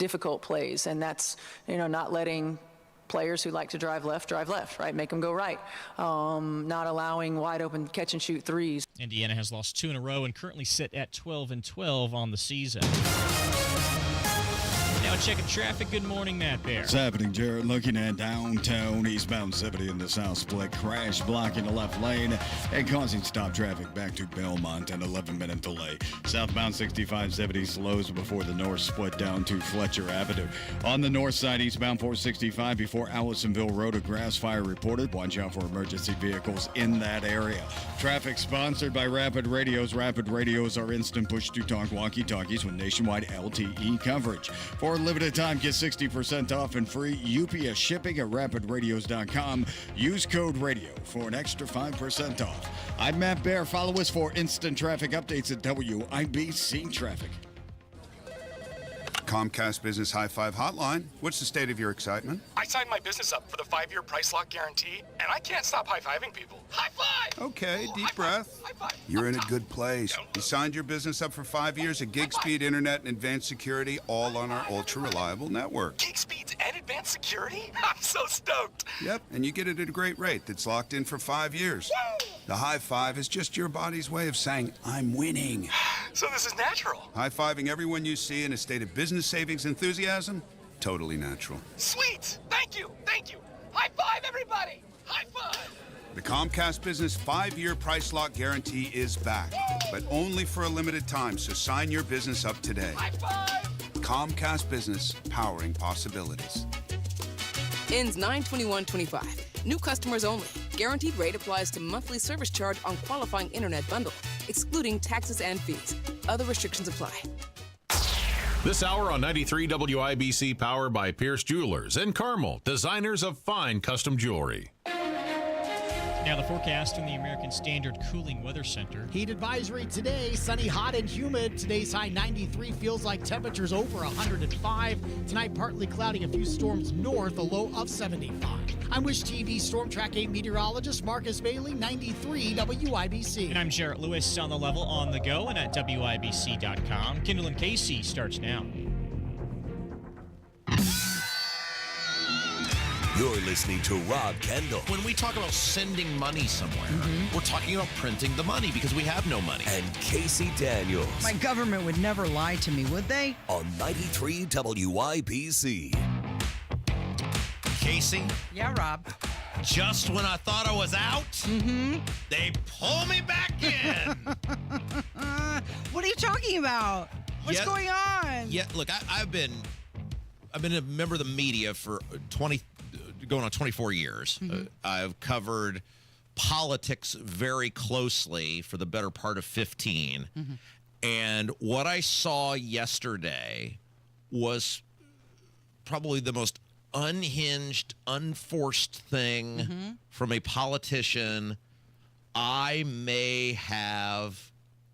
difficult plays, and that's, not letting players who like to drive left, right? Make them go right. Not allowing wide open catch and shoot threes. Indiana has lost 2 in a row and currently sit at 12-12 on the season. Now checking traffic. Good morning, Matt Bear. What's happening, Jared? Looking at downtown, eastbound 70 in the south split. Crash blocking the left lane and causing stop traffic back to Belmont, an 11-minute delay. Southbound 6570 slows before the north split down to Fletcher Avenue. On the north side, eastbound 465 before Allisonville Road, a grass fire reported. Watch out for emergency vehicles in that area. Traffic sponsored by Rapid Radios. Rapid Radios are instant push-to-talk walkie-talkies with nationwide LTE coverage. For a limited time, get 60% off and free UPS shipping at rapidradios.com. Use code RADIO for an extra 5% off. I'm Matt Bear. Follow us for instant traffic updates at WIBC Traffic. Comcast Business High Five Hotline. What's the state of your excitement? I signed my business up for the 5-year price lock guarantee, and I can't stop high-fiving people. High five! Okay, deep high breath. High five. You're in a good place. You signed your business up for 5 years of gig speed internet and advanced security, all on our ultra-reliable network. Gig speeds and advanced security? I'm so stoked. Yep, and you get it at a great rate that's locked in for 5 years. Woo! The high five is just your body's way of saying, I'm winning. So this is natural. High-fiving everyone you see in a state of business savings enthusiasm? Totally natural. Sweet! Thank you! Thank you! High five, everybody! High five! The Comcast Business 5-year price lock guarantee is back, but only for a limited time, so sign your business up today. High five! Comcast Business, powering possibilities. Ends 9/21/25. New customers only. Guaranteed rate applies to monthly service charge on qualifying internet bundle, excluding taxes and fees. Other restrictions apply. This hour on 93 WIBC, powered by Pierce Jewelers and Carmel, designers of fine custom jewelry. Now the forecast from the American Standard Cooling Weather Center. Heat advisory today, sunny, hot, and humid. Today's high 93, feels like temperatures over 105. Tonight, partly cloudy, a few storms north, a low of 75. I'm Wish TV Storm Track 8 meteorologist Marcus Bailey, 93 WIBC. And I'm Jarrett Lewis on the level, on the go, and at WIBC.com. Kendall Casey starts now. You're listening to Rob Kendall. When we talk about sending money somewhere, we're talking about printing the money because we have no money. And Casey Daniels. My government would never lie to me, would they? On 93 WIBC. Casey? Yeah, Rob. Just when I thought I was out, they pull me back in. What are you talking about? What's going on? Yeah, look, I've been a member of the media for going on 24 years. I've covered politics very closely for the better part of 15. And what I saw yesterday was probably the most unhinged, unforced thing from a politician I may have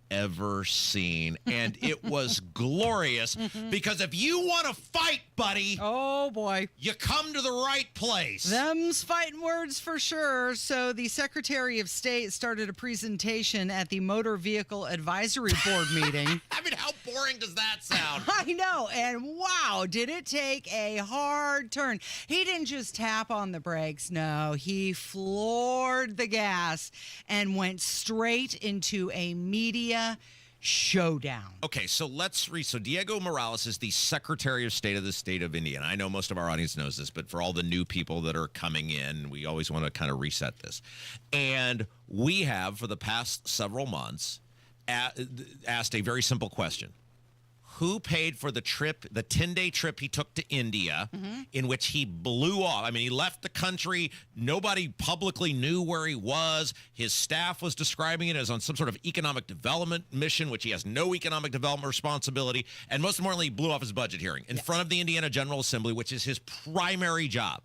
ever seen. And it was glorious because if you want to fight, buddy, oh boy, you come to the right place. Them's fighting words for sure. So the Secretary of State started a presentation at the Motor Vehicle Advisory Board meeting. I mean, how boring does that sound? I know, and wow, did it take a hard turn. He didn't just tap on the brakes, no, he floored the gas and went straight into a media showdown. Okay, so so Diego Morales is the Secretary of State of the state of Indiana. I know most of our audience knows this, but for all the new people that are coming in, we always want to kind of reset this. And we have, for the past several months, asked a very simple question. Who paid for the trip, the 10-day trip he took to India, in which he blew off? I mean, he left the country. Nobody publicly knew where he was. His staff was describing it as on some sort of economic development mission, which he has no economic development responsibility. And most importantly, he blew off his budget hearing in front of the Indiana General Assembly, which is his primary job.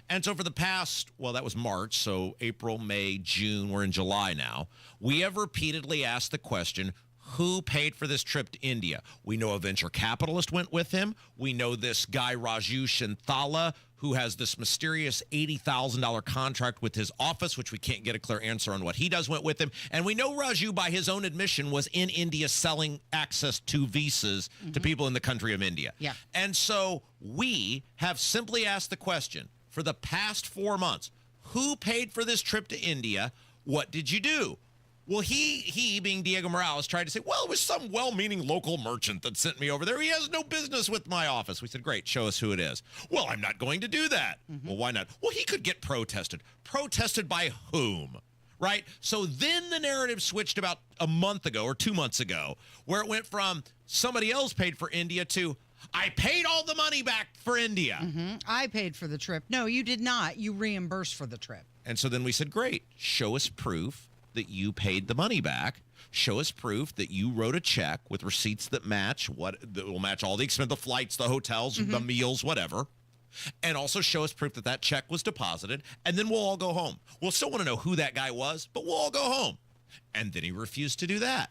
And so for the past, well, that was March, so April, May, June, we're in July now, we have repeatedly asked the question, who paid for this trip to India? We know a venture capitalist went with him. We know this guy, Raju Shinthala, who has this mysterious $80,000 contract with his office, which we can't get a clear answer on what he does, went with him. And we know Raju, by his own admission, was in India selling access to visas to people in the country of India. Yeah. And so we have simply asked the question for the past 4 months, who paid for this trip to India? What did you do? Well, he being Diego Morales, tried to say, well, it was some well-meaning local merchant that sent me over there. He has no business with my office. We said, great, show us who it is. Well, I'm not going to do that. Well, why not? Well, he could get protested. Protested by whom? Right? So then the narrative switched about a month ago or 2 months ago, where it went from somebody else paid for India to I paid all the money back for India. I paid for the trip. No, you did not. You reimbursed for the trip. And so then we said, great, show us proof that you paid the money back. Show us proof that you wrote a check with receipts that will match all the expense, the flights, the hotels, the meals, whatever. And also show us proof that that check was deposited, and then we'll all go home. We'll still want to know who that guy was, but we'll all go home. And then he refused to do that.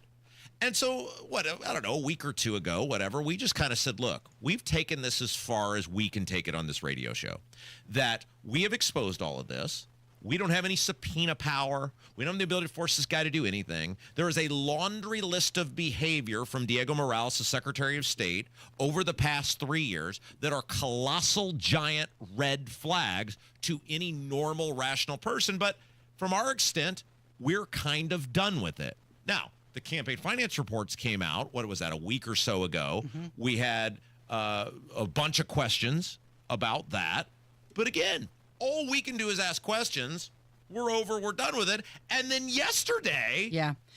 And so, I don't know, a week or two ago, whatever, we just kind of said, look, we've taken this as far as we can take it on this radio show, that we have exposed all of this. We don't have any subpoena power. We don't have the ability to force this guy to do anything. There is a laundry list of behavior from Diego Morales, the Secretary of State, over the past 3 years that are colossal, giant red flags to any normal, rational person. But from our extent, we're kind of done with it. Now, the campaign finance reports came out, what was that, a week or so ago. We had a bunch of questions about that. But again, all we can do is ask questions. We're over. We're done with it. And then yesterday,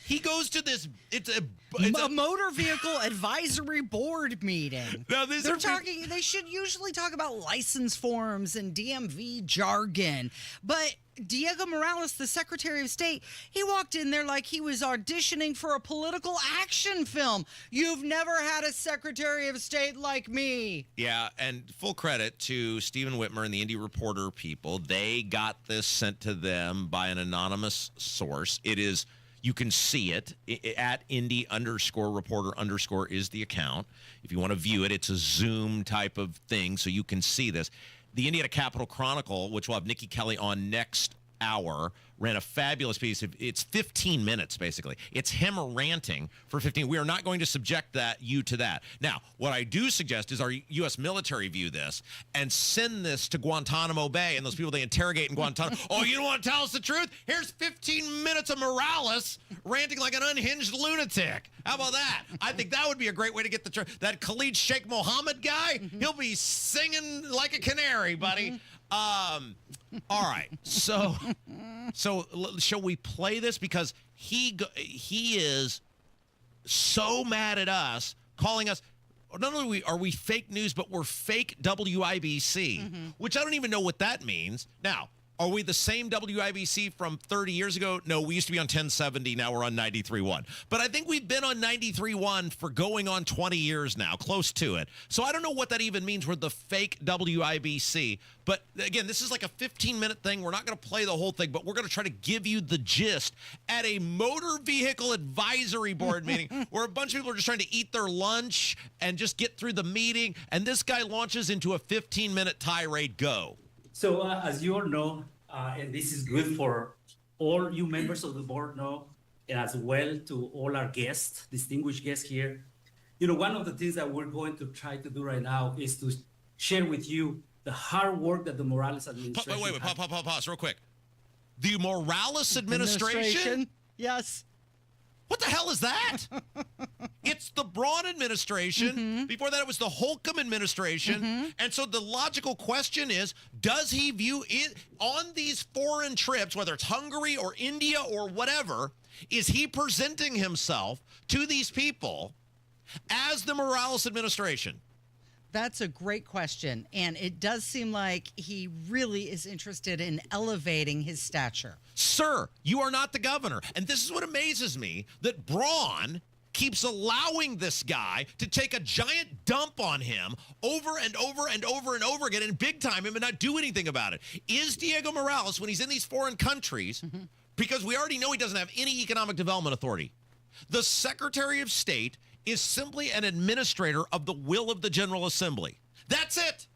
he goes to this. It's a motor vehicle advisory board meeting. Now They're talking. They should usually talk about license forms and DMV jargon, but Diego Morales, the Secretary of State, he walked in there like he was auditioning for a political action film. You've never had a Secretary of State like me. Yeah, and full credit to Stephen Whitmer and the Indy Reporter people. They got this sent to them by an anonymous source. It is, you can see it at Indy_reporter_ is the account. If you want to view it, it's a Zoom type of thing, so you can see this. The Indiana Capital Chronicle, which will have Nikki Kelly on next hour, ran a fabulous piece. It's 15 minutes, basically. It's him ranting for 15. We are not going to subject you to that. Now, what I do suggest is our U.S. military view this and send this to Guantanamo Bay and those people they interrogate in Guantanamo. Oh, you don't want to tell us the truth? Here's 15 minutes of Morales ranting like an unhinged lunatic. How about that? I think that would be a great way to get the truth. That Khalid Sheikh Mohammed guy, he'll be singing like a canary, buddy. All right. So shall we play this? Because he is so mad at us, calling us. Not only are we fake news, but we're fake WIBC, which I don't even know what that means. Now, are we the same WIBC from 30 years ago? No, we used to be on 1070. Now we're on 93.1. But I think we've been on 93.1 for going on 20 years now, close to it. So I don't know what that even means. We're the fake WIBC. But again, this is like a 15-minute thing. We're not going to play the whole thing, but we're going to try to give you the gist at a motor vehicle advisory board meeting where a bunch of people are just trying to eat their lunch and just get through the meeting. And this guy launches into a 15-minute tirade. Go. So as you all know, and this is good for all you members of the board know, and as well to all our guests, distinguished guests here. You know, one of the things that we're going to try to do right now is to share with you the hard work that the Morales administration. Wait, pause real quick. The Morales administration? Yes. What the hell is that? It's the Braun administration. Before that, it was the Holcomb administration. And so the logical question is, does he view it on these foreign trips, whether it's Hungary or India or whatever, is he presenting himself to these people as the Morales administration? That's a great question. And it does seem like he really is interested in elevating his stature. Sir, you are not the governor. And this is what amazes me, that Braun keeps allowing this guy to take a giant dump on him over and over and over and over again and big time him and not do anything about it. Is Diego Morales, when he's in these foreign countries, because we already know he doesn't have any economic development authority, the Secretary of State is simply an administrator of the will of the General Assembly. That's it.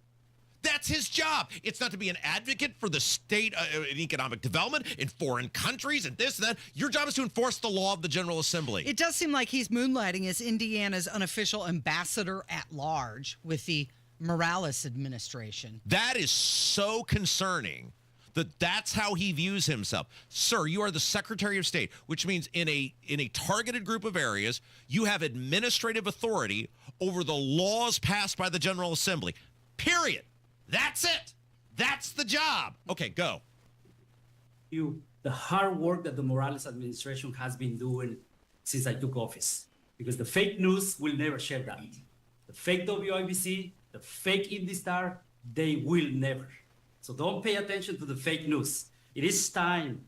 That's his job. It's not to be an advocate for the state in economic development in foreign countries and this and that. Your job is to enforce the law of the General Assembly. It does seem like he's moonlighting as Indiana's unofficial ambassador at large with the Morales administration. That is so concerning that's how he views himself. Sir, you are the Secretary of State, which means in a targeted group of areas, you have administrative authority over the laws passed by the General Assembly. Period. That's it. That's the job. Okay, go. The hard work that the Morales administration has been doing since I took office, because the fake news will never share that. The fake WIBC, the fake IndyStar, they will never. So don't pay attention to the fake news. It is time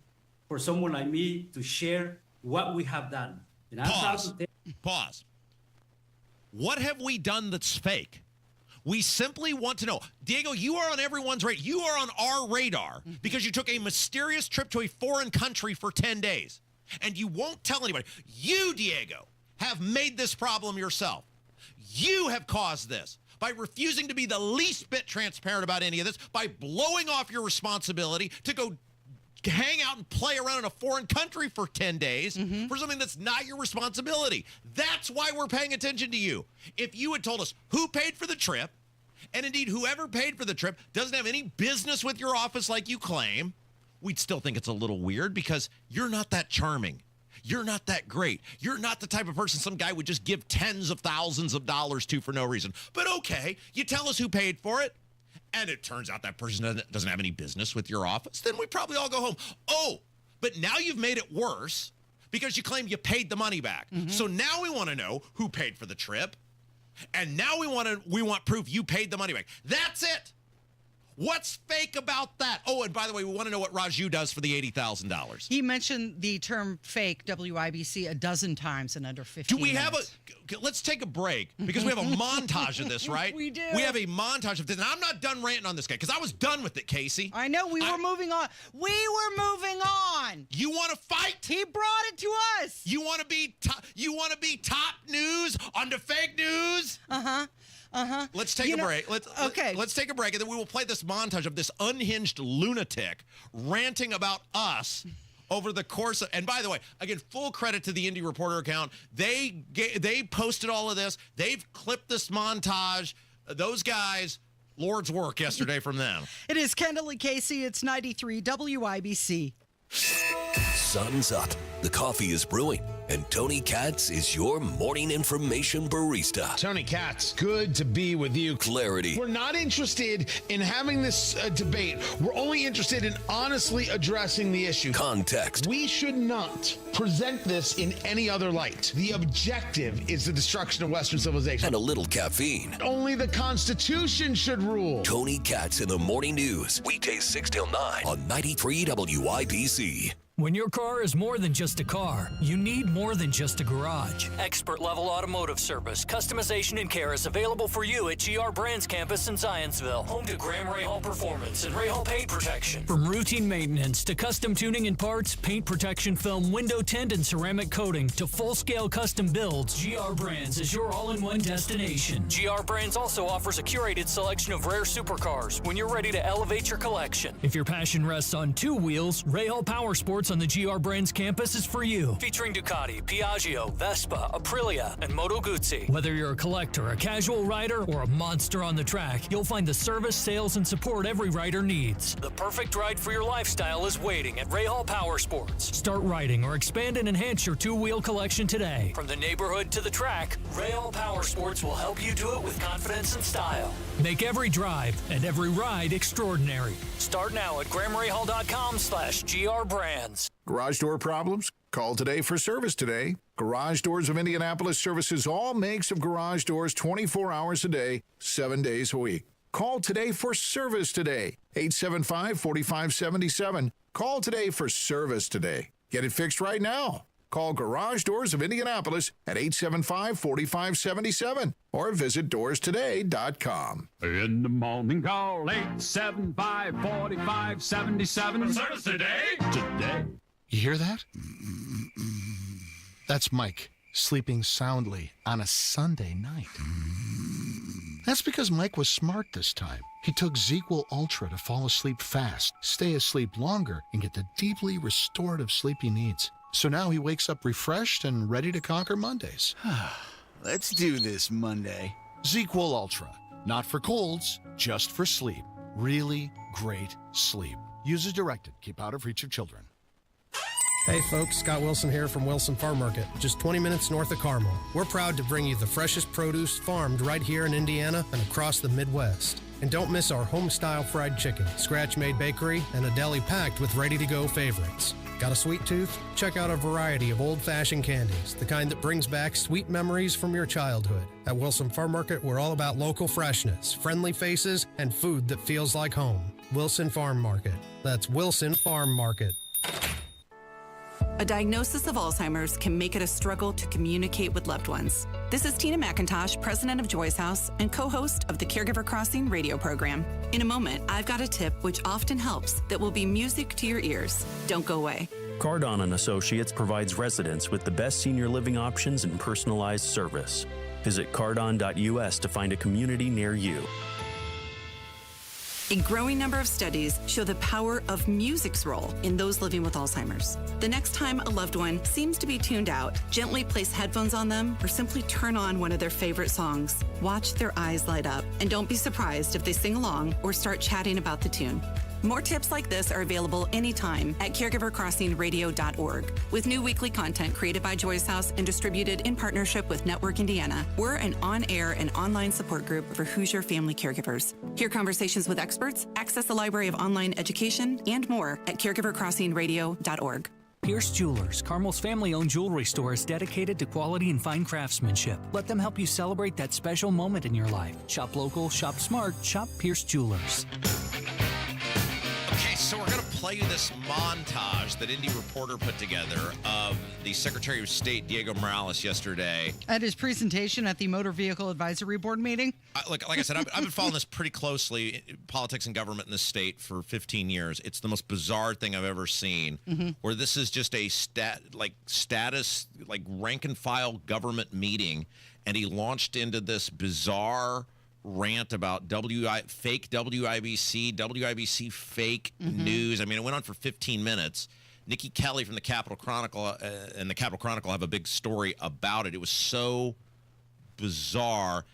for someone like me to share what we have done. And Pause. What have we done that's fake? We simply want to know. Diego, you are on everyone's radar. You are on our radar because you took a mysterious trip to a foreign country for 10 days. And you won't tell anybody. You, Diego, have made this problem yourself. You have caused this by refusing to be the least bit transparent about any of this, by blowing off your responsibility to go hang out and play around in a foreign country for 10 days for something that's not your responsibility. That's why we're paying attention to you. If you had told us who paid for the trip, and indeed whoever paid for the trip doesn't have any business with your office like you claim, we'd still think it's a little weird because you're not that charming. You're not that great. You're not the type of person some guy would just give tens of thousands of dollars to for no reason. But okay, you tell us who paid for it, and it turns out that person doesn't have any business with your office, then we probably all go home. Oh, but now you've made it worse because you claim you paid the money back. So now we want to know who paid for the trip, and now we want proof you paid the money back. That's it. What's fake about that? Oh, and by the way, we want to know what Raju does for the $80,000. He mentioned the term fake WIBC a dozen times in under 15 Do we minutes. have let's take a break because we have a montage of this, right? We do. We have a montage of this. And I'm not done ranting on this guy because I was done with it, Casey. I know. We were moving on. We were moving on. You want to fight? He brought it to us. You want to be top news on the fake news? Let's take a break. Let's take a break, and then we will play this montage of this unhinged lunatic ranting about us over the course of. And by the way, again, full credit to the Indie Reporter account. They posted all of this. They've clipped this montage. Those guys, Lord's work yesterday from them. It is Kendall Casey. It's 93 WIBC. Sun's up, the coffee is brewing, and Tony Katz is your morning information barista. Tony Katz, good to be with you. Clarity. We're not interested in having this debate. We're only interested in honestly addressing the issue. Context. We should not present this in any other light. The objective is the destruction of Western civilization. And a little caffeine. Only the Constitution should rule. Tony Katz in the Morning News. Weekdays 6 till 9 on 93 WIBC. When your car is more than just a car, you need more than just a garage. Expert-level automotive service, customization, and care is available for you at GR Brands Campus in Zionsville, home to Graham Rahal Performance and Rahal Paint Protection. From routine maintenance to custom tuning and parts, paint protection film, window tint, and ceramic coating to full-scale custom builds, GR Brands is your all-in-one destination. GR Brands also offers a curated selection of rare supercars when you're ready to elevate your collection. If your passion rests on two wheels, Rahal Power Sports on the GR Brands campus is for you. Featuring Ducati, Piaggio, Vespa, Aprilia, and Moto Guzzi. Whether you're a collector, a casual rider, or a monster on the track, you'll find the service, sales, and support every rider needs. The perfect ride for your lifestyle is waiting at Rahal Power Sports. Start riding or expand and enhance your two-wheel collection today. From the neighborhood to the track, Rahal Power Sports will help you do it with confidence and style. Make every drive and every ride extraordinary. Start now at GrahamRahal.com/GRBrands. Garage door problems? Call today for service today. Garage Doors of Indianapolis services all makes of garage doors 24 hours a day, 7 days a week. Call today for service today. 875-4577. Call today for service today. Get it fixed right now. Call Garage Doors of Indianapolis at 875-4577 or visit doorstoday.com. In the morning, call 875-4577. Service today. Today. You hear that? That's Mike sleeping soundly on a Sunday night. That's because Mike was smart this time. He took ZzzQuil Ultra to fall asleep fast, stay asleep longer, and get the deeply restorative sleep he needs. So now he wakes up refreshed and ready to conquer Mondays. Let's do this Monday. ZzzQuil Ultra. Not for colds, just for sleep. Really great sleep. Use as directed. Keep out of reach of children. Hey folks, Scott Wilson here from Wilson Farm Market, just 20 minutes north of Carmel. We're proud to bring you the freshest produce farmed right here in Indiana and across the Midwest. And don't miss our home-style fried chicken, scratch-made bakery, and a deli packed with ready-to-go favorites. Got a sweet tooth? Check out a variety of old-fashioned candies, the kind that brings back sweet memories from your childhood. At Wilson Farm Market, we're all about local freshness, friendly faces, and food that feels like home. Wilson Farm Market. That's Wilson Farm Market. A diagnosis of Alzheimer's can make it a struggle to communicate with loved ones. This is Tina McIntosh, president of Joy's House and co-host of the Caregiver Crossing radio program. In a moment, I've got a tip which often helps that will be music to your ears. Don't go away. Cardon & Associates provides residents with the best senior living options and personalized service. Visit cardon.us to find a community near you. A growing number of studies show the power of music's role in those living with Alzheimer's. The next time a loved one seems to be tuned out, gently place headphones on them or simply turn on one of their favorite songs. Watch their eyes light up, and don't be surprised if they sing along or start chatting about the tune. More tips like this are available anytime at caregivercrossingradio.org. With new weekly content created by Joy's House and distributed in partnership with Network Indiana, we're an on-air and online support group for Hoosier family caregivers. Hear conversations with experts, access a library of online education, and more at caregivercrossingradio.org. Pierce Jewelers, Carmel's family-owned jewelry store, is dedicated to quality and fine craftsmanship. Let them help you celebrate that special moment in your life. Shop local, shop smart, shop Pierce Jewelers. Okay, so we're going to play you this montage that Indy Reporter put together of the Secretary of State, Diego Morales, yesterday. At his presentation at the Motor Vehicle Advisory Board meeting. Like I said, I've been following this pretty closely, politics and government in this state, for 15 years. It's the most bizarre thing I've ever seen, where this is just a status, rank and file government meeting, and he launched into this bizarre rant about fake WIBC fake news. I mean, it went on for 15 minutes. Nikki Kelly from the Capitol Chronicle and the Capitol Chronicle have a big story about it. It was so bizarre.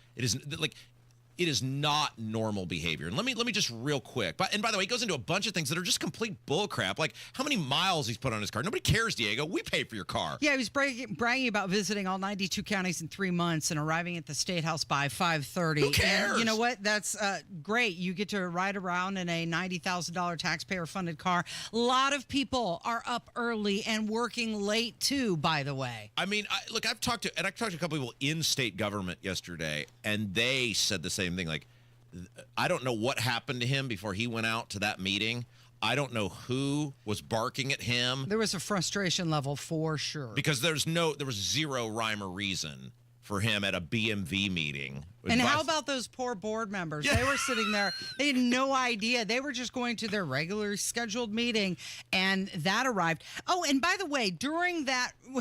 It is not normal behavior. And let me just real quick. And by the way, he goes into a bunch of things that are just complete bullcrap. Like how many miles he's put on his car. Nobody cares, Diego. We pay for your car. Yeah, he was bragging about visiting all 92 counties in 3 months and arriving at the State House by 5:30. Who cares? And you know what? That's great. You get to ride around in a $90,000 taxpayer-funded car. A lot of people are up early and working late, too, by the way. I mean, I've talked to a couple people in state government yesterday, and they said the same thing. Like, I don't know what happened to him before he went out to that meeting. I don't know who was barking at him. There was a frustration level for sure. Because there was zero rhyme or reason for him at a BMV meeting. And how about those poor board members? Yeah. They were sitting there. They had no idea. They were just going to their regularly scheduled meeting, and that arrived. Oh, and by the way, during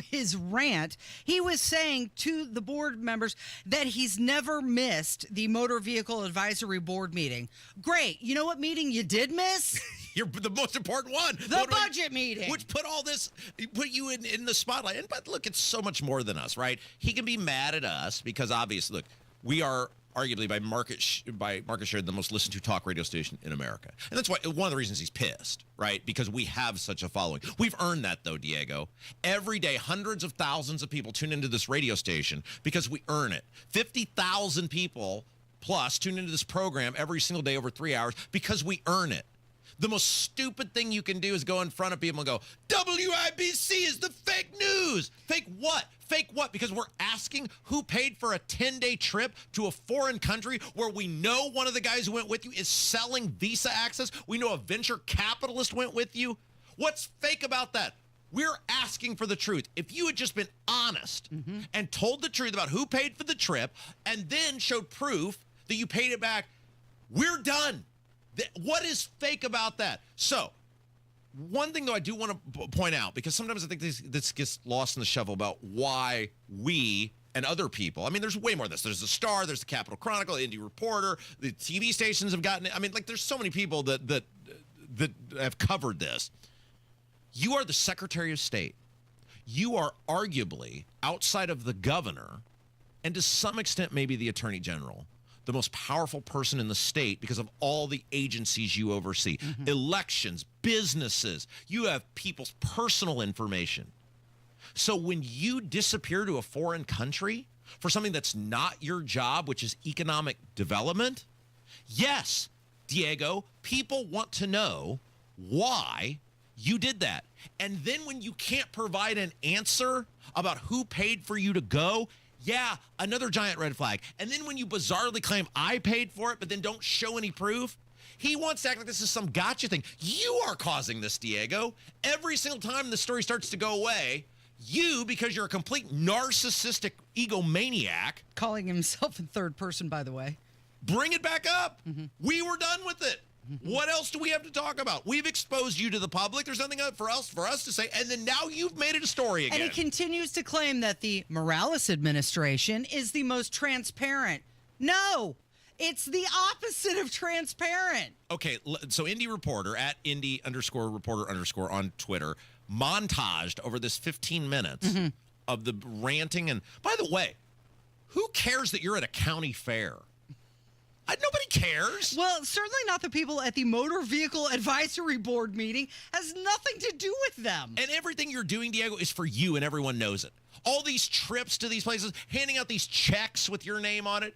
his rant, he was saying to the board members that he's never missed the Motor Vehicle Advisory Board meeting. Great. You know what meeting you did miss? You're the most important one. The budget meeting. Which put you in the spotlight. But look, it's so much more than us, right? He can be mad at us because obviously, look, we are arguably by market share the most listened to talk radio station in America. And that's why one of the reasons he's pissed, right? Because we have such a following. We've earned that though, Diego. Every day, hundreds of thousands of people tune into this radio station because we earn it. 50,000 people plus tune into this program every single day over 3 hours because we earn it. The most stupid thing you can do is go in front of people and go, WIBC is the fake news. Fake what? Fake what? Because we're asking who paid for a 10-day trip to a foreign country where we know one of the guys who went with you is selling visa access. We know a venture capitalist went with you. What's fake about that? We're asking for the truth. If you had just been honest and told the truth about who paid for the trip and then showed proof that you paid it back, we're done. What is fake about that? So, one thing, though, I do want to point out, because sometimes I think this gets lost in the shuffle about why we and other people. I mean, there's way more of this. There's the Star, there's the Capitol Chronicle, the Indy Reporter, the TV stations have gotten it. I mean, like, there's so many people that have covered this. You are the Secretary of State. You are arguably, outside of the governor, and to some extent maybe the Attorney General, the most powerful person in the state because of all the agencies you oversee. Elections, businesses. You have people's personal information. So when you disappear to a foreign country for something that's not your job, which is economic development, yes, Diego, people want to know why you did that. And then when you can't provide an answer about who paid for you to go, yeah, another giant red flag. And then when you bizarrely claim I paid for it, but then don't show any proof, he wants to act like this is some gotcha thing. You are causing this, Diego. Every single time the story starts to go away, you, because you're a complete narcissistic egomaniac. Calling himself in third person, by the way. Bring it back up. We were done with it. What else do we have to talk about? We've exposed you to the public. There's nothing for us to say. And then now you've made it a story again. And he continues to claim that the Morales administration is the most transparent. No, it's the opposite of transparent. Okay, so Indy Reporter, at Indy_reporter_ on Twitter, montaged over this 15 minutes of the ranting. And by the way, who cares that you're at a county fair? Nobody cares. Well, certainly not the people at the Motor Vehicle Advisory Board meeting. Has nothing to do with them. And everything you're doing, Diego, is for you, and everyone knows it. All these trips to these places, handing out these checks with your name on it,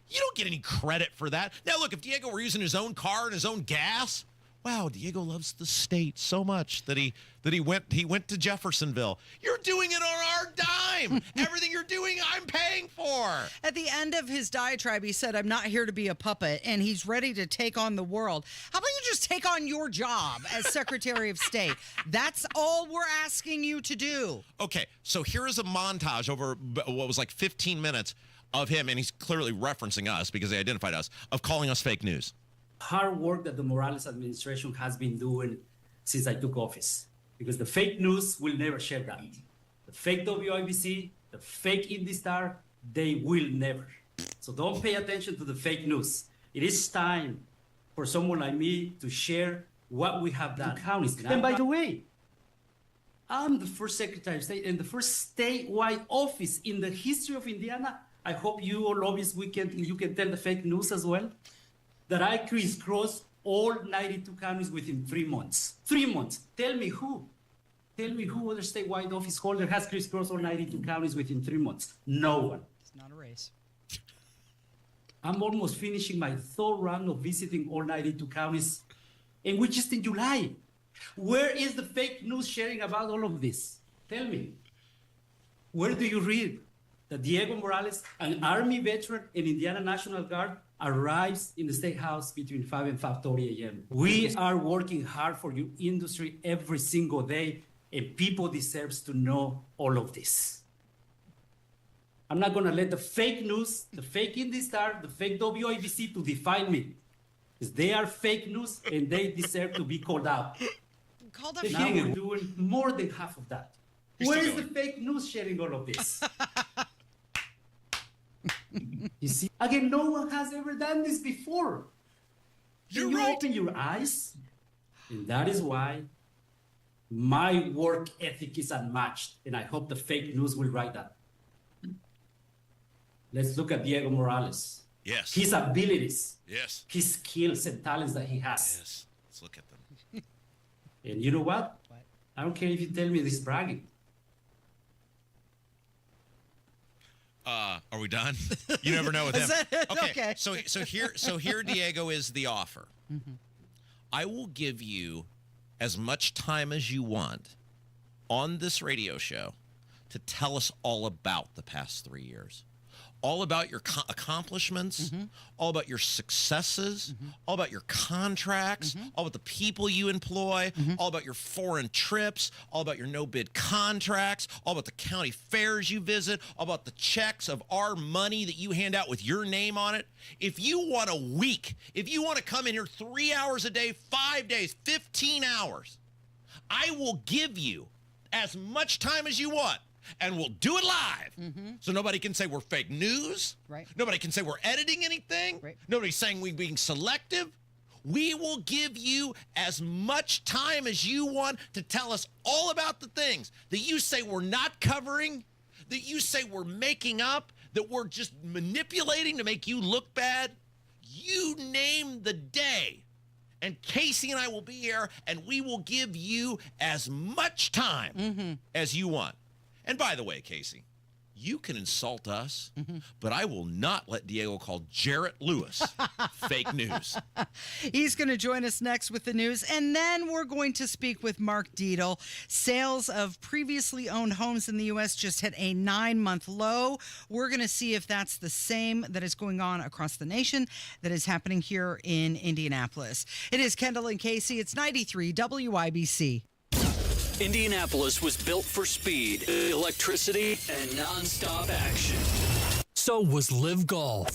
you don't get any credit for that. Now, look, if Diego were using his own car and his own gas, wow, Diego loves the state so much that he went to Jeffersonville. You're doing it on our dime. Everything you're doing, I'm paying for. At the end of his diatribe, he said, I'm not here to be a puppet, and he's ready to take on the world. How about you just take on your job as Secretary of State? That's all we're asking you to do. Okay, so here is a montage over what was like 15 minutes of him, and he's clearly referencing us because they identified us, of calling us fake news. Hard work that the Morales administration has been doing since I took office, because the fake news will never share that. The fake WIBC, the fake Indy Star, they will never. So don't pay attention to the fake news. It is time for someone like me to share what we have done. And by the way, I'm the first Secretary of State and the first statewide office in the history of Indiana. I hope you all lobbyists, you can tell the fake news as well, that I crisscrossed all 92 counties within 3 months. 3 months. Tell me who. Tell me who other statewide office holder has crisscrossed all 92 counties within 3 months. No one. It's not a race. I'm almost finishing my third round of visiting all 92 counties, and we're just in July. Where is the fake news sharing about all of this? Tell me. Where do you read that Diego Morales, an Army veteran and Indiana National Guard, arrives in the State House between 5 and 5:30 a.m. We are working hard for your industry every single day, and people deserve to know all of this. I'm not going to let the fake news, the fake Indy Star, the fake WIBC to define me, because they are fake news and they deserve to be called out. Called up. Now we're doing more than half of that. Where is the fake news sharing all of this? You see, again, no one has ever done this before. You open your eyes, and that is why my work ethic is unmatched, and I hope the fake news will write that. Let's look at Diego Morales. Yes. His abilities. Yes. His skills and talents that he has. Yes. Let's look at them. And you know what? I don't care if you tell me this bragging. Are we done? You never know with him. Is that it? Okay. So here, Diego, is the offer. I will give you as much time as you want on this radio show to tell us all about the past 3 years. All about your accomplishments, all about your successes, all about your contracts, all about the people you employ, all about your foreign trips, all about your no-bid contracts, all about the county fairs you visit, all about the checks of our money that you hand out with your name on it. If you want a week, if you want to come in here 3 hours a day, 5 days, 15 hours, I will give you as much time as you want and we'll do it live. So nobody can say we're fake news. Right. Nobody can say we're editing anything. Right. Nobody's saying we're being selective. We will give you as much time as you want to tell us all about the things that you say we're not covering, that you say we're making up, that we're just manipulating to make you look bad. You name the day, and Casey and I will be here, and we will give you as much time as you want. And by the way, Casey, you can insult us, but I will not let Diego call Jarrett Lewis fake news. He's going to join us next with the news, and then we're going to speak with Mark Dietel. Sales of previously owned homes in the U.S. just hit a 9-month low. We're going to see if that's the same that is going on across the nation that is happening here in Indianapolis. It is Kendall and Casey. It's 93 WIBC. Indianapolis was built for speed, electricity, and nonstop action. So was Live Golf.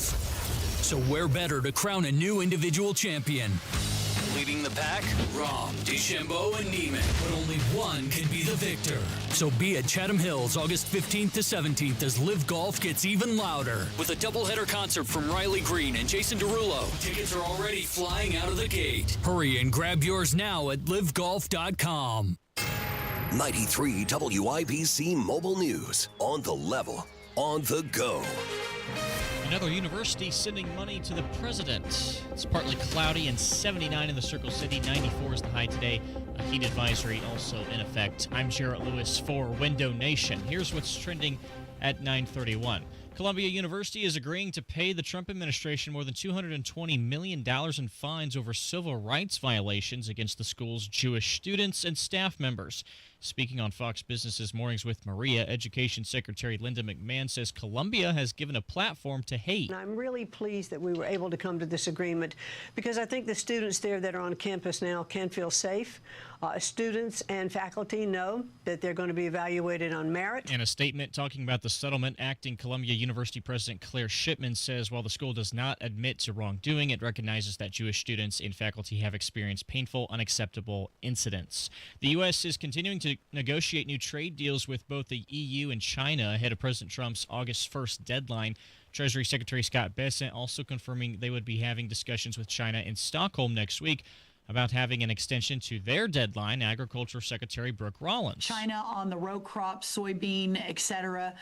So where better to crown a new individual champion? Leading the pack, Rahm, DeChambeau, and Neiman. But only one can be the victor. So be at Chatham Hills August 15th to 17th as Live Golf gets even louder. With a doubleheader concert from Riley Green and Jason Derulo. Tickets are already flying out of the gate. Hurry and grab yours now at livegolf.com. 93 WIBC Mobile News. On the level, on the go. Another university sending money to the president. It's partly cloudy and 79 in the Circle City. 94 is the high today. A heat advisory also in effect. I'm Jarrett Lewis for Window Nation. Here's what's trending at 9:31. Columbia University is agreeing to pay the Trump administration more than $220 million in fines over civil rights violations against the school's Jewish students and staff members. Speaking on Fox Business's Mornings with Maria, Education Secretary Linda McMahon says Columbia has given a platform to hate. And I'm really pleased that we were able to come to this agreement because I think the students there that are on campus now can feel safe. Students and faculty know that they're going to be evaluated on merit. In a statement talking about the settlement, acting Columbia University President Claire Shipman says while the school does not admit to wrongdoing, it recognizes that Jewish students and faculty have experienced painful, unacceptable incidents. The U.S. is continuing to negotiate new trade deals with both the EU and China ahead of President Trump's August 1st deadline. Treasury Secretary Scott Bessent also confirming they would be having discussions with China in Stockholm next week about having an extension to their deadline. Agriculture Secretary Brooke Rollins. China on the row crop, soybean, et cetera.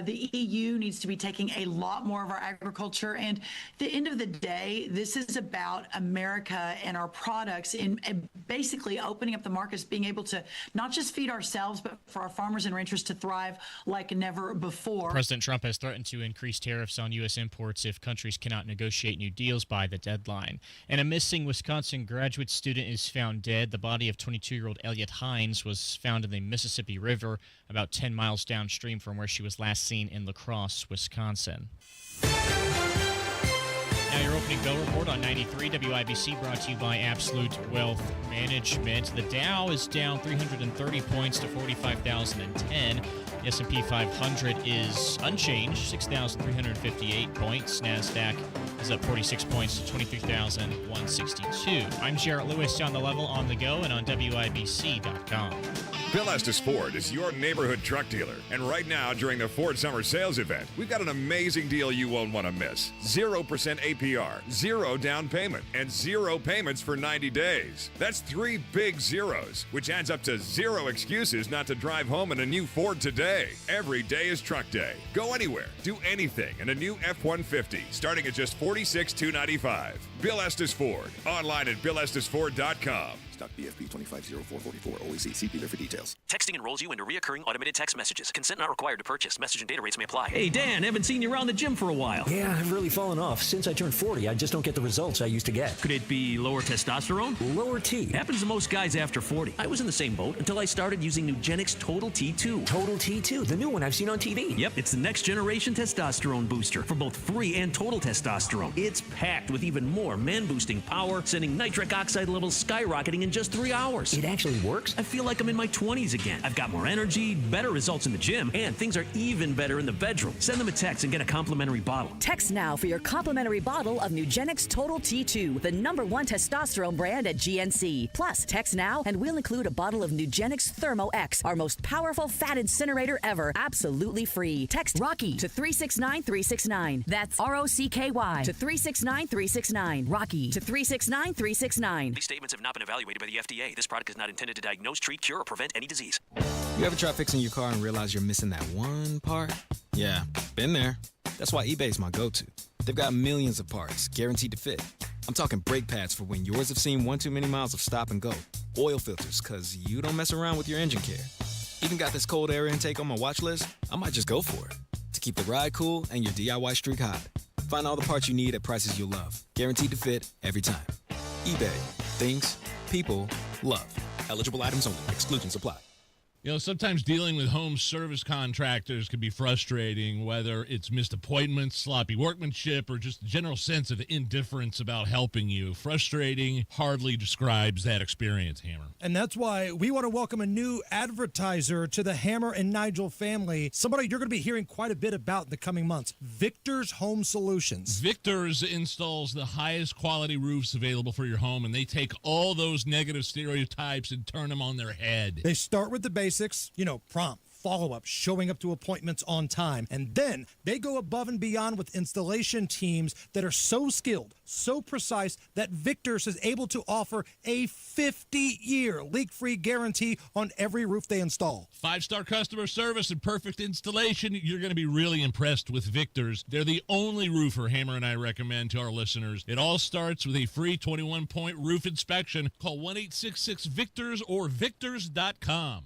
The EU needs to be taking a lot more of our agriculture. And at the end of the day, this is about America and our products in basically opening up the markets, being able to not just feed ourselves, but for our farmers and ranchers to thrive like never before. President Trump has threatened to increase tariffs on U.S. imports if countries cannot negotiate new deals by the deadline. And a missing Wisconsin graduate student is found dead. The body of 22-year-old Elliot Hines was found in the Mississippi River about 10 miles downstream from where she was last seen in La Crosse, Wisconsin. Now your opening bell report on 93 WIBC brought to you by Absolute Wealth Management. The Dow is down 330 points to 45,010. The S&P 500 is unchanged, 6,358 points. NASDAQ is up 46 points to 23,162. I'm Jarrett Lewis on the level, on the go, and on WIBC.com. Bill Estes Ford is your neighborhood truck dealer. And right now, during the Ford Summer Sales Event, we've got an amazing deal you won't want to miss. 0% APR, 0 down payment, and 0 payments for 90 days. That's 3 big zeros, which adds up to 0 excuses not to drive home in a new Ford today. Every day is truck day. Go anywhere, do anything in a new F-150, starting at just $46,295. Bill Estes Ford, online at BillEstesFord.com. Stock BFP 250444. Always see dealer for details. Texting enrolls you into reoccurring automated text messages. Consent not required to purchase. Message and data rates may apply. Hey, Dan, haven't seen you around the gym for a while. Yeah, I've really fallen off. Since I turned 40, I just don't get the results I used to get. Could it be lower testosterone? Lower T. Happens to most guys after 40. I was in the same boat until I started using Nugenix Total T2. Total T2, the new one I've seen on TV. Yep, it's the next generation testosterone booster for both free and total testosterone. It's packed with even more more man-boosting power, sending nitric oxide levels skyrocketing in just 3 hours. It actually works? I feel like I'm in my 20s again. I've got more energy, better results in the gym, and things are even better in the bedroom. Send them a text and get a complimentary bottle. Text now for your complimentary bottle of Nugenix Total T2, the #1 testosterone brand at GNC. Plus, text now and we'll include a bottle of Nugenix Thermo X, our most powerful fat incinerator ever, absolutely free. Text Rocky to 369369. That's ROCKY to 369369. Rocky to 369369. These statements have not been evaluated by the FDA. This product is not intended to diagnose, treat, cure, or prevent any disease. You ever try fixing your car and realize you're missing that one part? Yeah, been there. That's why eBay's my go-to. They've got millions of parts, guaranteed to fit. I'm talking brake pads for when yours have seen one too many miles of stop and go. Oil filters, because you don't mess around with your engine care. Even got this cold air intake on my watch list. I might just go for it. To keep the ride cool and your DIY streak hot. Find all the parts you need at prices you'll love. Guaranteed to fit every time. eBay. Things. People. Love. Eligible items only. Exclusions apply. You know, sometimes dealing with home service contractors can be frustrating, whether it's missed appointments, sloppy workmanship, or just a general sense of indifference about helping you. Frustrating hardly describes that experience, Hammer. And that's why we want to welcome a new advertiser to the Hammer and Nigel family, somebody you're going to be hearing quite a bit about in the coming months, Victor's Home Solutions. Victor's installs the highest quality roofs available for your home, and they take all those negative stereotypes and turn them on their head. They start with the basics, prompt, follow-up, showing up to appointments on time. And then they go above and beyond with installation teams that are so skilled, so precise, that Victor's is able to offer a 50-year leak-free guarantee on every roof they install. 5-star customer service and perfect installation. You're going to be really impressed with Victor's. They're the only roofer Hammer and I recommend to our listeners. It all starts with a free 21-point roof inspection. Call 1-866-VICTORS or victors.com.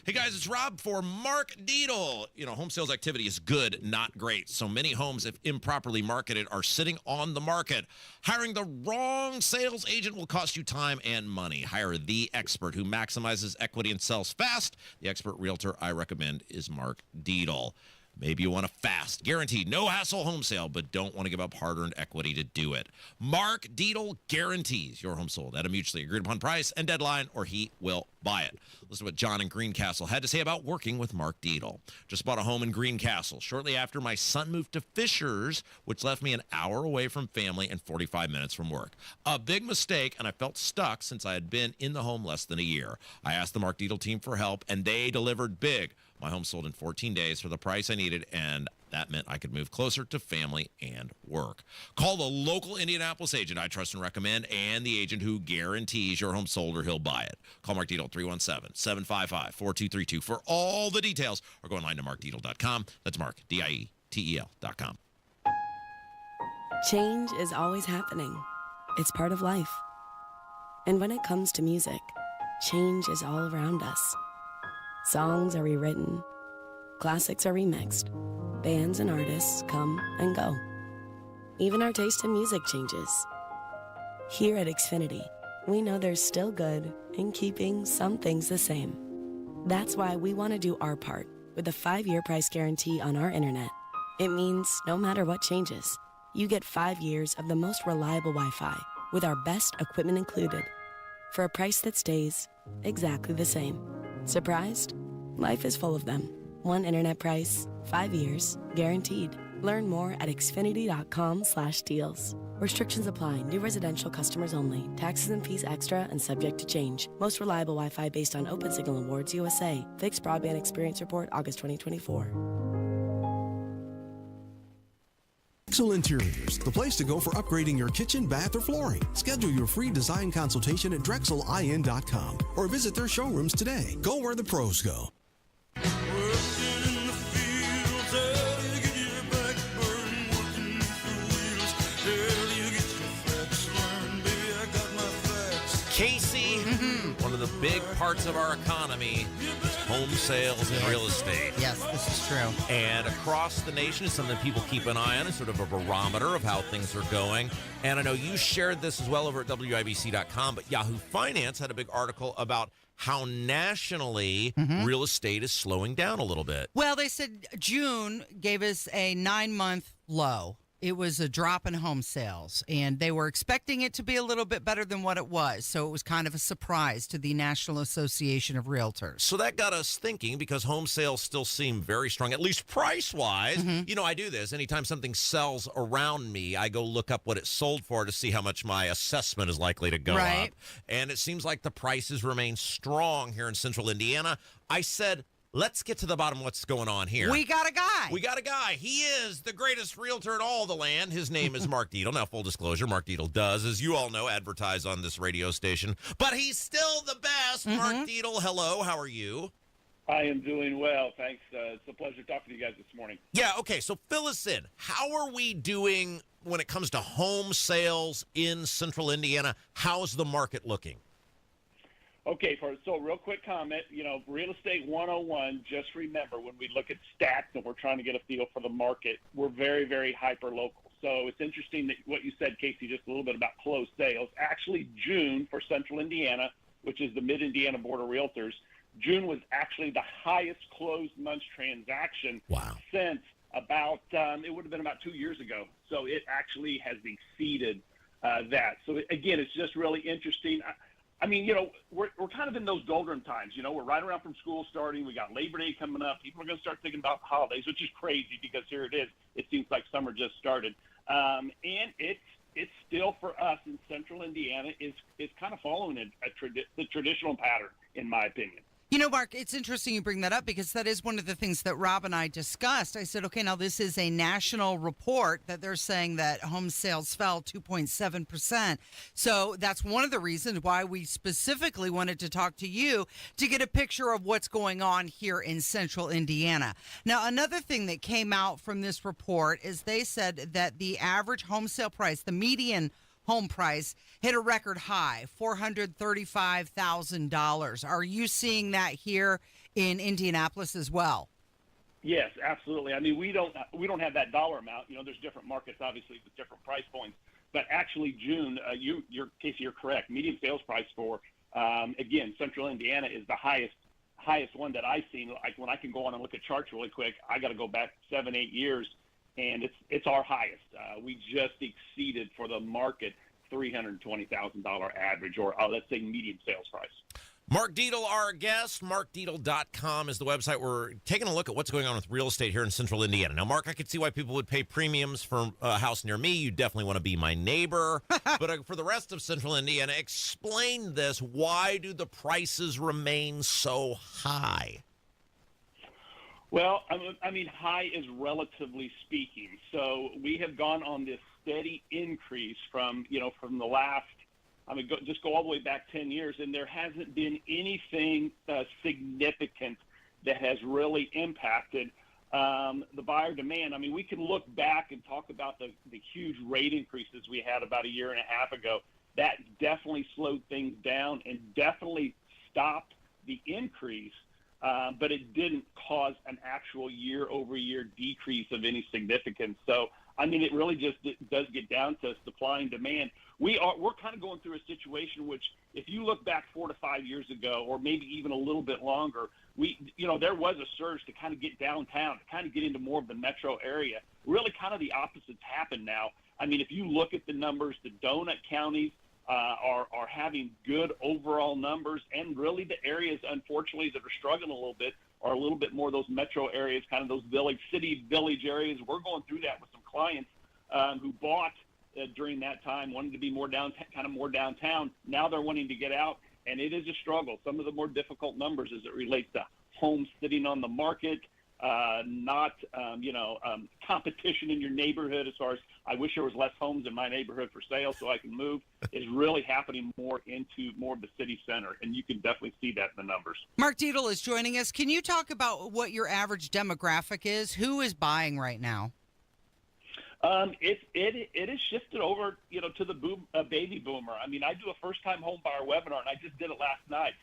Hey guys, it's Rob for Mark Deedle. Home sales activity is good, not great. So many homes, if improperly marketed, are sitting on the market. Hiring the wrong sales agent will cost you time and money. Hire the expert who maximizes equity and sells fast. The expert realtor I recommend is Mark Deedle. Maybe you want a fast, guaranteed, no-hassle home sale, but don't want to give up hard-earned equity to do it. Mark Deedle guarantees your home sold at a mutually agreed-upon price and deadline, or he will buy it. Listen to what John in Greencastle had to say about working with Mark Deedle. Just bought a home in Greencastle shortly after my son moved to Fishers, which left me an hour away from family and 45 minutes from work. A big mistake, and I felt stuck since I had been in the home less than a year. I asked the Mark Deedle team for help, and they delivered big. My home sold in 14 days for the price I needed, and that meant I could move closer to family and work. Call the local Indianapolis agent I trust and recommend, and the agent who guarantees your home sold or he'll buy it. Call Mark Deedle 317-755-4232 for all the details, or go online to markdeedle.com. That's Mark, DIETEL.com. Change is always happening. It's part of life. And when it comes to music, change is all around us. Songs are rewritten, classics are remixed, bands and artists come and go. Even our taste in music changes. Here at Xfinity, we know there's still good in keeping some things the same. That's why we want to do our part with a 5-year price guarantee on our internet. It means no matter what changes, you get 5 years of the most reliable Wi-Fi with our best equipment included for a price that stays exactly the same. Surprised? Life is full of them. One internet price, 5 years, guaranteed. Learn more at xfinity.com/deals. Restrictions apply. New residential customers only. Taxes and fees extra and subject to change. Most reliable Wi-Fi based on Open Signal Awards USA. Fixed Broadband Experience Report, August 2024. Drexel Interiors, the place to go for upgrading your kitchen, bath, or flooring. Schedule your free design consultation at DrexelIN.com or visit their showrooms today. Go where the pros go. Casey, one of the big parts of our economy is home sales and real estate. Yes, this is true. And across the nation is something people keep an eye on. It's sort of a barometer of how things are going. And I know you shared this as well over at WIBC.com, but Yahoo Finance had a big article about how nationally real estate is slowing down a little bit. Well, they said June gave us a 9-month low. it was a drop in home sales, and they were expecting it to be a little bit better than what it was. So it was kind of a surprise to the National Association of Realtors. So that got us thinking, because home sales still seem very strong, at least price-wise. You know, I do this. Anytime something sells around me, I go look up what it sold for to see how much my assessment is likely to go up. And it seems like the prices remain strong here in central Indiana. I said, let's get to the bottom of what's going on here. We got a guy. We got a guy. He is the greatest realtor in all the land. His name is Mark Dietel. Now, full disclosure, Mark Dietel does, as you all know, advertise on this radio station. But he's still the best. Mark Dietel, hello. How are you? I am doing well, thanks. It's a pleasure talking to you guys this morning. Yeah, okay, so fill us in. How are we doing when it comes to home sales in central Indiana? How's the market looking? Okay, so real quick comment, Real Estate 101, just remember when we look at stats and we're trying to get a feel for the market, we're very, very hyper-local. So it's interesting that what you said, Casey, just a little bit about closed sales. Actually, June for central Indiana, which is the Mid-Indiana Board of Realtors, June was actually the highest closed month transaction since about, it would have been about 2 years ago. So it actually has exceeded that. So again, it's just really interesting. I mean, we're kind of in those doldrum times. We're right around from school starting. We got Labor Day coming up. People are going to start thinking about the holidays, which is crazy because here it is. It seems like summer just started. And it's still for us in central Indiana is kind of following the traditional pattern, in my opinion. Mark, it's interesting you bring that up because that is one of the things that Rob and I discussed. I said, okay, now this is a national report that they're saying that home sales fell 2.7%. So that's one of the reasons why we specifically wanted to talk to you to get a picture of what's going on here in central Indiana. Now, another thing that came out from this report is they said that the average home sale price, the median home price, hit a record high, $435,000. Are you seeing that here in Indianapolis as well? Yes, absolutely. I mean, we don't have that dollar amount. There's different markets, obviously, with different price points. But actually, June, Casey, you're correct. Median sales price for, again, central Indiana is the highest one that I've seen. Like when I can go on and look at charts really quick, I got to go back 7-8 years. And it's our highest. We just exceeded for the market $320,000 average, or let's say median sales price. Mark Dietel, our guest. MarkDietel.com is the website. We're taking a look at what's going on with real estate here in central Indiana. Now, Mark, I could see why people would pay premiums for a house near me. You definitely want to be my neighbor. But for the rest of central Indiana, explain this. Why do the prices remain so high? Well, I mean, high is relatively speaking. So we have gone on this steady increase from the last, just go all the way back 10 years, and there hasn't been anything significant that has really impacted the buyer demand. I mean, we can look back and talk about the huge rate increases we had about a year and a half ago. That definitely slowed things down and definitely stopped the increase. But it didn't cause an actual year-over-year decrease of any significance. So, I mean, it really just does get down to supply and demand. We're kind of going through a situation which, if you look back 4 to 5 years ago, or maybe even a little bit longer, there was a surge to kind of get downtown, to kind of get into more of the metro area. Really, kind of the opposite's happened now. I mean, if you look at the numbers, the donut counties are having good overall numbers, and really the areas, unfortunately, that are struggling a little bit are a little bit more those metro areas, kind of those village areas. We're going through that with some clients who bought during that time, wanted to be more downtown. Now they're wanting to get out, and it is a struggle. Some of the more difficult numbers as it relates to homes sitting on the market, competition in your neighborhood as far as I wish there was less homes in my neighborhood for sale so I can move, is really happening more into more of the city center, and you can definitely see that in the numbers. Mark Dietel is joining us. Can you talk about what your average demographic is? Who is buying right now? It has shifted over, to the baby boomer. I mean, I do a first-time home buyer webinar, and I just did it last night.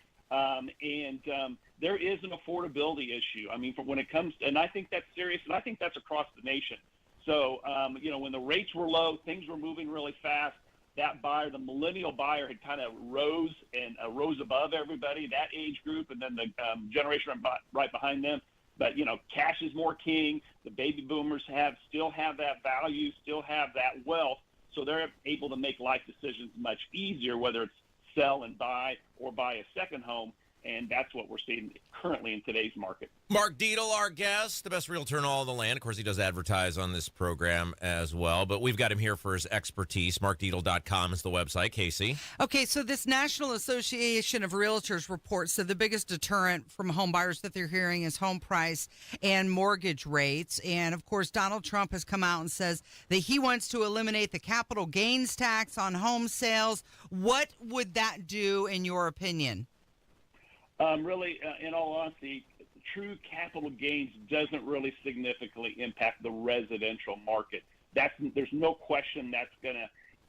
There is an affordability issue. I mean, when it comes to, and I think that's serious, and I think that's across the nation. So, when the rates were low, things were moving really fast. That buyer, the millennial buyer, had kind of rose above everybody, that age group, and then the generation right behind them. But, cash is more king. The baby boomers still have that value, still have that wealth. So they're able to make life decisions much easier, whether it's sell and buy or buy a second home. And that's what we're seeing currently in today's market. Mark Dietel, our guest, the best realtor in all of the land. Of course, he does advertise on this program as well, but we've got him here for his expertise. MarkDietel.com is the website. Casey? Okay, so this National Association of Realtors reports that the biggest deterrent from home buyers that they're hearing is home price and mortgage rates. And, of course, Donald Trump has come out and says that he wants to eliminate the capital gains tax on home sales. What would that do, in your opinion? Really, in all honesty, true capital gains doesn't really significantly impact the residential market. There's no question that's going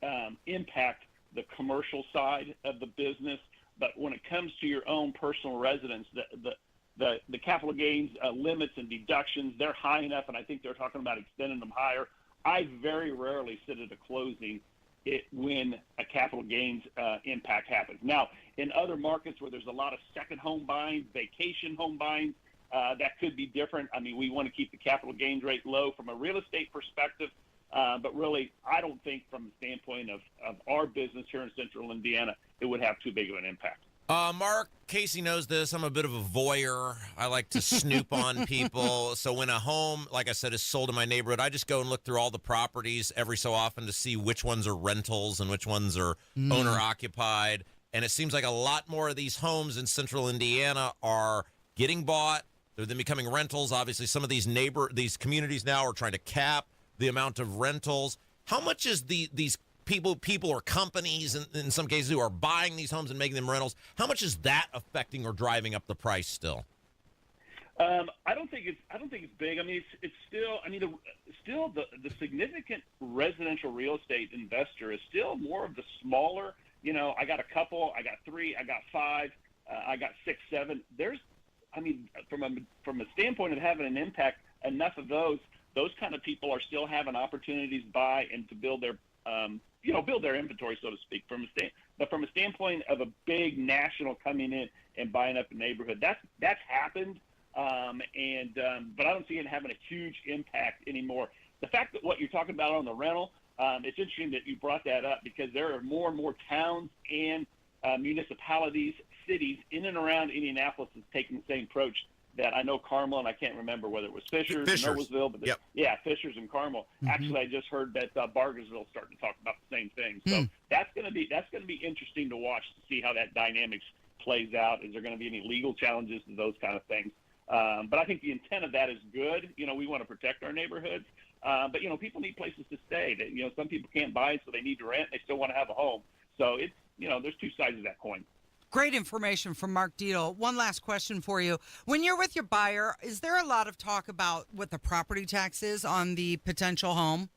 to impact the commercial side of the business. But when it comes to your own personal residence, the capital gains limits and deductions, they're high enough, and I think they're talking about extending them higher. I very rarely sit at a closing when a capital gains impact happens. Now, in other markets where there's a lot of second home buying, vacation home buying, that could be different. I mean, we want to keep the capital gains rate low from a real estate perspective, but really, I don't think from the standpoint of our business here in Central Indiana, it would have too big of an impact. Mark, Casey knows this. I'm a bit of a voyeur. I like to snoop on people. So when a home, like I said, is sold in my neighborhood, I just go and look through all the properties every so often to see which ones are rentals and which ones are owner-occupied. And it seems like a lot more of these homes in Central Indiana are getting bought. They're then becoming rentals. Obviously, some of these communities now are trying to cap the amount of rentals. How much is these people or companies in some cases who are buying these homes and making them rentals, how much is that affecting or driving up the price still? I don't think it's big. I mean, it's still. I mean, the significant residential real estate investor is still more of the smaller. I got a couple, I got 3, I got 5, I got 6, 7. From a standpoint of having an impact, enough of those kind of people are still having opportunities to buy and to build their build their inventory, so to speak. But from a standpoint of a big national coming in and buying up a neighborhood, that's happened. But I don't see it having a huge impact anymore. The fact that what you're talking about on the rental, it's interesting that you brought that up because there are more and more towns and municipalities, cities in and around Indianapolis that's taking the same approach that I know Carmel, and I can't remember whether it was Fishers or Noblesville, but Fishers and Carmel. Mm-hmm. Actually, I just heard that Bargersville starting to talk about the same thing. So that's going to be interesting to watch to see how that dynamics plays out. Is there going to be any legal challenges to those kind of things? But I think the intent of that is good. We want to protect our neighborhoods, but people need places to stay. That some people can't buy, so they need to rent. They still want to have a home. So it's there's two sides of that coin. Great information from Mark Dietel. One last question for you. When you're with your buyer, is there a lot of talk about what the property tax is on the potential home?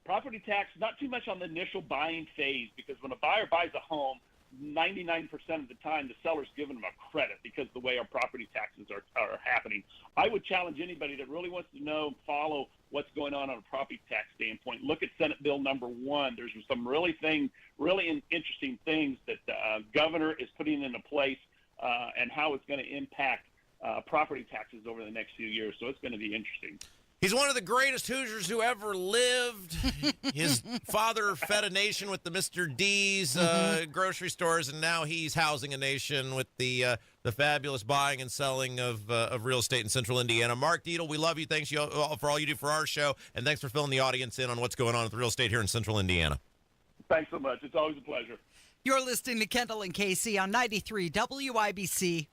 Property tax, not too much on the initial buying phase, because when a buyer buys a home, 99% of the time the seller's giving them a credit because the way our property taxes are happening. I would challenge anybody that really wants to know, follow what's going on a property tax standpoint. Look at Senate Bill number 1. There's some really interesting things that the governor is putting into place and how it's going to impact property taxes over the next few years. So it's going to be interesting. He's one of the greatest Hoosiers who ever lived. His father fed a nation with the Mr. D's grocery stores, and now he's housing a nation with the fabulous buying and selling of real estate in Central Indiana. Mark Dietel, we love you. Thanks for all you do for our show, and thanks for filling the audience in on what's going on with real estate here in Central Indiana. Thanks so much. It's always a pleasure. You're listening to Kendall and Casey on 93 WIBC.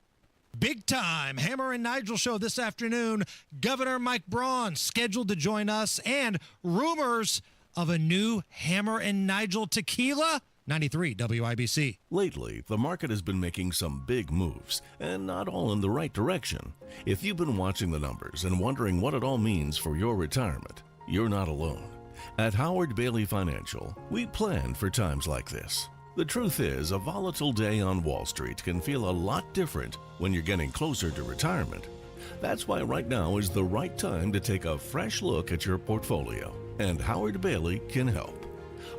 Big time Hammer and Nigel show this afternoon. Governor Mike Braun scheduled to join us, and rumors of a new Hammer and Nigel tequila. 93 WIBC. Lately, the market has been making some big moves, and not all in the right direction. If you've been watching the numbers and wondering what it all means for your retirement, you're not alone. At Howard Bailey Financial, we plan for times like this. The truth is, a volatile day on Wall Street can feel a lot different when you're getting closer to retirement. That's why right now is the right time to take a fresh look at your portfolio, and Howard Bailey can help.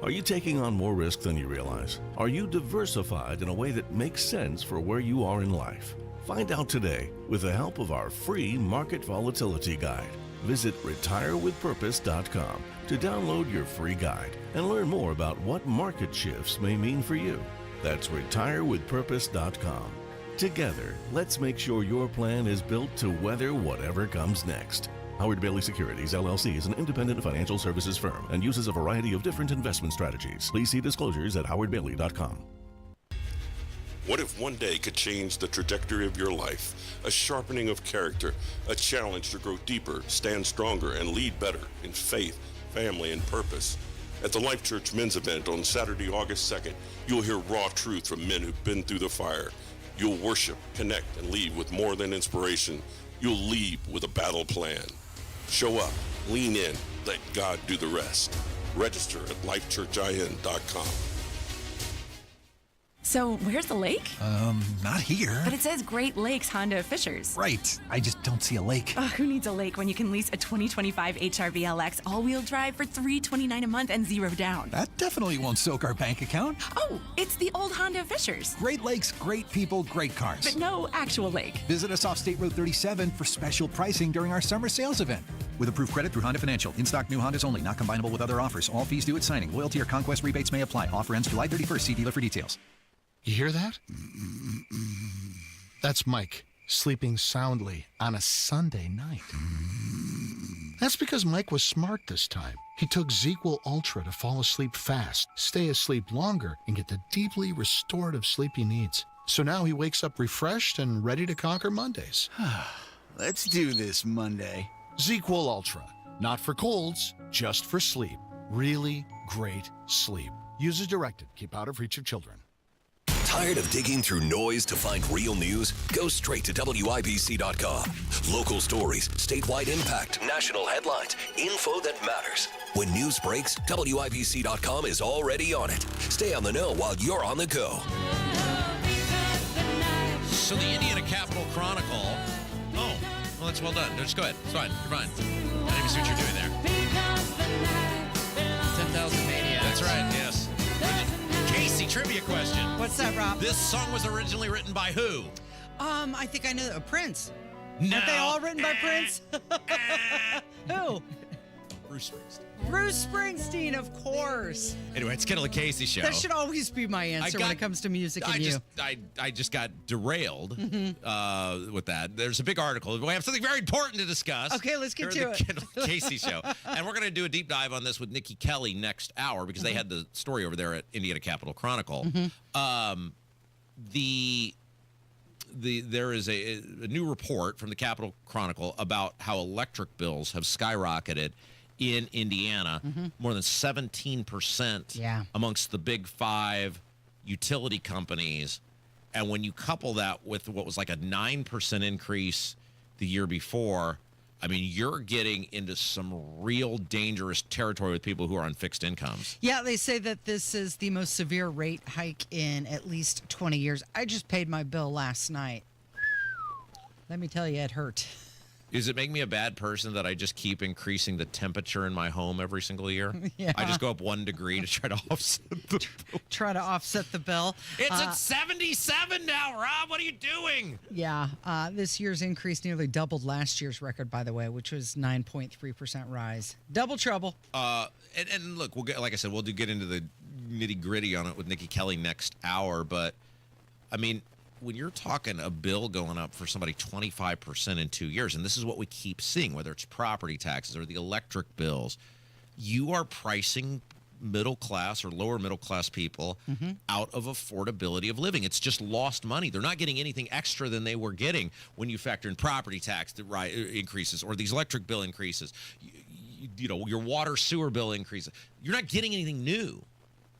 Are you taking on more risk than you realize? Are you diversified in a way that makes sense for where you are in life? Find out today with the help of our free Market Volatility Guide. Visit retirewithpurpose.com to download your free guide and learn more about what market shifts may mean for you. That's retirewithpurpose.com. Together, let's make sure your plan is built to weather whatever comes next. Howard Bailey Securities, LLC is an independent financial services firm and uses a variety of different investment strategies. Please see disclosures at howardbailey.com. What if one day could change the trajectory of your life? A sharpening of character, a challenge to grow deeper, stand stronger, and lead better in faith, family, and purpose. At the Life Church Men's Event on Saturday, August 2nd, you'll hear raw truth from men who've been through the fire. You'll worship, connect, and leave with more than inspiration. You'll leave with a battle plan. Show up, lean in, let God do the rest. Register at lifechurchin.com. So, where's the lake? Not here. But it says Great Lakes Honda of Fishers. Right. I just don't see a lake. Who needs a lake when you can lease a 2025 HRV LX all-wheel drive for $329 a month and 0 down? That definitely won't soak our bank account. Oh, it's the old Honda of Fishers. Great Lakes, great people, great cars. But no actual lake. Visit us off State Road 37 for special pricing during our summer sales event. With approved credit through Honda Financial. In-stock new Hondas only, not combinable with other offers. All fees due at signing. Loyalty or conquest rebates may apply. Offer ends July 31st. See dealer for details. You hear that? That's Mike, sleeping soundly on a Sunday night. That's because Mike was smart this time. He took ZQL Ultra to fall asleep fast, stay asleep longer, and get the deeply restorative sleep he needs. So now he wakes up refreshed and ready to conquer Mondays. Let's do this Monday. ZQL Ultra. Not for colds, just for sleep. Really great sleep. Use as directed. Keep out of reach of children. Tired of digging through noise to find real news? Go straight to WIBC.com. Local stories, statewide impact, national headlines, info that matters. When news breaks, WIBC.com is already on it. Stay on the know while you're on the go. So the Indiana Capital Chronicle. Oh, well, that's well done. No, just go ahead. It's fine. You're fine. I didn't even see what you're doing there. 10,000 Maniacs. That's right, yes. Casey, trivia question. What's that, Rob? This song was originally written by who? I think I know Prince. No. Aren't they all written by Prince? Who? Bruce Springsteen. Bruce Springsteen, of course. Anyway, it's Kendall Casey show. That should always be my answer when it comes to music and you. I just got derailed with that. There's a big article. We have something very important to discuss. Okay, let's get to it. Kendall Casey show. And we're going to do a deep dive on this with Nikki Kelly next hour because they had the story over there at Indiana Capital Chronicle. There is a new report from the Capital Chronicle about how electric bills have skyrocketed in Indiana, more than 17% amongst the big 5 utility companies. And when you couple that with what was like a 9% increase the year before, I mean, you're getting into some real dangerous territory with people who are on fixed incomes. Yeah, they say that this is the most severe rate hike in at least 20 years. I just paid my bill last night. Let me tell you, it hurt. Does it make me a bad person that I just keep increasing the temperature in my home every single year? Yeah. I just go up 1 degree to try to offset the bill. Try to offset the bill. It's at 77 now, Rob. What are you doing? Yeah. This year's increase nearly doubled last year's record, by the way, which was 9.3% rise. Double trouble. And look, we'll get, like I said, we'll get into the nitty gritty on it with Nikki Kelly next hour. But, I mean, when you're talking a bill going up for somebody 25% in 2 years, and this is what we keep seeing, whether it's property taxes or the electric bills, you are pricing middle class or lower middle class people out of affordability of living. It's just lost money. They're not getting anything extra than they were getting when you factor in property tax increases or these electric bill increases. You know, your water sewer bill increases. You're not getting anything new.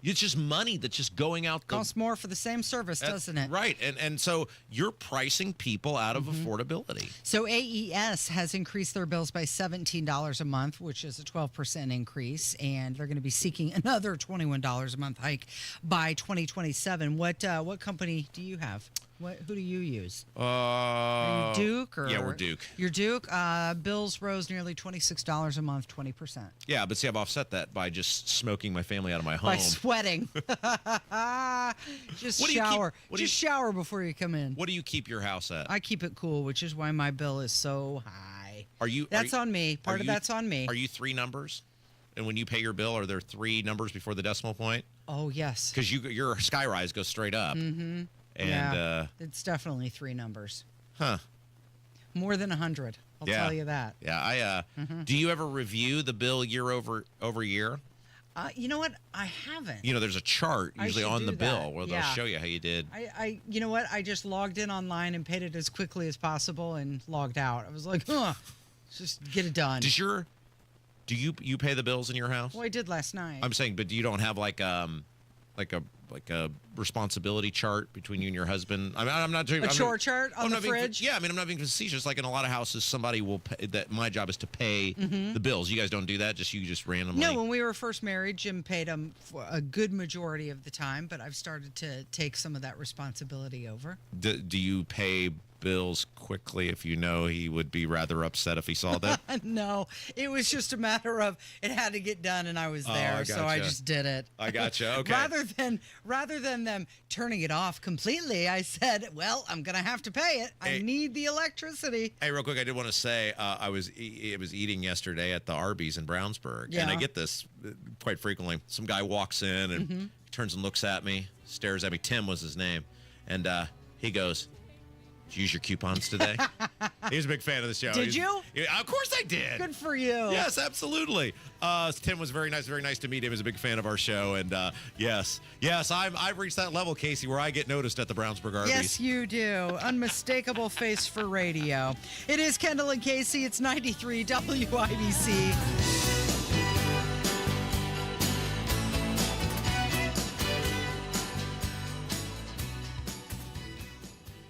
It's just money that's just going out. Costs more for the same service, doesn't it? Right. And so you're pricing people out of affordability. So AES has increased their bills by $17 a month, which is a 12% increase, and they're going to be seeking another $21 a month hike by 2027. What company do you have? Who do you use? Are you Duke? Or yeah, we're Duke. You're Duke. Bills rose nearly $26 a month, 20%. Yeah, but see, I've offset that by just smoking my family out of my home. By sweating. Just shower. Shower before you come in. What do you keep your house at? I keep it cool, which is why my bill is so high. That's on me. Part of that's on me. Are you 3 numbers? And when you pay your bill, are there 3 numbers before the decimal point? Oh, yes. Because your Skyrise goes straight up. Mm-hmm. And it's definitely 3 numbers. Huh. More than 100. I'll tell you that. Yeah. Do you ever review the bill year over year? You know what? I haven't. There's a chart usually on the bill where they'll Yeah. show you how you did. You know what? I just logged in online and paid it as quickly as possible and logged out. I was like, just get it done. Do you pay the bills in your house? Well, I did last night. I'm saying, but you don't have like a responsibility chart between you and your husband. I'm not doing a chore chart on the fridge. I'm not being facetious. Like in a lot of houses, somebody will pay, that my job is to pay the bills. You guys don't do that. You just randomly. No, when we were first married, Jim paid them for a good majority of the time, but I've started to take some of that responsibility over. Do you pay bills quickly if you know he would be rather upset if he saw them? No, it was just a matter of it had to get done, and I was there, so I just did it. I gotcha. Okay. Rather than them turning it off completely, I said, "Well, I'm gonna have to pay it. I need the electricity." Hey, real quick, I did want to say I was eating yesterday at the Arby's in Brownsburg, and I get this quite frequently. Some guy walks in and turns and looks at me, stares at me. Tim was his name, and he goes, "Did you use your coupons today?" He's a big fan of the show. Did you? Yeah, of course I did. Good for you. Yes, absolutely. Tim was very nice to meet him. He's a big fan of our show, and yes, I've reached that level, Casey, where I get noticed at the Brownsburg Arby's. Yes, you do. Unmistakable face for radio. It is Kendall and Casey. It's 93 WIBC.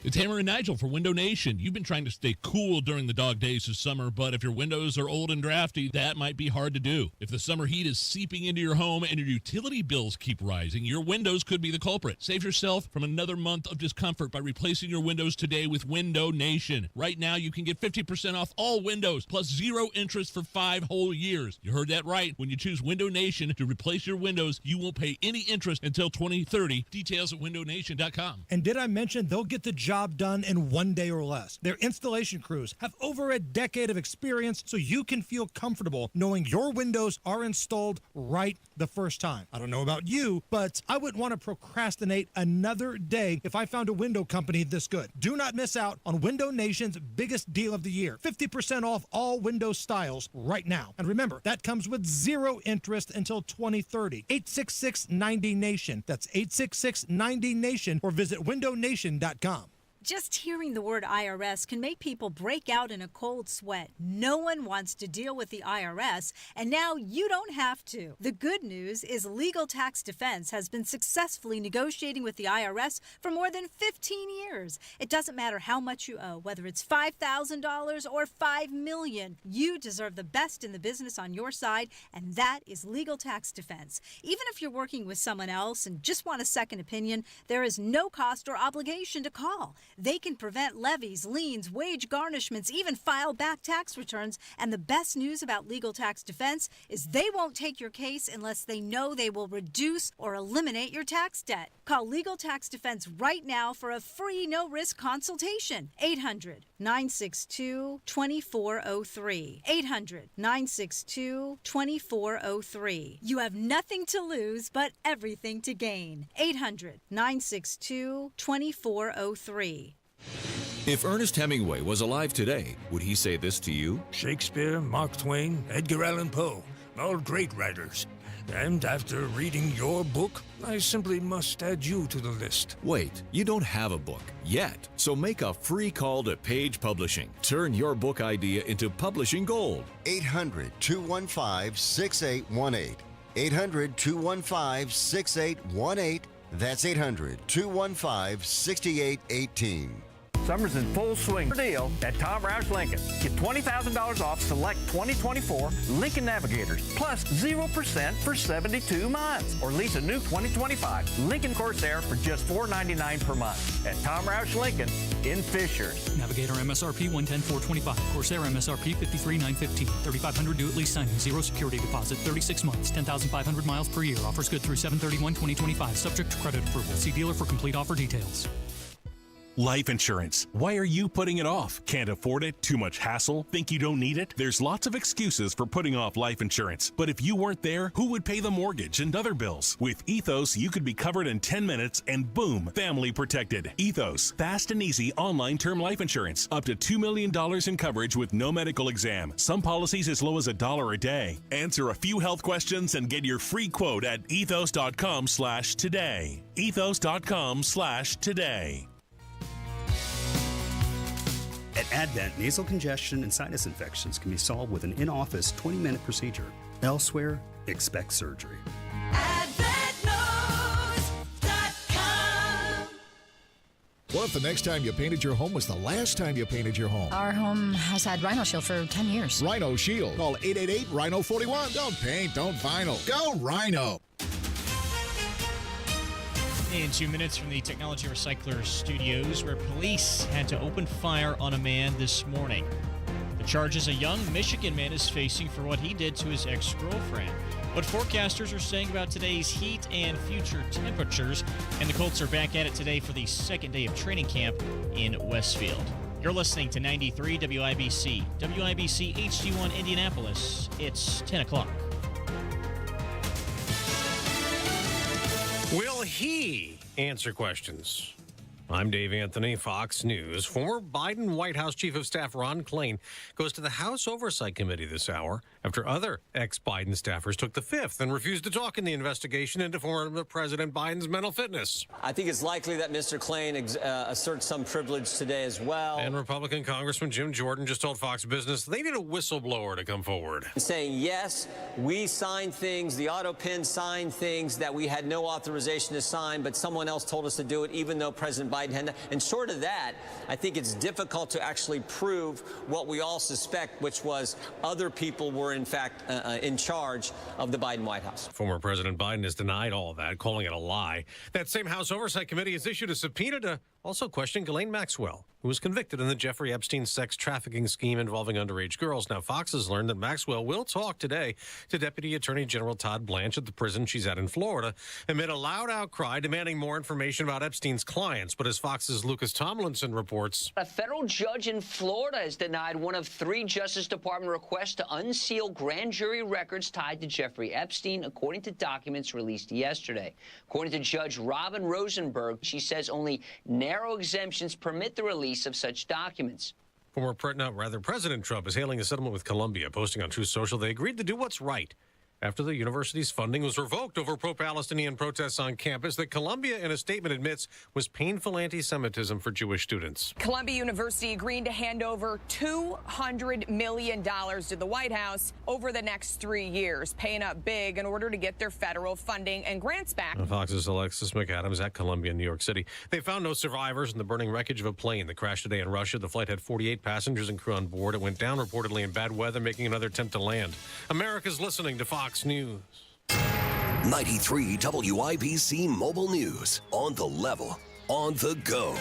It's Hammer and Nigel for Window Nation. You've been trying to stay cool during the dog days of summer, but if your windows are old and drafty, that might be hard to do. If the summer heat is seeping into your home and your utility bills keep rising, your windows could be the culprit. Save yourself from another month of discomfort by replacing your windows today with Window Nation. Right now, you can get 50% off all windows, plus 0 interest for 5 whole years. You heard that right. When you choose Window Nation to replace your windows, you won't pay any interest until 2030. Details at windownation.com. And did I mention they'll get the job done in 1 day or less? Their installation crews have over a decade of experience, so you can feel comfortable knowing your windows are installed right the first time. I don't know about you, but I wouldn't want to procrastinate another day if I found a window company this good. Do not miss out on Window Nation's biggest deal of the year. 50% off all window styles right now. And remember, that comes with 0 interest until 2030. 866-90-NATION. That's 866-90-NATION, or visit windownation.com. Just hearing the word IRS can make people break out in a cold sweat. No one wants to deal with the IRS, and now you don't have to. The good news is Legal Tax Defense has been successfully negotiating with the IRS for more than 15 years. It doesn't matter how much you owe, whether it's $5,000 or $5 million. You deserve the best in the business on your side, and that is Legal Tax Defense. Even if you're working with someone else and just want a second opinion, there is no cost or obligation to call. They can prevent levies, liens, wage garnishments, even file back tax returns. And the best news about Legal Tax Defense is they won't take your case unless they know they will reduce or eliminate your tax debt. Call Legal Tax Defense right now for a free no-risk consultation. 800-962-2403. 800-962-2403. You have nothing to lose but everything to gain. 800-962-2403. If Ernest Hemingway was alive today, would he say this to you? Shakespeare, Mark Twain, Edgar Allan Poe, all great writers. And after reading your book, I simply must add you to the list. Wait, you don't have a book yet, so make a free call to Page Publishing. Turn your book idea into publishing gold. 800-215-6818. 800-215-6818. That's 800-215-6818. Summer's in full swing deal at Tom Roush Lincoln. Get $20,000 off select 2024 Lincoln Navigators, plus 0% for 72 months. Or lease a new 2025 Lincoln Corsair for just $499 per month at Tom Roush Lincoln in Fishers. Navigator MSRP 110,425. Corsair MSRP 53,915. 3,500 due at lease signing. 0 security deposit. 36 months. 10,500 miles per year. Offers good through 7/31/2025. Subject to credit approval. See dealer for complete offer details. Life insurance. Why are you putting it off? Can't afford it? Too much hassle? Think you don't need it? There's lots of excuses for putting off life insurance. But if you weren't there, who would pay the mortgage and other bills? With Ethos, you could be covered in 10 minutes and boom, family protected. Ethos, fast and easy online term life insurance. Up to $2 million in coverage with no medical exam. Some policies as low as $1 a day. Answer a few health questions and get your free quote at ethos.com/today. Ethos.com/today. At Advent, nasal congestion and sinus infections can be solved with an in-office 20-minute procedure. Elsewhere, expect surgery. What if the next time you painted your home was the last time you painted your home? Our home has had Rhino Shield for 10 years. Rhino Shield. Call 888-RHINO-41. Don't paint, don't vinyl. Go Rhino. In 2 minutes from the Technology Recycler Studios, where police had to open fire on a man this morning. The charges a young Michigan man is facing for what he did to his ex-girlfriend. What forecasters are saying about today's heat and future temperatures. And the Colts are back at it today for the second day of training camp in Westfield. You're listening to 93 WIBC. WIBC HD1 Indianapolis. It's 10 o'clock. Will he answer questions? I'm Dave Anthony, Fox News. Former Biden White House Chief of Staff Ron Klain goes to the House Oversight Committee this hour after other ex-Biden staffers took the fifth and refused to talk in the investigation into former President Biden's mental fitness. I think it's likely that Mr. Klain asserts some privilege today as well. And Republican Congressman Jim Jordan just told Fox Business they need a whistleblower to come forward. Saying, yes, we signed things, the auto pin signed things that we had no authorization to sign, but someone else told us to do it, even though President Biden had not. And short of that, I think it's difficult to actually prove what we all suspect, which was other people were, in fact, in charge of the Biden White House. Former President Biden has denied all of that, calling it a lie. That same House Oversight Committee has issued a subpoena to also question Ghislaine Maxwell, who was convicted in the Jeffrey Epstein sex trafficking scheme involving underage girls. Now, Fox has learned that Maxwell will talk today to Deputy Attorney General Todd Blanche at the prison she's at in Florida amid a loud outcry demanding more information about Epstein's clients. But as Fox's Lucas Tomlinson reports, a federal judge in Florida has denied one of 3 Justice Department requests to unseal grand jury records tied to Jeffrey Epstein, according to documents released yesterday. According to Judge Robin Rosenberg, she says only narrow exemptions permit the release of such documents. President Trump is hailing a settlement with Colombia, posting on Truth Social they agreed to do what's right after the university's funding was revoked over pro-Palestinian protests on campus that Colombia, in a statement, admits was painful anti-Semitism for Jewish students. Columbia University agreeing to hand over $200 million to the White House over the next 3 years, paying up big in order to get their federal funding and grants back. Fox's Alexis McAdams at Columbia, New York City. They found no survivors in the burning wreckage of a plane that crashed today in Russia. The flight had 48 passengers and crew on board. It went down reportedly in bad weather, making another attempt to land. America's listening to Fox News. 93 WIBC Mobile News. On the level, on the go.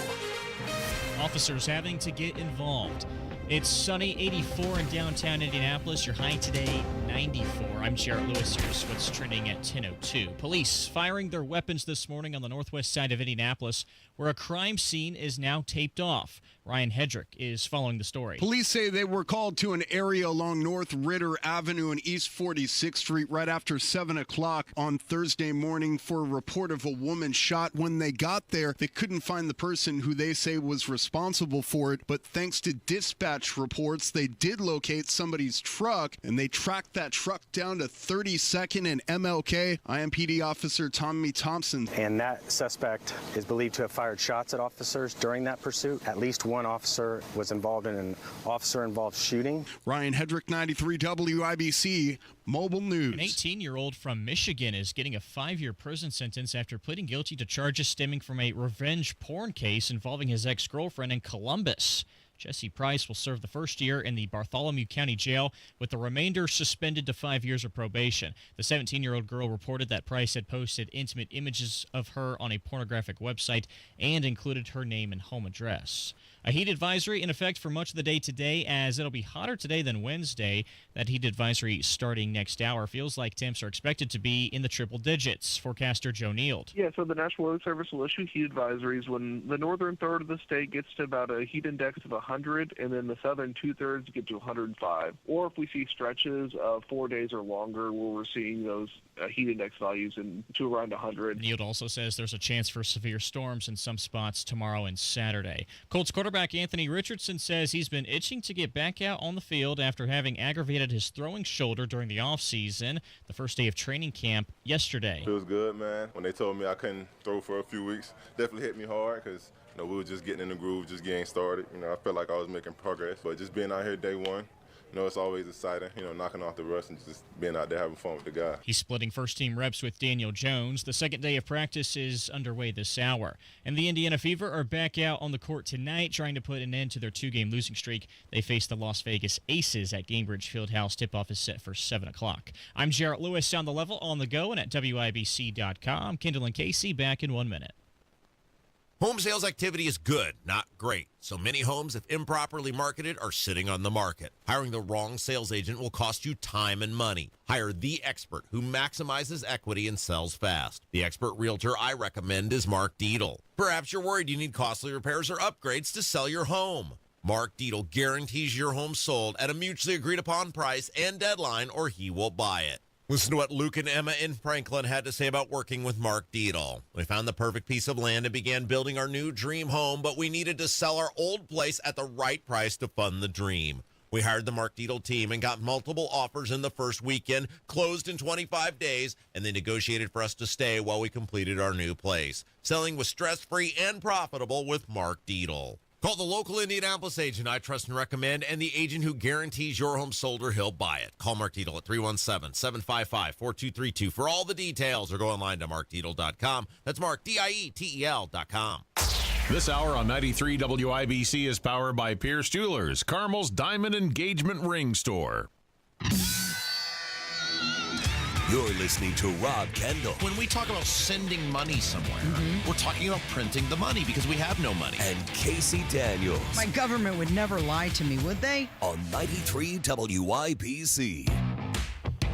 Officers having to get involved. It's sunny, 84 in downtown Indianapolis. Your high today, 94. I'm Jarrett Lewis. Here's what's trending at 10:02. Police firing their weapons this morning on the northwest side of Indianapolis, where a crime scene is now taped off. Ryan Hedrick is following the story. Police say they were called to an area along North Ritter Avenue and East 46th Street right after 7 o'clock on Thursday morning for a report of a woman shot. When they got there, they couldn't find the person who they say was responsible for it, but thanks to dispatch reports, they did locate somebody's truck, and they tracked that truck down to 32nd and MLK. IMPD officer Tommy Thompson. And that suspect is believed to have fired fired shots at officers during that pursuit. At least one officer was involved in an officer-involved shooting. Ryan Hedrick, 93 WIBC, Mobile News. An 18-year-old from Michigan is getting a 5-year prison sentence after pleading guilty to charges stemming from a revenge porn case involving his ex-girlfriend in Columbus. Jesse Price will serve the first year in the Bartholomew County Jail, with the remainder suspended to 5 years of probation. The 17-year-old girl reported that Price had posted intimate images of her on a pornographic website and included her name and home address. A heat advisory in effect for much of the day today, as it'll be hotter today than Wednesday. That heat advisory starting next hour. Feels like temps are expected to be in the triple digits. Forecaster Joe Neild. Yeah, so the National Weather Service will issue heat advisories when the northern third of the state gets to about a heat index of 100, and then the southern two-thirds get to 105. Or if we see stretches of 4 days or longer where we're seeing those heat index values to around 100. Neild also says there's a chance for severe storms in some spots tomorrow and Saturday. Colts quarterback Anthony Richardson says he's been itching to get back out on the field after having aggravated his throwing shoulder during the offseason. The first day of training camp yesterday. Feels good, man. When they told me I couldn't throw for a few weeks, definitely hit me hard because we were just getting in the groove, just getting started. I felt like I was making progress, but just being out here day one, it's always exciting, knocking off the rust and just being out there having fun with the guys. He's splitting first-team reps with Daniel Jones. The second day of practice is underway this hour. And the Indiana Fever are back out on the court tonight, trying to put an end to their 2-game losing streak. They face the Las Vegas Aces at Gainbridge Fieldhouse. Tip-off is set for 7 o'clock. I'm Jarrett Lewis on the level, on the go, and at WIBC.com. Kendall and Casey back in 1 minute. Home sales activity is good, not great. So many homes, if improperly marketed, are sitting on the market. Hiring the wrong sales agent will cost you time and money. Hire the expert who maximizes equity and sells fast. The expert realtor I recommend is Mark Dietl. Perhaps you're worried you need costly repairs or upgrades to sell your home. Mark Dietl guarantees your home sold at a mutually agreed upon price and deadline, or he will buy it. Listen to what Luke and Emma in Franklin had to say about working with Mark Dietl. We found the perfect piece of land and began building our new dream home, but we needed to sell our old place at the right price to fund the dream. We hired the Mark Dietl team and got multiple offers in the first weekend, closed in 25 days, and they negotiated for us to stay while we completed our new place. Selling was stress-free and profitable with Mark Dietl. Call the local Indianapolis agent I trust and recommend, and the agent who guarantees your home sold or he'll buy it. Call Mark Dietl at 317-755-4232 for all the details, or go online to markdietl.com. That's Mark, DIETEL.com. This hour on 93 WIBC is powered by Pierce Jewelers, Carmel's Diamond Engagement Ring Store. You're listening to Rob Kendall. When we talk about sending money somewhere, we're talking about printing the money because we have no money. And Casey Daniels. My government would never lie to me, would they? On 93 WIBC.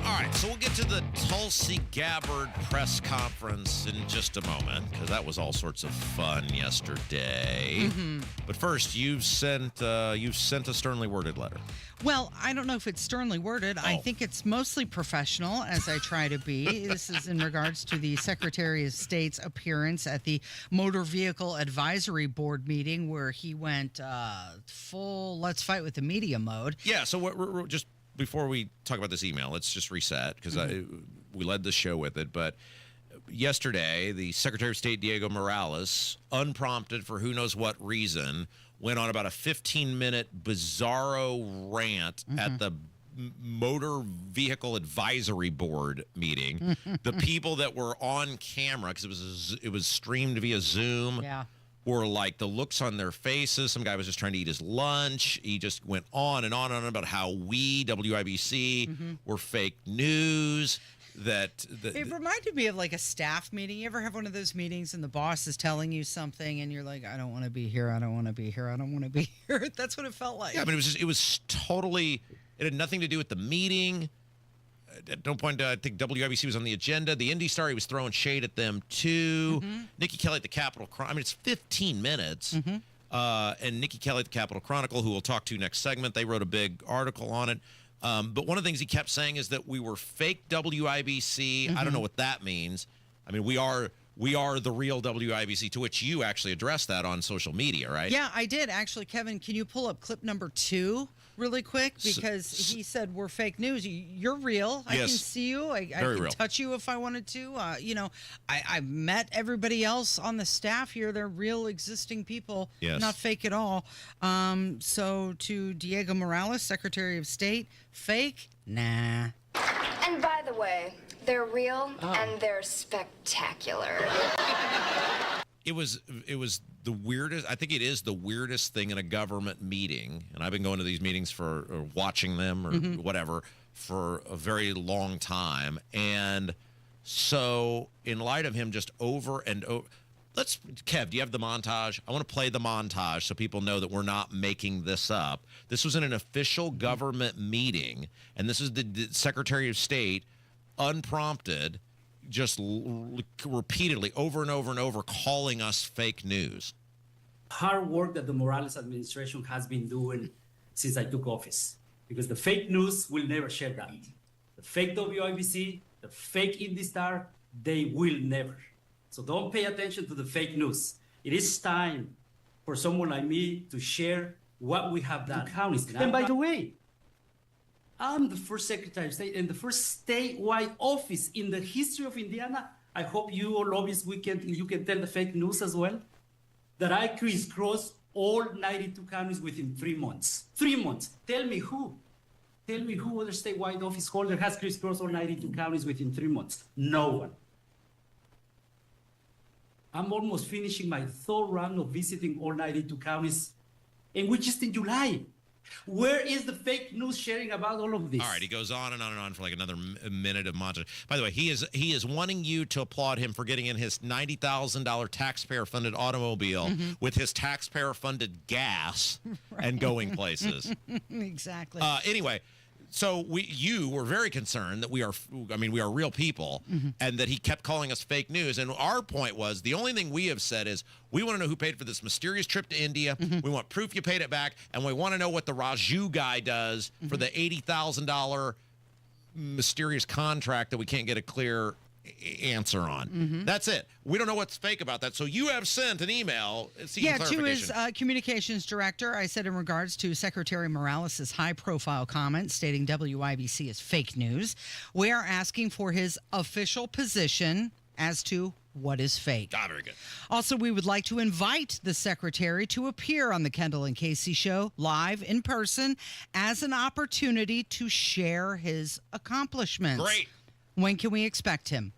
All right, so we'll get to the Tulsi Gabbard press conference in just a moment, because that was all sorts of fun yesterday. But first, you've sent a sternly worded letter. Well, I don't know if it's sternly worded. I think it's mostly professional, as I try to be. This is in regards to the Secretary of State's appearance at the Motor Vehicle Advisory Board meeting, where he went full let's fight with the media mode. Yeah, so we're just before we talk about this email, let's just reset, because we led the show with it. But yesterday, the Secretary of State, Diego Morales, unprompted for who knows what reason, went on about a 15-minute bizarro rant at the Motor Vehicle Advisory Board meeting. The people that were on camera, because it was streamed via Zoom, were like the looks on their faces. Some guy was just trying to eat his lunch. He just went on and on and on about how we, WIBC, were fake news. It reminded me of like a staff meeting. You ever have one of those meetings and the boss is telling you something and you're like, I don't want to be here. I don't want to be here. I don't want to be here. That's what it felt like. Yeah, but it was totally, it had nothing to do with the meeting. At no point, I think WIBC was on the agenda. The Indy Star, he was throwing shade at them, too. Nikki Kelly at the Capitol Chronicle. I mean, it's 15 minutes. And Nikki Kelly at the Capitol Chronicle, who we'll talk to next segment, they wrote a big article on it. But one of the things he kept saying is that we were fake WIBC. I don't know what that means. I mean, we are the real WIBC, to which you actually addressed that on social media, right? Yeah, I did. Actually, Kevin, can you pull up clip number 2 really quick? Because he said we're fake news. You're real. I can Yes. see you. I can real. touch you if I wanted to. I've met everybody else on the staff here. They're real existing people, Yes. not fake at all. So to Diego Morales, Secretary of State, fake? Nah. And by the way, they're real and they're spectacular. It was the weirdest. I think it is the weirdest thing in a government meeting, and I've been going to these meetings or watching them or whatever for a very long time. And so, in light of him just over and over, Kev, do you have the montage? I want to play the montage so people know that we're not making this up. This was in an official government meeting, and this is the Secretary of State, unprompted, just repeatedly, over and over and over, calling us fake news. Hard work that the Morales administration has been doing since I took office, because the fake news will never share that. The fake WIBC, the fake IndyStar, they will never. So don't pay attention to the fake news. It is time for someone like me to share what we have done. And by the way, I'm the first Secretary of State and the first statewide office in the history of Indiana. I hope you all lobbyists, you can tell the fake news as well, that I crisscrossed all 92 counties within 3 months. 3 months. Tell me who. Tell me who other statewide office holder has crisscrossed all 92 counties within 3 months. No one. I'm almost finishing my third round of visiting all 92 counties, and we're just in July. Where is the fake news sharing about all of this? All right, he goes on and on and on for like another minute of montage. By the way, he is wanting you to applaud him for getting in his $90,000 taxpayer-funded automobile with his taxpayer-funded gas and going places. Exactly. Anyway, so you were very concerned that we are real people, and that he kept calling us fake news. And our point was, the only thing we have said is, we want to know who paid for this mysterious trip to India. We want proof you paid it back, and we want to know what the Raju guy does for the $80,000 mysterious contract that we can't get a clear answer on. That's it. We don't know what's fake about that. So you have sent an email seeking clarification. To his communications director. I said, in regards to Secretary Morales' high-profile comment stating WIBC is fake news, we are asking for his official position as to what is fake. Very good. Also, we would like to invite the secretary to appear on the Kendall and Casey show live in person as an opportunity to share his accomplishments. Great. When can we expect him?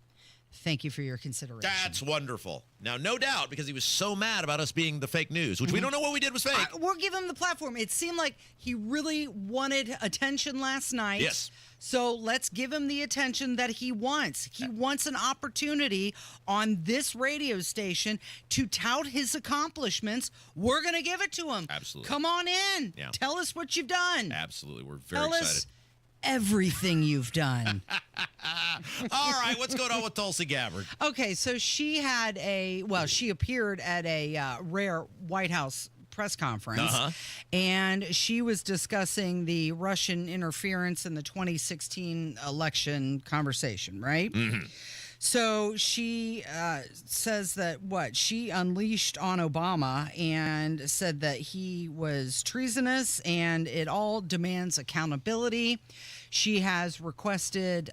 Thank you for your consideration. That's wonderful. Now, no doubt, because he was so mad about us being the fake news, which we don't know what we did was fake. We'll give him the platform. It seemed like he really wanted attention last night. Yes. So let's give him the attention that he wants. He wants an opportunity on this radio station to tout his accomplishments. We're going to give it to him. Absolutely. Come on in. Yeah. Tell us what you've done. Absolutely. We're very Tell excited. us everything you've done. All right, what's going on with Tulsi Gabbard? Okay, so she appeared at a rare White House press conference, and she was discussing the Russian interference in the 2016 election conversation, right? So she says that she unleashed on Obama and said that he was treasonous and it all demands accountability. She has requested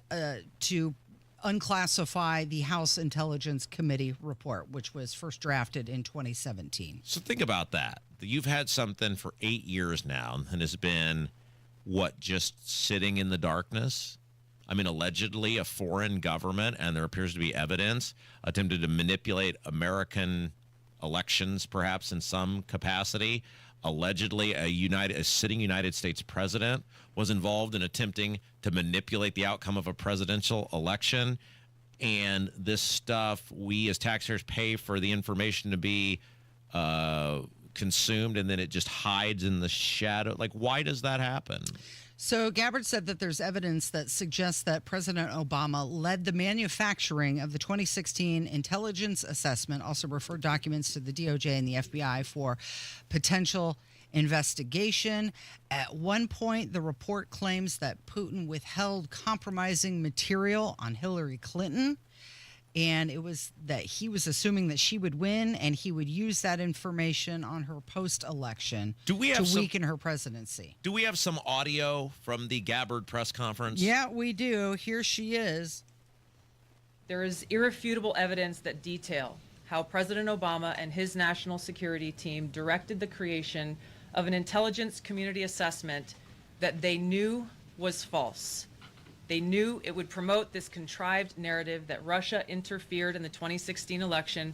to unclassify the House Intelligence Committee report, which was first drafted in 2017. So think about that. You've had something for 8 years now and has been, just sitting in the darkness? I mean, allegedly a foreign government, and there appears to be evidence, attempted to manipulate American elections, perhaps in some capacity. Allegedly, a sitting United States president was involved in attempting to manipulate the outcome of a presidential election. And this stuff, we as taxpayers pay for the information to be consumed, and then it just hides in the shadow. Like, why does that happen? So Gabbard said that there's evidence that suggests that President Obama led the manufacturing of the 2016 intelligence assessment, also referred documents to the DOJ and the FBI for potential investigation. At one point, the report claims that Putin withheld compromising material on Hillary Clinton. And it was that he was assuming that she would win, and he would use that information on her post-election to weaken her presidency. Do we have some audio from the Gabbard press conference? Yeah, we do. Here she is. There is irrefutable evidence that detail how President Obama and his national security team directed the creation of an intelligence community assessment that they knew was false. They knew it would promote this contrived narrative that Russia interfered in the 2016 election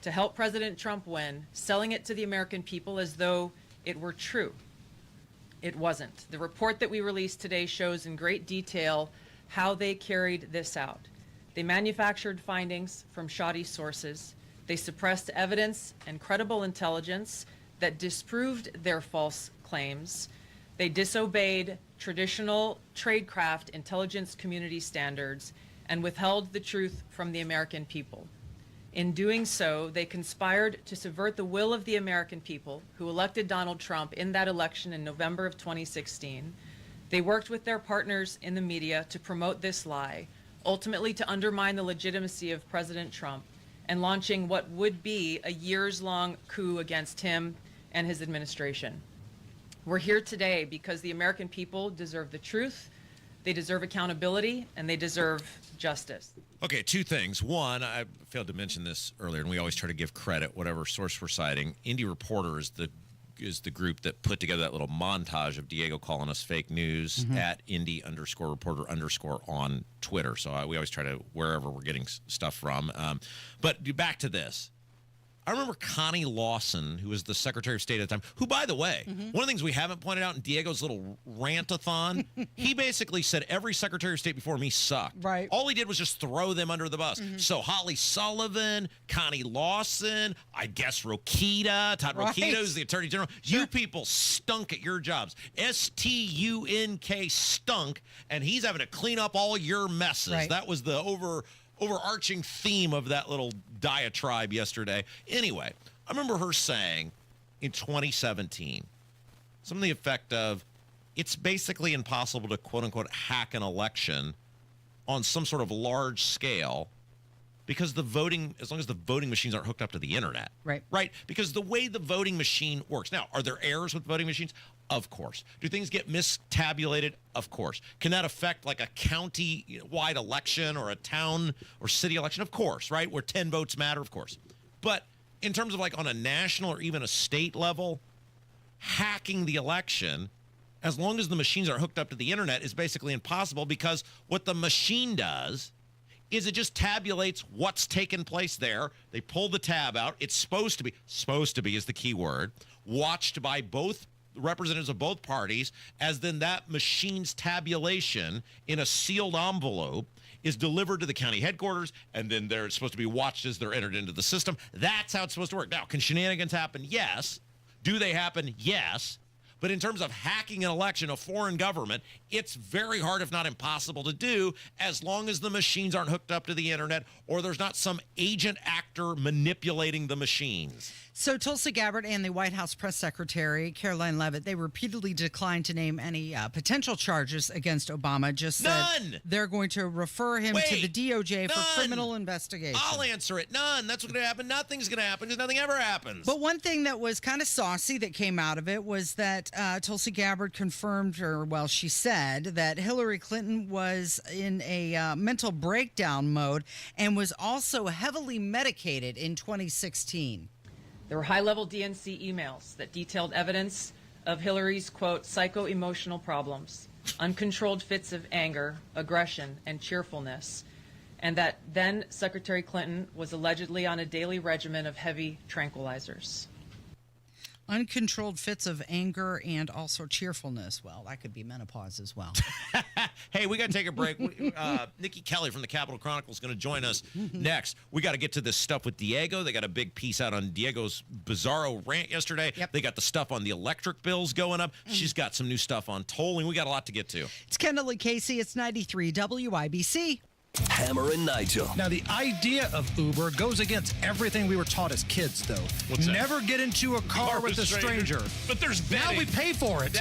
to help President Trump win, selling it to the American people as though it were true. It wasn't. The report that we released today shows in great detail how they carried this out. They manufactured findings from shoddy sources. They suppressed evidence and credible intelligence that disproved their false claims. They disobeyed traditional tradecraft intelligence community standards and withheld the truth from the American people. In doing so, they conspired to subvert the will of the American people who elected Donald Trump in that election in November of 2016. They worked with their partners in the media to promote this lie, ultimately to undermine the legitimacy of President Trump and launching what would be a years-long coup against him and his administration. We're here today because the American people deserve the truth, they deserve accountability, and they deserve justice. Okay, two things. One, I failed to mention this earlier, and we always try to give credit, whatever source we're citing. Indie Reporter is the group that put together that little montage of Diego calling us fake news at Indie_Reporter_ on Twitter. So we always try to, wherever we're getting stuff from. But back to this. I remember Connie Lawson, who was the Secretary of State at the time, who, by the way, one of the things we haven't pointed out in Diego's little rant-a-thon, he basically said every Secretary of State before me sucked. Right. All he did was just throw them under the bus. So Holly Sullivan, Connie Lawson, I guess Rokita, Todd Rokita, who's the Attorney General. You people stunk at your jobs. S-T-U-N-K, stunk, and he's having to clean up all your messes. Right. That was the overarching theme of that little diatribe yesterday. Anyway, I remember her saying in 2017, something to the effect of, it's basically impossible to quote-unquote hack an election on some sort of large scale because as long as the voting machines aren't hooked up to the internet. Right. Right? Because the way the voting machine works. Now, are there errors with voting machines? Of course. Do things get mistabulated? Of course. Can that affect like a county-wide election or a town or city election? Of course, right? Where 10 votes matter? Of course. But in terms of like on a national or even a state level, hacking the election, as long as the machines are hooked up to the internet, is basically impossible because what the machine does is it just tabulates what's taken place there. They pull the tab out. It's supposed to be is the key word, watched by both representatives of both parties, as then that machine's tabulation in a sealed envelope is delivered to the county headquarters, and then they're supposed to be watched as they're entered into the system. That's how it's supposed to work. Now, can shenanigans happen? Yes. Do they happen? Yes. But in terms of hacking an election, a foreign government, it's very hard, if not impossible, to do as long as the machines aren't hooked up to the internet or there's not some agent actor manipulating the machines. So Tulsi Gabbard and the White House press secretary, Caroline Leavitt, they repeatedly declined to name any potential charges against Obama. Just said they're going to refer him to the DOJ for criminal investigation. I'll answer it. None. That's what's going to happen. Nothing's going to happen because nothing ever happens. But one thing that was kind of saucy that came out of it was that Tulsi Gabbard confirmed, she said that Hillary Clinton was in a mental breakdown mode and was also heavily medicated in 2016. There were high-level DNC emails that detailed evidence of Hillary's, quote, psycho-emotional problems, uncontrolled fits of anger, aggression, and cheerfulness, and that then Secretary Clinton was allegedly on a daily regimen of heavy tranquilizers. Uncontrolled fits of anger and also cheerfulness. Well, that could be menopause as well. Hey, we got to take a break. Nikki Kelly from the Capitol Chronicle is going to join us next. We got to get to this stuff with Diego. They got a big piece out on Diego's bizarro rant yesterday. Yep. They got the stuff on the electric bills going up. She's got some new stuff on tolling. We got a lot to get to. It's Kendall Casey. It's 93 WIBC. Hammer and Nigel. Now, the idea of Uber goes against everything we were taught as kids, though. What's that? Never get into a car with a stranger. But there's Now we pay for it.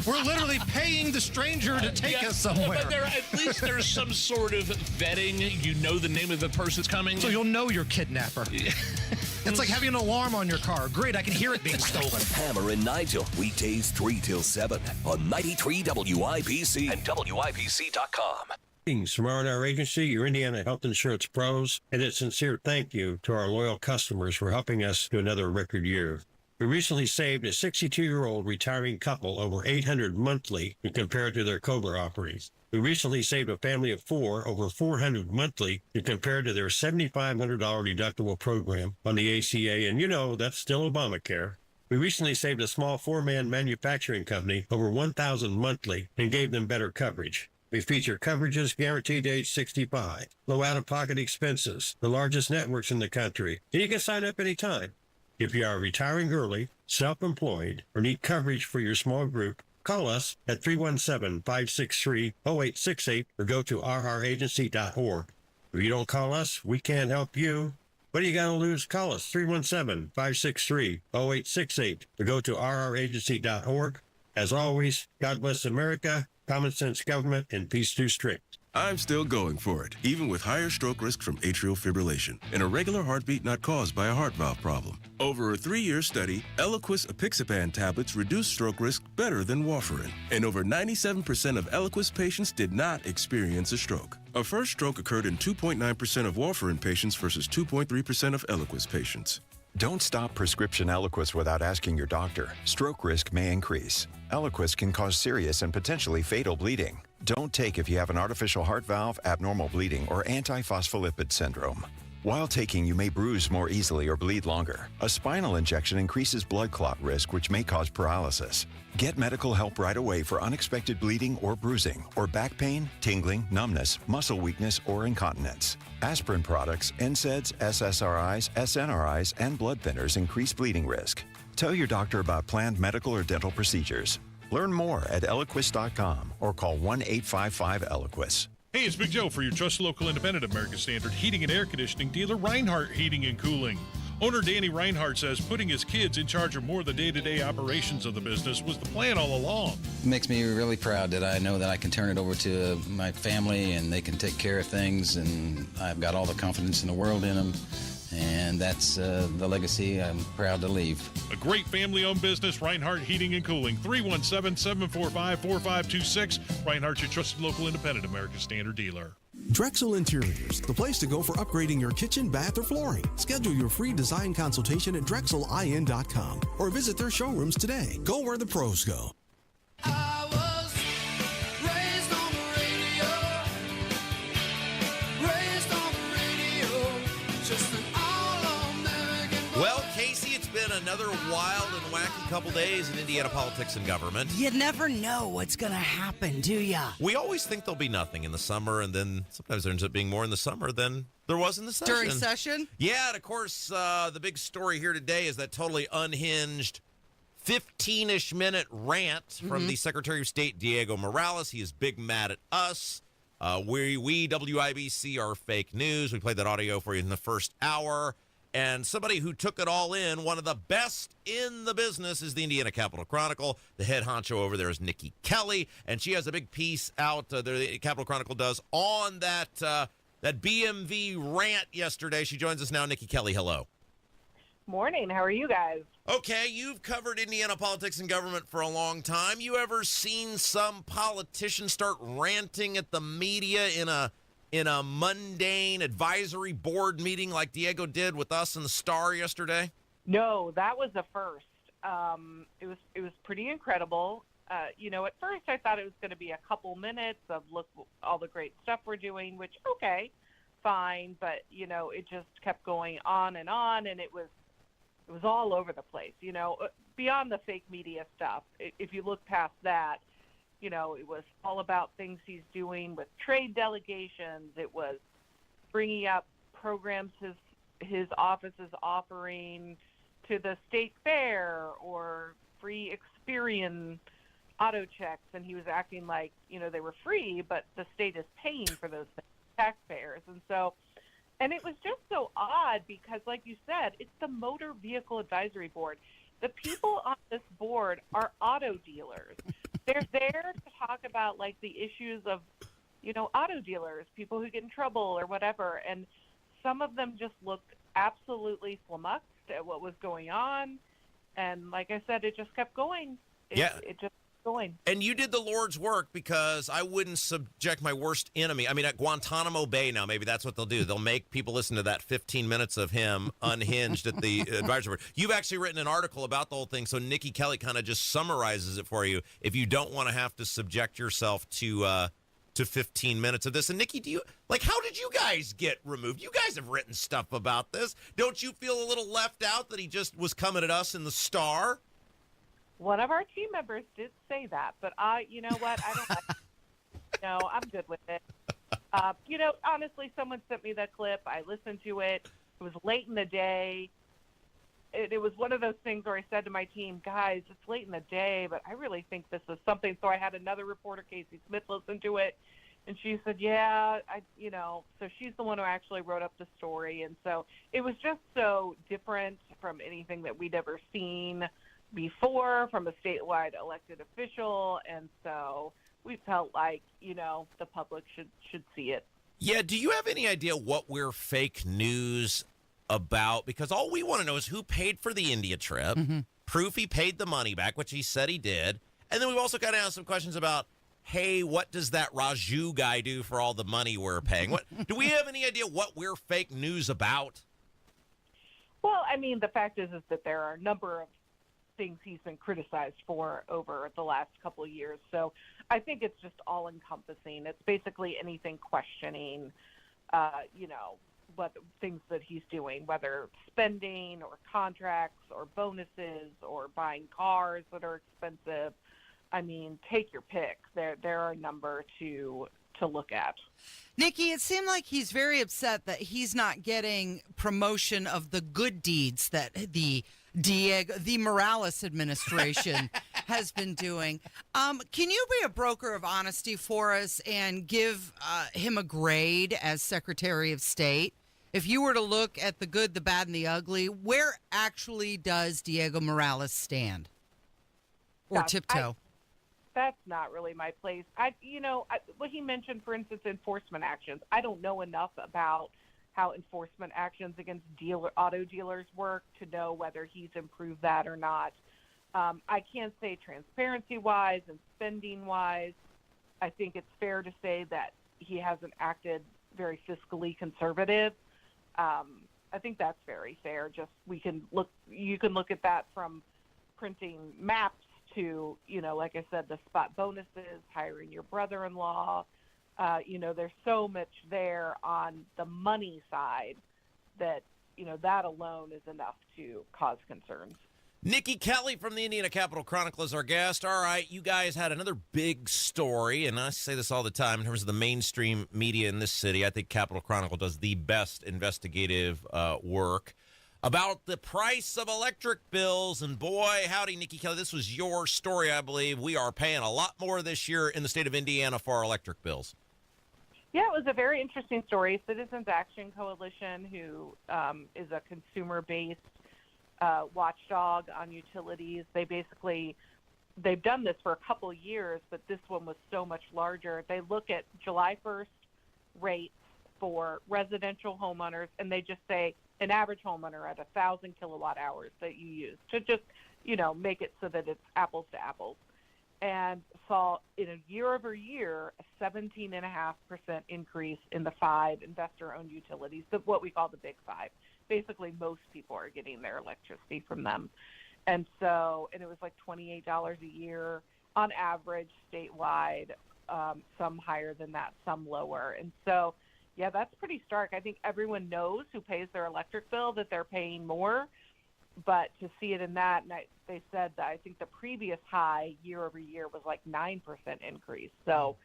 We're literally paying the stranger to take us somewhere. But at least there's some sort of vetting. You know the name of the person's coming. So you'll know your kidnapper. It's like having an alarm on your car. Great, I can hear it being stolen. Hammer and Nigel, weekdays 3 till 7 on 93 WIBC and WIBC.com. Greetings from R&R Agency, your Indiana health insurance pros, and a sincere thank you to our loyal customers for helping us to another record year. We recently saved a 62-year-old retiring couple over $800 monthly when compared to their COBRA offerings. We recently saved a family of 4 over $400 monthly when compared to their $7,500 deductible program on the ACA, and you know that's still Obamacare. We recently saved a small 4-man manufacturing company over $1,000 monthly and gave them better coverage. We feature coverages guaranteed to age 65, low out-of-pocket expenses, the largest networks in the country, and you can sign up anytime. If you are retiring early, self-employed, or need coverage for your small group, call us at 317-563-0868 or go to rragency.org. If you don't call us, we can't help you. What do you got to lose? Call us 317-563-0868 or go to rragency.org. As always, God bless America, common sense government, and peace too strict. I'm still going for it, even with higher stroke risk from atrial fibrillation, and a regular heartbeat not caused by a heart valve problem. Over a 3-year study, Eliquis apixaban tablets reduced stroke risk better than warfarin, and over 97% of Eliquis patients did not experience a stroke. A first stroke occurred in 2.9% of warfarin patients versus 2.3% of Eliquis patients. Don't stop prescription Eliquis without asking your doctor. Stroke risk may increase. Eliquis can cause serious and potentially fatal bleeding. Don't take if you have an artificial heart valve, abnormal bleeding, or antiphospholipid syndrome. While taking, you may bruise more easily or bleed longer. A spinal injection increases blood clot risk, which may cause paralysis. Get medical help right away for unexpected bleeding or bruising, or back pain, tingling, numbness, muscle weakness, or incontinence. Aspirin products, NSAIDs, SSRIs, SNRIs, and blood thinners increase bleeding risk. Tell your doctor about planned medical or dental procedures. Learn more at Eliquis.com or call 1-855-ELIQUIS. Hey, it's Big Joe for your trusted local independent American Standard heating and air conditioning dealer, Reinhardt Heating and Cooling. Owner Danny Reinhardt says putting his kids in charge of more of the day-to-day operations of the business was the plan all along. It makes me really proud that I know that I can turn it over to my family and they can take care of things, and I've got all the confidence in the world in them. And that's the legacy I'm proud to leave. A great family-owned business, Reinhardt Heating and Cooling, 317-745-4526. Reinhardt, your trusted local independent American Standard dealer. Drexel Interiors, the place to go for upgrading your kitchen, bath, or flooring. Schedule your free design consultation at DrexelIN.com or visit their showrooms today. Go where the pros go. Well, Casey, it's been another wild and wacky couple days in Indiana politics and government. You never know what's going to happen, do ya? We always think there'll be nothing in the summer, and then sometimes there ends up being more in the summer than there was in the session. During session? Yeah, and of course, the big story here today is that totally unhinged 15-ish minute rant from the Secretary of State, Diego Morales. He is big mad at us. We WIBC are fake news. We played that audio for you in the first hour. And somebody who took it all in, one of the best in the business, is the Indiana Capitol Chronicle. The head honcho over there is Nikki Kelly, and she has a big piece out there, the Capitol Chronicle does, on that BMV rant yesterday. She joins us now. Nikki Kelly, hello. Morning. How are you guys? Okay, you've covered Indiana politics and government for a long time. You ever seen some politician start ranting at the media in a mundane advisory board meeting like Diego did with us and the Star yesterday? No, that was the first. It was pretty incredible. At first I thought it was going to be a couple minutes of look all the great stuff we're doing, which okay, fine, but it just kept going on, and it was all over the place. Beyond the fake media stuff, if you look past that. It was all about things he's doing with trade delegations. It was bringing up programs his office is offering to the state fair or free Experian auto checks. And he was acting like, they were free, but the state is paying for those taxpayers. And it was just so odd because, like you said, it's the Motor Vehicle Advisory Board. The people on this board are auto dealers. They're there to talk about like the issues of, auto dealers, people who get in trouble or whatever. And some of them just looked absolutely flummoxed at what was going on. And like I said, it just kept going. It just kept going. And you did the Lord's work, because I wouldn't subject my worst enemy. I mean, at Guantanamo Bay now, maybe that's what they'll do. They'll make people listen to that 15 minutes of him unhinged at the advisory board. You've actually written an article about the whole thing, so Nikki Kelly kind of just summarizes it for you if you don't want to have to subject yourself to 15 minutes of this. And Nikki, how did you guys get removed? You guys have written stuff about this. Don't you feel a little left out that he just was coming at us in the Star? One of our team members did say that, but you know what? I don't like it. No, I'm good with it. Honestly, someone sent me that clip. I listened to it. It was late in the day. It was one of those things where I said to my team, guys, it's late in the day, but I really think this is something. So I had another reporter, Casey Smith, listen to it. And she said, yeah, so she's the one who actually wrote up the story. And so it was just so different from anything that we'd ever seen before from a statewide elected official. And so we felt like, the public should see it. Yeah. Do you have any idea what we're fake news about? Because all we want to know is who paid for the India trip, proof he paid the money back, which he said he did. And then we've also got to ask some questions about, hey, what does that Raju guy do for all the money we're paying? What do we have any idea what we're fake news about? Well, I mean, the fact is that there are a number of things he's been criticized for over the last couple of years. So I think it's just all encompassing. It's basically anything questioning, what things that he's doing, whether spending or contracts or bonuses or buying cars that are expensive. I mean, take your pick. There are a number to look at. Nikki, it seemed like he's very upset that he's not getting promotion of the good deeds that the Morales administration has been doing. Can you be a broker of honesty for us and give him a grade as Secretary of State? If you were to look at the good, the bad, and the ugly, where actually does Diego Morales stand? Or tiptoe? That's not really my place. What he mentioned, for instance, enforcement actions. I don't know enough about how enforcement actions against auto dealers work to know whether he's improved that or not. I can't say transparency-wise and spending-wise. I think it's fair to say that he hasn't acted very fiscally conservative. I think that's very fair. You can look at that from printing maps to, like I said, the spot bonuses, hiring your brother-in-law. There's so much there on the money side that, that alone is enough to cause concerns. Nikki Kelly from the Indiana Capital Chronicle is our guest. All right, you guys had another big story, and I say this all the time in terms of the mainstream media in this city. I think Capital Chronicle does the best investigative work about the price of electric bills. And boy, howdy, Nikki Kelly, this was your story, I believe. We are paying a lot more this year in the state of Indiana for our electric bills. Yeah, it was a very interesting story. Citizens Action Coalition, who is a consumer-based watchdog on utilities. They've done this for a couple of years, but this one was so much larger. They look at July 1st rates for residential homeowners, and they just say an average homeowner at 1,000 kilowatt hours that you use to just, make it so that it's apples to apples. And saw in a year over year a 17.5% increase in the 5 investor-owned utilities, what we call the big 5. Basically, most people are getting their electricity from them. And it was like $28 a year on average statewide, some higher than that, some lower. And so, yeah, that's pretty stark. I think everyone knows who pays their electric bill that they're paying more, but to see it in that, and they said that I think the previous high year over year was like 9% increase. So,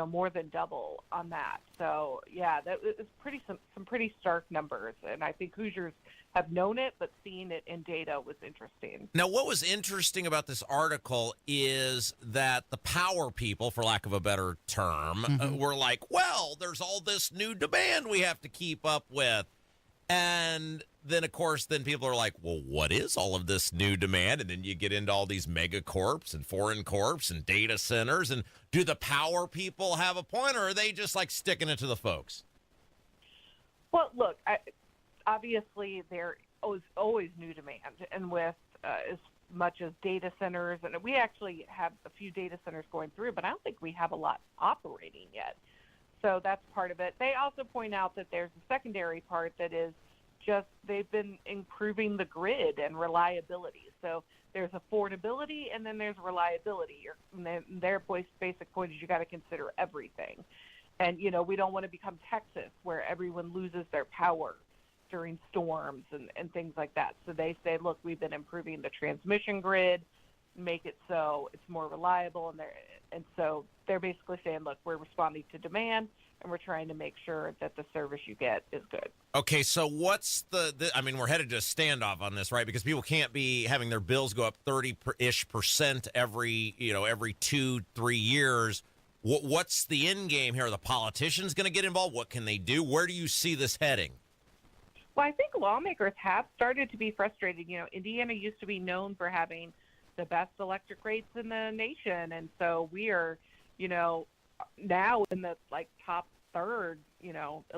more than double on that. So, yeah, that is some pretty stark numbers. And I think Hoosiers have known it, but seeing it in data was interesting. Now, what was interesting about this article is that the power people, for lack of a better term, were like, well, there's all this new demand we have to keep up with. And then of course, then people are like, well, what is all of this new demand? And then you get into all these mega corps and foreign corps and data centers. And do the power people have a point, or are they just like sticking it to the folks? Well, look, obviously there is always new demand, and with as much as data centers, and we actually have a few data centers going through, but I don't think we have a lot operating yet. So that's part of it. They also point out that there's a secondary part that is just they've been improving the grid and reliability. So there's affordability and then there's reliability. Their basic point is you got to consider everything. And, we don't want to become Texas where everyone loses their power during storms and things like that. So they say, look, we've been improving the transmission grid, make it so it's more reliable, and so they're basically saying, look, we're responding to demand and we're trying to make sure that the service you get is good. Okay, so what's I mean, we're headed to a standoff on this, right? Because people can't be having their bills go up 30-ish% every 2-3 years. What's the end game here? Are the politicians going to get involved? What can they do? Where do you see this heading? Well, I think lawmakers have started to be frustrated. Indiana used to be known for having the best electric rates in the nation, and so we are, now in the top third,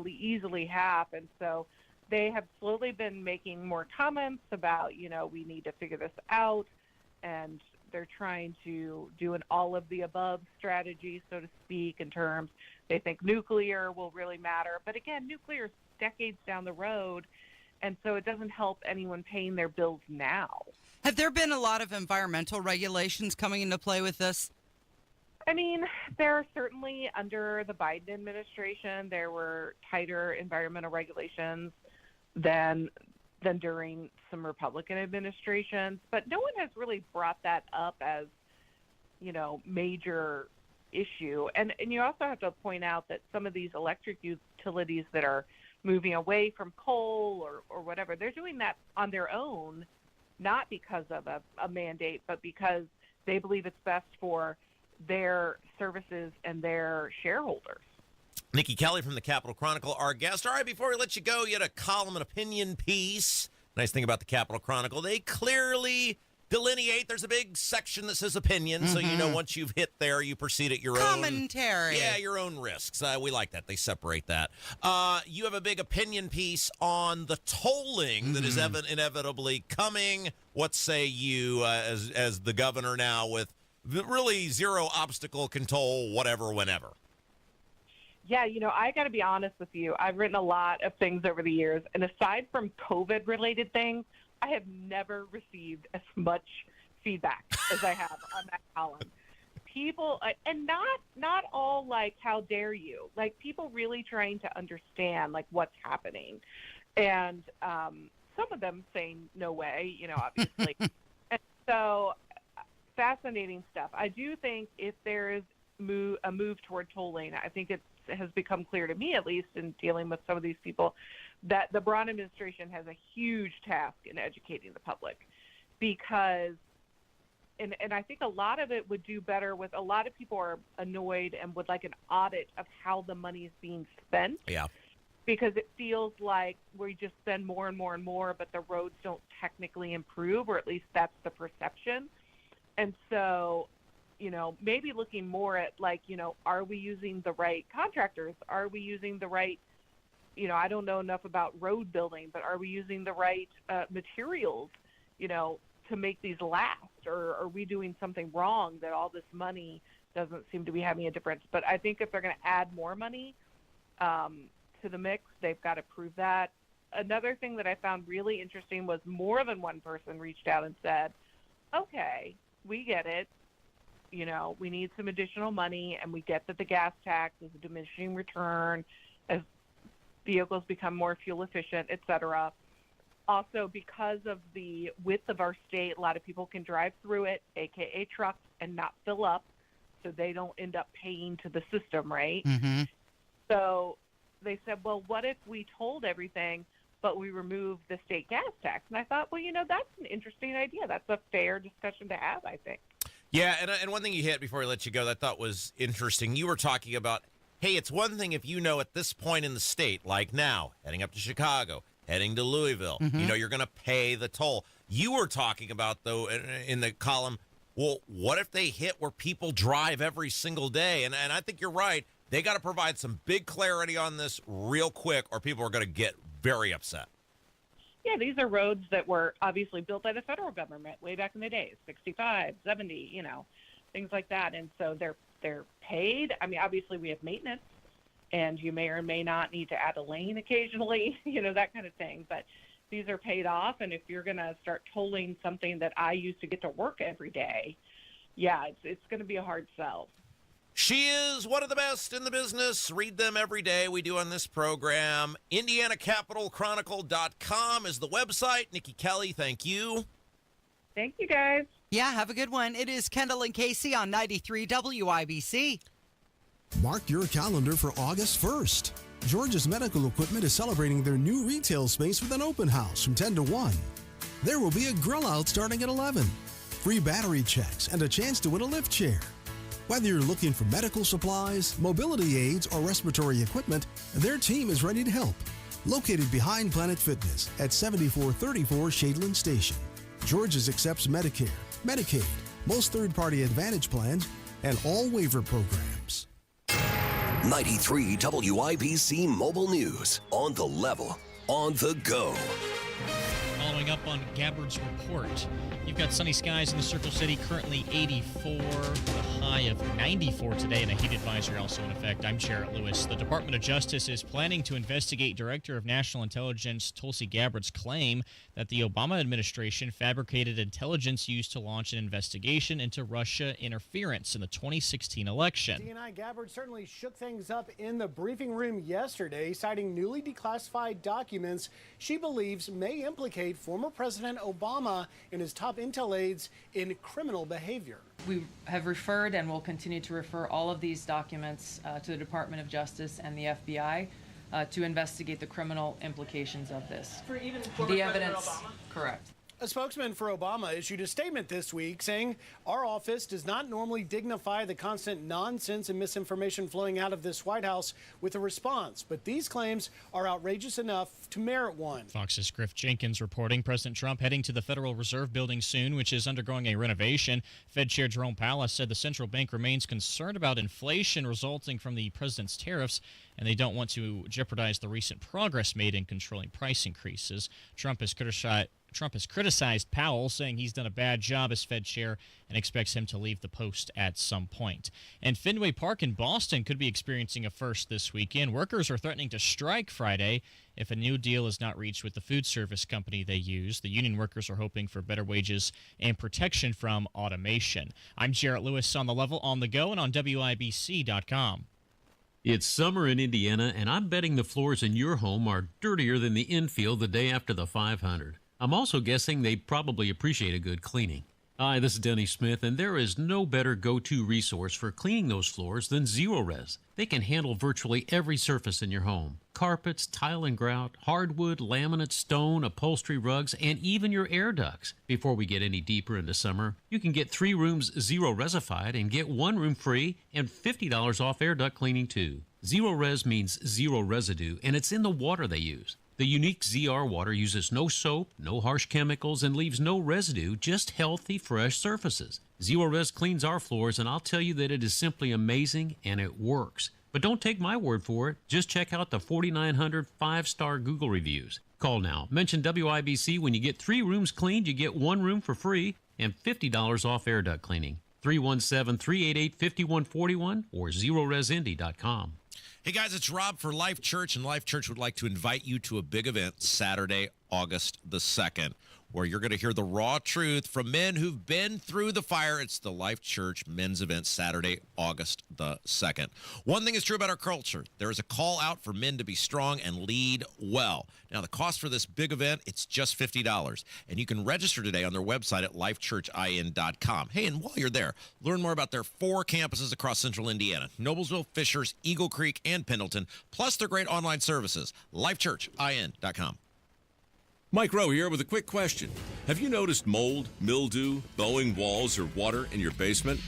easily half, and so they have slowly been making more comments about, we need to figure this out, and they're trying to do an all of the above strategy, so to speak, in terms they think nuclear will really matter, but again, nuclear is decades down the road, and so it doesn't help anyone paying their bills now. Have there been a lot of environmental regulations coming into play with this? I mean, there are certainly under the Biden administration, there were tighter environmental regulations than during some Republican administrations, but no one has really brought that up as, major issue. And you also have to point out that some of these electric utilities that are moving away from coal or whatever, they're doing that on their own, not because of a mandate, but because they believe it's best for their services and their shareholders. Nikki Kelly from the Capitol Chronicle, our guest. All right, before we let you go, you had a column and opinion piece. Nice thing about the Capitol Chronicle, they clearly delineate. There's a big section that says opinion, so once you've hit there, you proceed at your commentary. Yeah, your own risks. We like that. They separate that. You have a big opinion piece on the tolling that is inevitably coming. What say you as the governor now with really zero obstacle control, whatever, whenever? Yeah, I got to be honest with you. I've written a lot of things over the years, and aside from COVID-related things, I have never received as much feedback as I have on that column. People, and not all like, how dare you? Like, people really trying to understand, what's happening. And some of them saying, no way, obviously. And so, fascinating stuff. I do think if there is a move toward tolling, I think it has become clear to me, at least in dealing with some of these people, that the Braun administration has a huge task in educating the public, because and I think a lot of it would do better with a lot of people are annoyed and would like an audit of how the money is being spent. Yeah. Because it feels like we just spend more and more and more, but the roads don't technically improve, or at least that's the perception. And so, maybe looking more at are we using the right contractors? Are we using the right, I don't know enough about road building, but are we using the right materials, to make these last? Or are we doing something wrong that all this money doesn't seem to be having a difference? But I think if they're going to add more money to the mix, they've got to prove that. Another thing that I found really interesting was more than one person reached out and said, okay, we get it. We need some additional money, and we get that the gas tax is a diminishing return as vehicles become more fuel efficient, et cetera. Also, because of the width of our state, a lot of people can drive through it, aka trucks, and not fill up, so they don't end up paying to the system, right? Mm-hmm. So they said, well, what if we told everything, but we remove the state gas tax? And I thought, well, that's an interesting idea. That's a fair discussion to have, I think. Yeah, and one thing you hit before I let you go that I thought was interesting, you were talking about, hey, it's one thing if at this point in the state, like now, heading up to Chicago, heading to Louisville. You know, you're going to pay the toll. You were talking about, though, in the column, well, what if they hit where people drive every single day? And I think you're right. They got to provide some big clarity on this real quick, or people are going to get very upset. Yeah, these are roads that were obviously built by the federal government way back in the day, 65, 70, you know, things like that. And so they're paid. I mean, obviously we have maintenance, and you may or may not need to add a lane occasionally, you know, that kind of thing. But these are paid off, and if you're going to start tolling something that I used to get to work every day, yeah, it's going to be a hard sell. She is one of the best in the business. Read them every day. We do on this program. IndianaCapitalChronicle.com is the website. Nikki Kelly, thank you. Thank you, guys. Yeah, have a good one. It is Kendall and Casey on 93 WIBC. Mark your calendar for August 1st. George's Medical Equipment is celebrating their new retail space with an open house from 10 to 1. There will be a grill out starting at 11, free battery checks, and a chance to win a lift chair. Whether you're looking for medical supplies, mobility aids, or respiratory equipment, their team is ready to help. Located behind Planet Fitness at 7434 Shadeland Station. George's accepts Medicare, Medicaid, most third-party Advantage plans, and all waiver programs. 93 WIBC Mobile News. On the level, on the go. Following up on Gabbard's report, you've got sunny skies in the Circle City, currently 84, a high of 94 today, and a heat advisory also in effect. I'm Jarrett Lewis. The Department of Justice is planning to investigate Director of National Intelligence Tulsi Gabbard's claim that the Obama administration fabricated intelligence used to launch an investigation into Russia interference in the 2016 election. DNI Gabbard certainly shook things up in the briefing room yesterday, citing newly declassified documents she believes may implicate former President Obama and his top intel aides in criminal behavior. We have referred and will continue to refer all of these documents to the Department of Justice and the FBI to investigate the criminal implications of this. For even the evidence, correct. A spokesman for Obama issued a statement this week saying, "Our office does not normally dignify the constant nonsense and misinformation flowing out of this White House with a response, but these claims are outrageous enough to merit one." Fox's Griff Jenkins reporting President Trump heading to the Federal Reserve Building soon, which is undergoing a renovation. Fed Chair Jerome Powell said the central bank remains concerned about inflation resulting from the president's tariffs, and they don't want to jeopardize the recent progress made in controlling price increases. Trump has criticized Powell, saying he's done a bad job as Fed chair and expects him to leave the post at some point. And Fenway Park in Boston could be experiencing a first this weekend. Workers are threatening to strike Friday if a new deal is not reached with the food service company they use. The union workers are hoping for better wages and protection from automation. I'm Jarrett Lewis on the level, on the go, and on WIBC.com. It's summer in Indiana, and I'm betting the floors in your home are dirtier than the infield the day after the 500. I'm also guessing they probably appreciate a good cleaning. Hi, this is Denny Smith, and there is no better go-to resource for cleaning those floors than Zero-Res. They can handle virtually every surface in your home. Carpets, tile and grout, hardwood, laminate, stone, upholstery, rugs, and even your air ducts. Before we get any deeper into summer, you can get 3 rooms Zero-Resified and get 1 room free and $50 off air duct cleaning too. Zero-Res means zero residue, and it's in the water they use. The unique ZR water uses no soap, no harsh chemicals, and leaves no residue, just healthy, fresh surfaces. Zero-Res cleans our floors, and I'll tell you that it is simply amazing, and it works. But don't take my word for it. Just check out the 4,900 5-star Google reviews. Call now. Mention WIBC. When you get 3 rooms cleaned, you get 1 room for free and $50 off air duct cleaning. 317-388-5141 or ZeroResIndy.com. Hey guys, it's Rob for Life Church, and Life Church would like to invite you to a big event Saturday, August the 2nd, where you're going to hear the raw truth from men who've been through the fire. It's the Life Church men's event Saturday, August the 2nd. One thing is true about our culture. There is a call out for men to be strong and lead well. Now, the cost for this big event, it's just $50, and you can register today on their website at lifechurchin.com. Hey, and while you're there, learn more about their 4 campuses across central Indiana: Noblesville, Fishers, Eagle Creek, and Pendleton, plus their great online services, lifechurchin.com. Mike Rowe here with a quick question. Have you noticed mold, mildew, bowing walls, or water in your basement?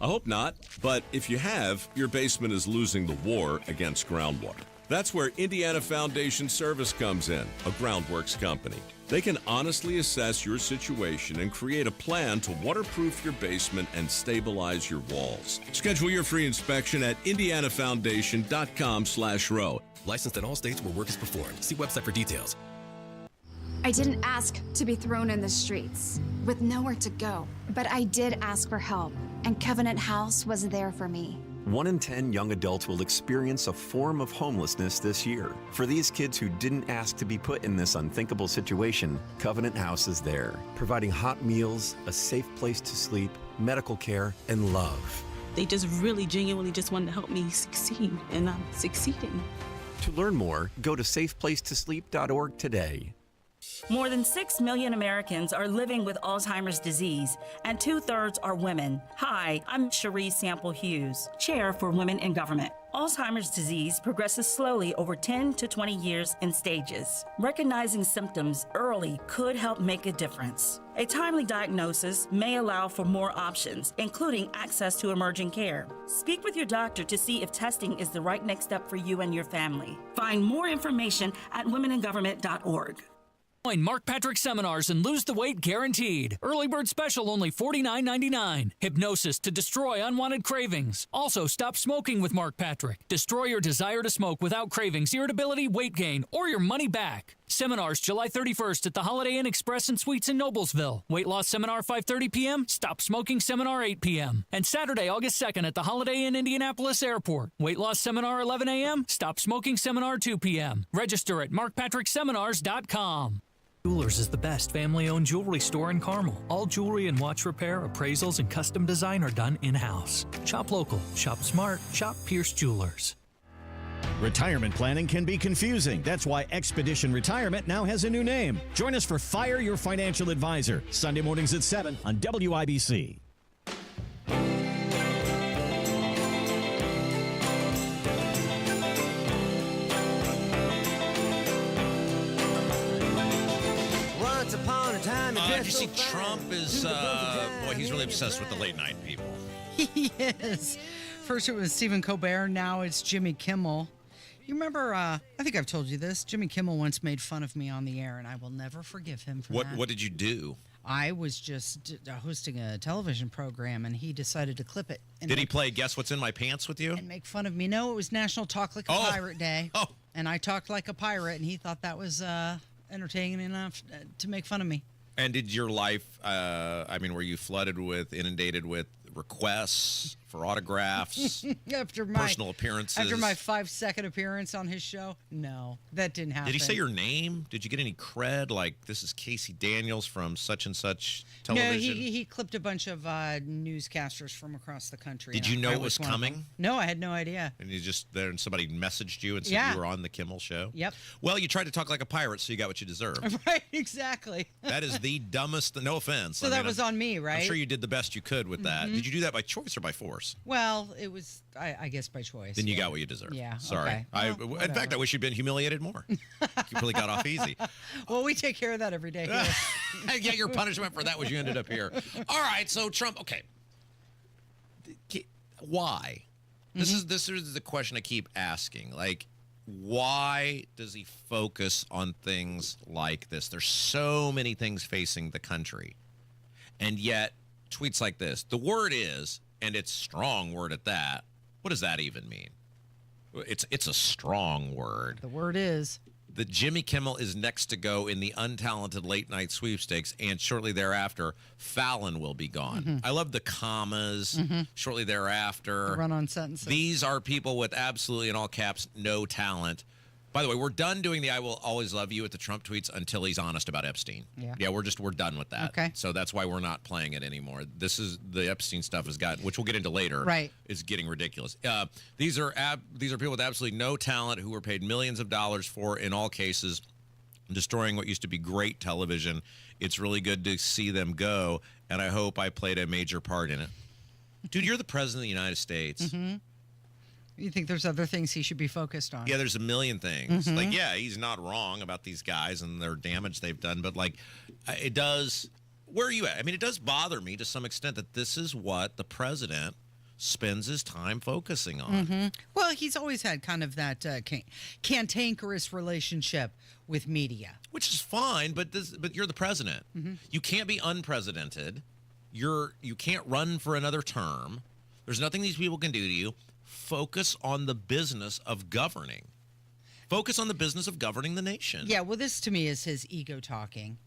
I hope not, but if you have, your basement is losing the war against groundwater. That's where Indiana Foundation Service comes in, a groundworks company. They can honestly assess your situation and create a plan to waterproof your basement and stabilize your walls. Schedule your free inspection at indianafoundation.com/row. Licensed in all states where work is performed. See website for details. I didn't ask to be thrown in the streets with nowhere to go, but I did ask for help, and Covenant House was there for me. 1 in 10 young adults will experience a form of homelessness this year. For these kids who didn't ask to be put in this unthinkable situation, Covenant House is there, providing hot meals, a safe place to sleep, medical care, and love. They just really genuinely just wanted to help me succeed, and I'm succeeding. To learn more, go to safeplacetosleep.org today. More than 6 million Americans are living with Alzheimer's disease, and 2/3 are women. Hi, I'm Cherie Sample Hughes, Chair for Women in Government. Alzheimer's disease progresses slowly over 10 to 20 years in stages. Recognizing symptoms early could help make a difference. A timely diagnosis may allow for more options, including access to emerging care. Speak with your doctor to see if testing is the right next step for you and your family. Find more information at womeningovernment.org. Join Mark Patrick seminars and lose the weight guaranteed. Early bird special only $49.99. Hypnosis to destroy unwanted cravings. Also, stop smoking with Mark Patrick. Destroy your desire to smoke without cravings, irritability, weight gain, or your money back. Seminars July 31st at the Holiday Inn Express and Suites in Noblesville. Weight loss seminar 5:30 p.m. Stop smoking seminar 8 p.m. And Saturday, August 2nd at the Holiday Inn Indianapolis Airport. Weight loss seminar 11 a.m. Stop smoking seminar 2 p.m. Register at markpatrickseminars.com. Jewelers is the best family-owned jewelry store in Carmel. All jewelry and watch repair, appraisals, and custom design are done in-house. Shop local, shop smart, shop Pierce Jewelers. Retirement planning can be confusing. That's why Expedition Retirement now has a new name. Join us for Fire Your Financial Advisor, Sunday mornings at 7 on WIBC. Did you see Trump is, boy, he's really obsessed with the late night people. He is. First it was Stephen Colbert, now it's Jimmy Kimmel. You remember, I think I've told you this, Jimmy Kimmel once made fun of me on the air, and I will never forgive him for that. What did you do? I was just hosting a television program, and he decided to clip it. And Did he play Guess What's in My Pants with you? And make fun of me. No, it was National Talk Like a Pirate Day. Oh. And I talked like a pirate, and he thought that was entertaining enough to make fun of me. And did your life, were you inundated with requests for autographs, after my personal appearances? After my 5-second appearance on his show? No, that didn't happen. Did he say your name? Did you get any cred? Like, this is Casey Daniels from such and such television? No, he clipped a bunch of newscasters from across the country. Did you know it was coming? No, I had no idea. And you just there and somebody messaged you and said you were on the Kimmel show? Yep. Well, you tried to talk like a pirate, so you got what you deserved. Right, exactly. That is the dumbest, no offense. So that was on me, right? I'm sure you did the best you could with that. Did you do that by choice or by force? Well, it was, I guess, by choice. Then you got what you deserved. Yeah. Sorry. Okay. In fact, I wish you'd been humiliated more. You really got off easy. Well, we take care of that every day here. Yeah, your punishment for that was you ended up here. All right, so Trump, okay. Why? This is the question I keep asking. Like, why does he focus on things like this? There's so many things facing the country. And yet, tweets like this. The word is, and it's a strong word at that. What does that even mean? It's a strong word. The word is. That Jimmy Kimmel is next to go in the untalented late night sweepstakes, and shortly thereafter, Fallon will be gone. I love the commas. Shortly thereafter. The run-on sentences. These are people with absolutely, in all caps, no talent. By the way, we're done doing the I will always love you at the Trump tweets until he's honest about Epstein. Yeah, we're done with that. Okay. So that's why we're not playing it anymore. This is the Epstein stuff has got, which we'll get into later. Right. Is getting ridiculous. These are people with absolutely no talent who were paid millions of dollars for, in all cases, destroying what used to be great television. It's really good to see them go, and I hope I played a major part in it. Dude, you're the president of the United States. You think there's other things he should be focused on? Yeah, there's a million things. Like, yeah, he's not wrong about these guys and their damage they've done, but like, it does. Where are you at? I mean, it does bother me to some extent that this is what the president spends his time focusing on. Mm-hmm. Well, he's always had kind of that cantankerous relationship with media, which is fine. But you're the president. Mm-hmm. You can't be unprecedented. You can't run for another term. There's nothing these people can do to you. Focus on the business of governing. Focus on the business of governing the nation. Yeah, well, this to me is his ego talking.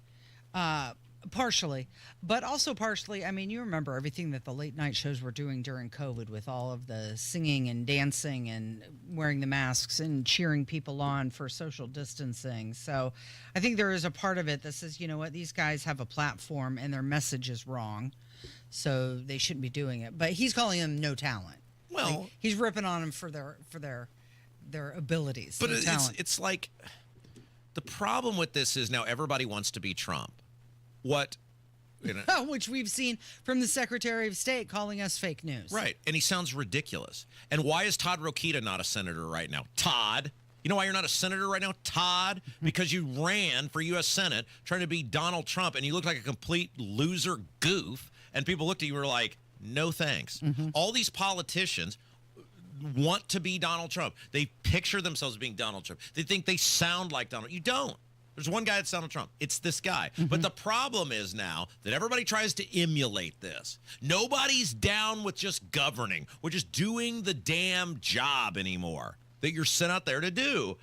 Partially, but also partially, I mean, you remember everything that the late night shows were doing during COVID with all of the singing and dancing and wearing the masks and cheering people on for social distancing. So I think there is a part of it that says, you know what, these guys have a platform and their message is wrong, so they shouldn't be doing it. But he's calling them no talent. Well, like, he's ripping on them for their abilities. But it's like the problem with this is now everybody wants to be Trump. What? Which we've seen from the Secretary of State calling us fake news. Right. And he sounds ridiculous. And why is Todd Rokita not a senator right now? Todd. You know why you're not a senator right now, Todd? Because you ran for U.S. Senate trying to be Donald Trump, and you looked like a complete loser goof, and people looked at you and were like, no thanks. Mm-hmm. All these politicians want to be Donald Trump. They picture themselves being Donald Trump. They think they sound like Donald. You don't. There's one guy that's Donald Trump. It's this guy. Mm-hmm. But the problem is now that everybody tries to emulate this. Nobody's down with just governing. We're just doing the damn job anymore that you're sent out there to do.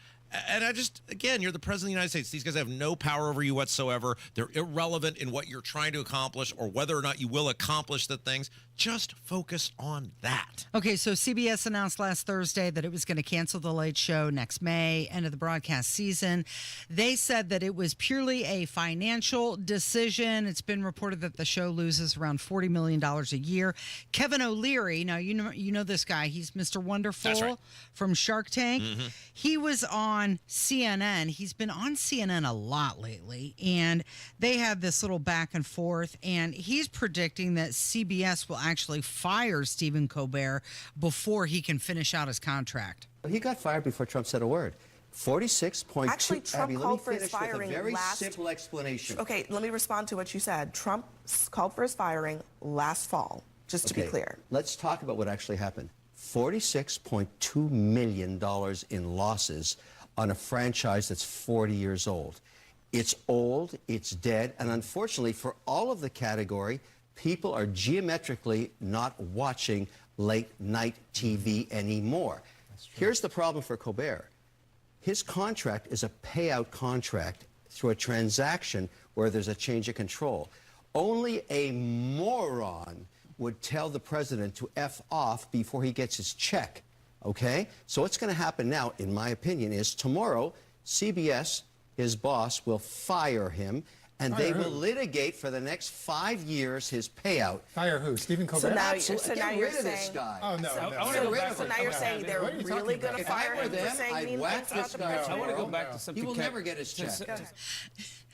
And again, you're the president of the United States. These guys have no power over you whatsoever. They're irrelevant in what you're trying to accomplish or whether or not you will accomplish the things. Just focus on that. Okay, so CBS announced last Thursday that it was going to cancel The Late Show next May, end of the broadcast season. They said that it was purely a financial decision. It's been reported that the show loses around $40 million a year. Kevin O'Leary, now you know this guy. He's Mr. Wonderful. That's right. From Shark Tank. Mm-hmm. He was on CNN. He's been on CNN a lot lately, and they had this little back and forth, and he's predicting that CBS will actually fire Stephen Colbert before he can finish out his contract. He got fired before Trump said a word. 46.2. Actually, Trump Abby, called for let me his finish firing with a very last. simple explanation. Okay, let me respond to what you said. Trump called for his firing last fall, just to be clear. Let's talk about what actually happened. $46.2 million in losses on a franchise that's 40 years old. It's old, it's dead, and unfortunately for all of the category, people are geometrically not watching late night TV anymore. Here's the problem for Colbert. His contract is a payout contract through a transaction where there's a change of control. Only a moron would tell the president to F off before he gets his check, okay? So what's going to happen now, in my opinion, is tomorrow, CBS, his boss, will fire him, and they will litigate for the next 5 years his payout. Fire who? Stephen Colbert? So now, Absolutely. so now Get you're rid of this saying. guy. Oh, no. So now you're saying they're really going to If I fire were him them, for saying I'd mean whack things this about the guy. president? I want to go back to something. He will never get his check.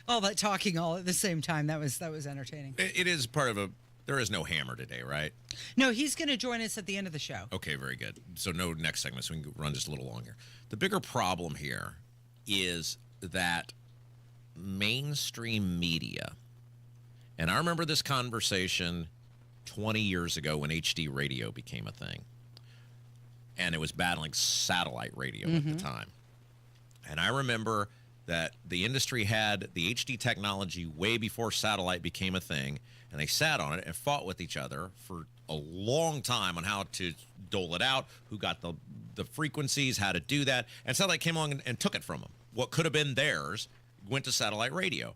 All that talking all at the same time, that was entertaining. It is part of there is no Hammer today, right? No, he's going to join us at the end of the show. Okay, very good. So no next segment, so we can run just a little longer. The bigger problem here is that mainstream media, and I remember this conversation 20 years ago when HD radio became a thing, and it was battling satellite radio at the time. And I remember that the industry had the HD technology way before satellite became a thing, and they sat on it and fought with each other for a long time on how to dole it out, who got the frequencies, how to do that. And satellite came along and took it from them. What could have been theirs went to satellite radio.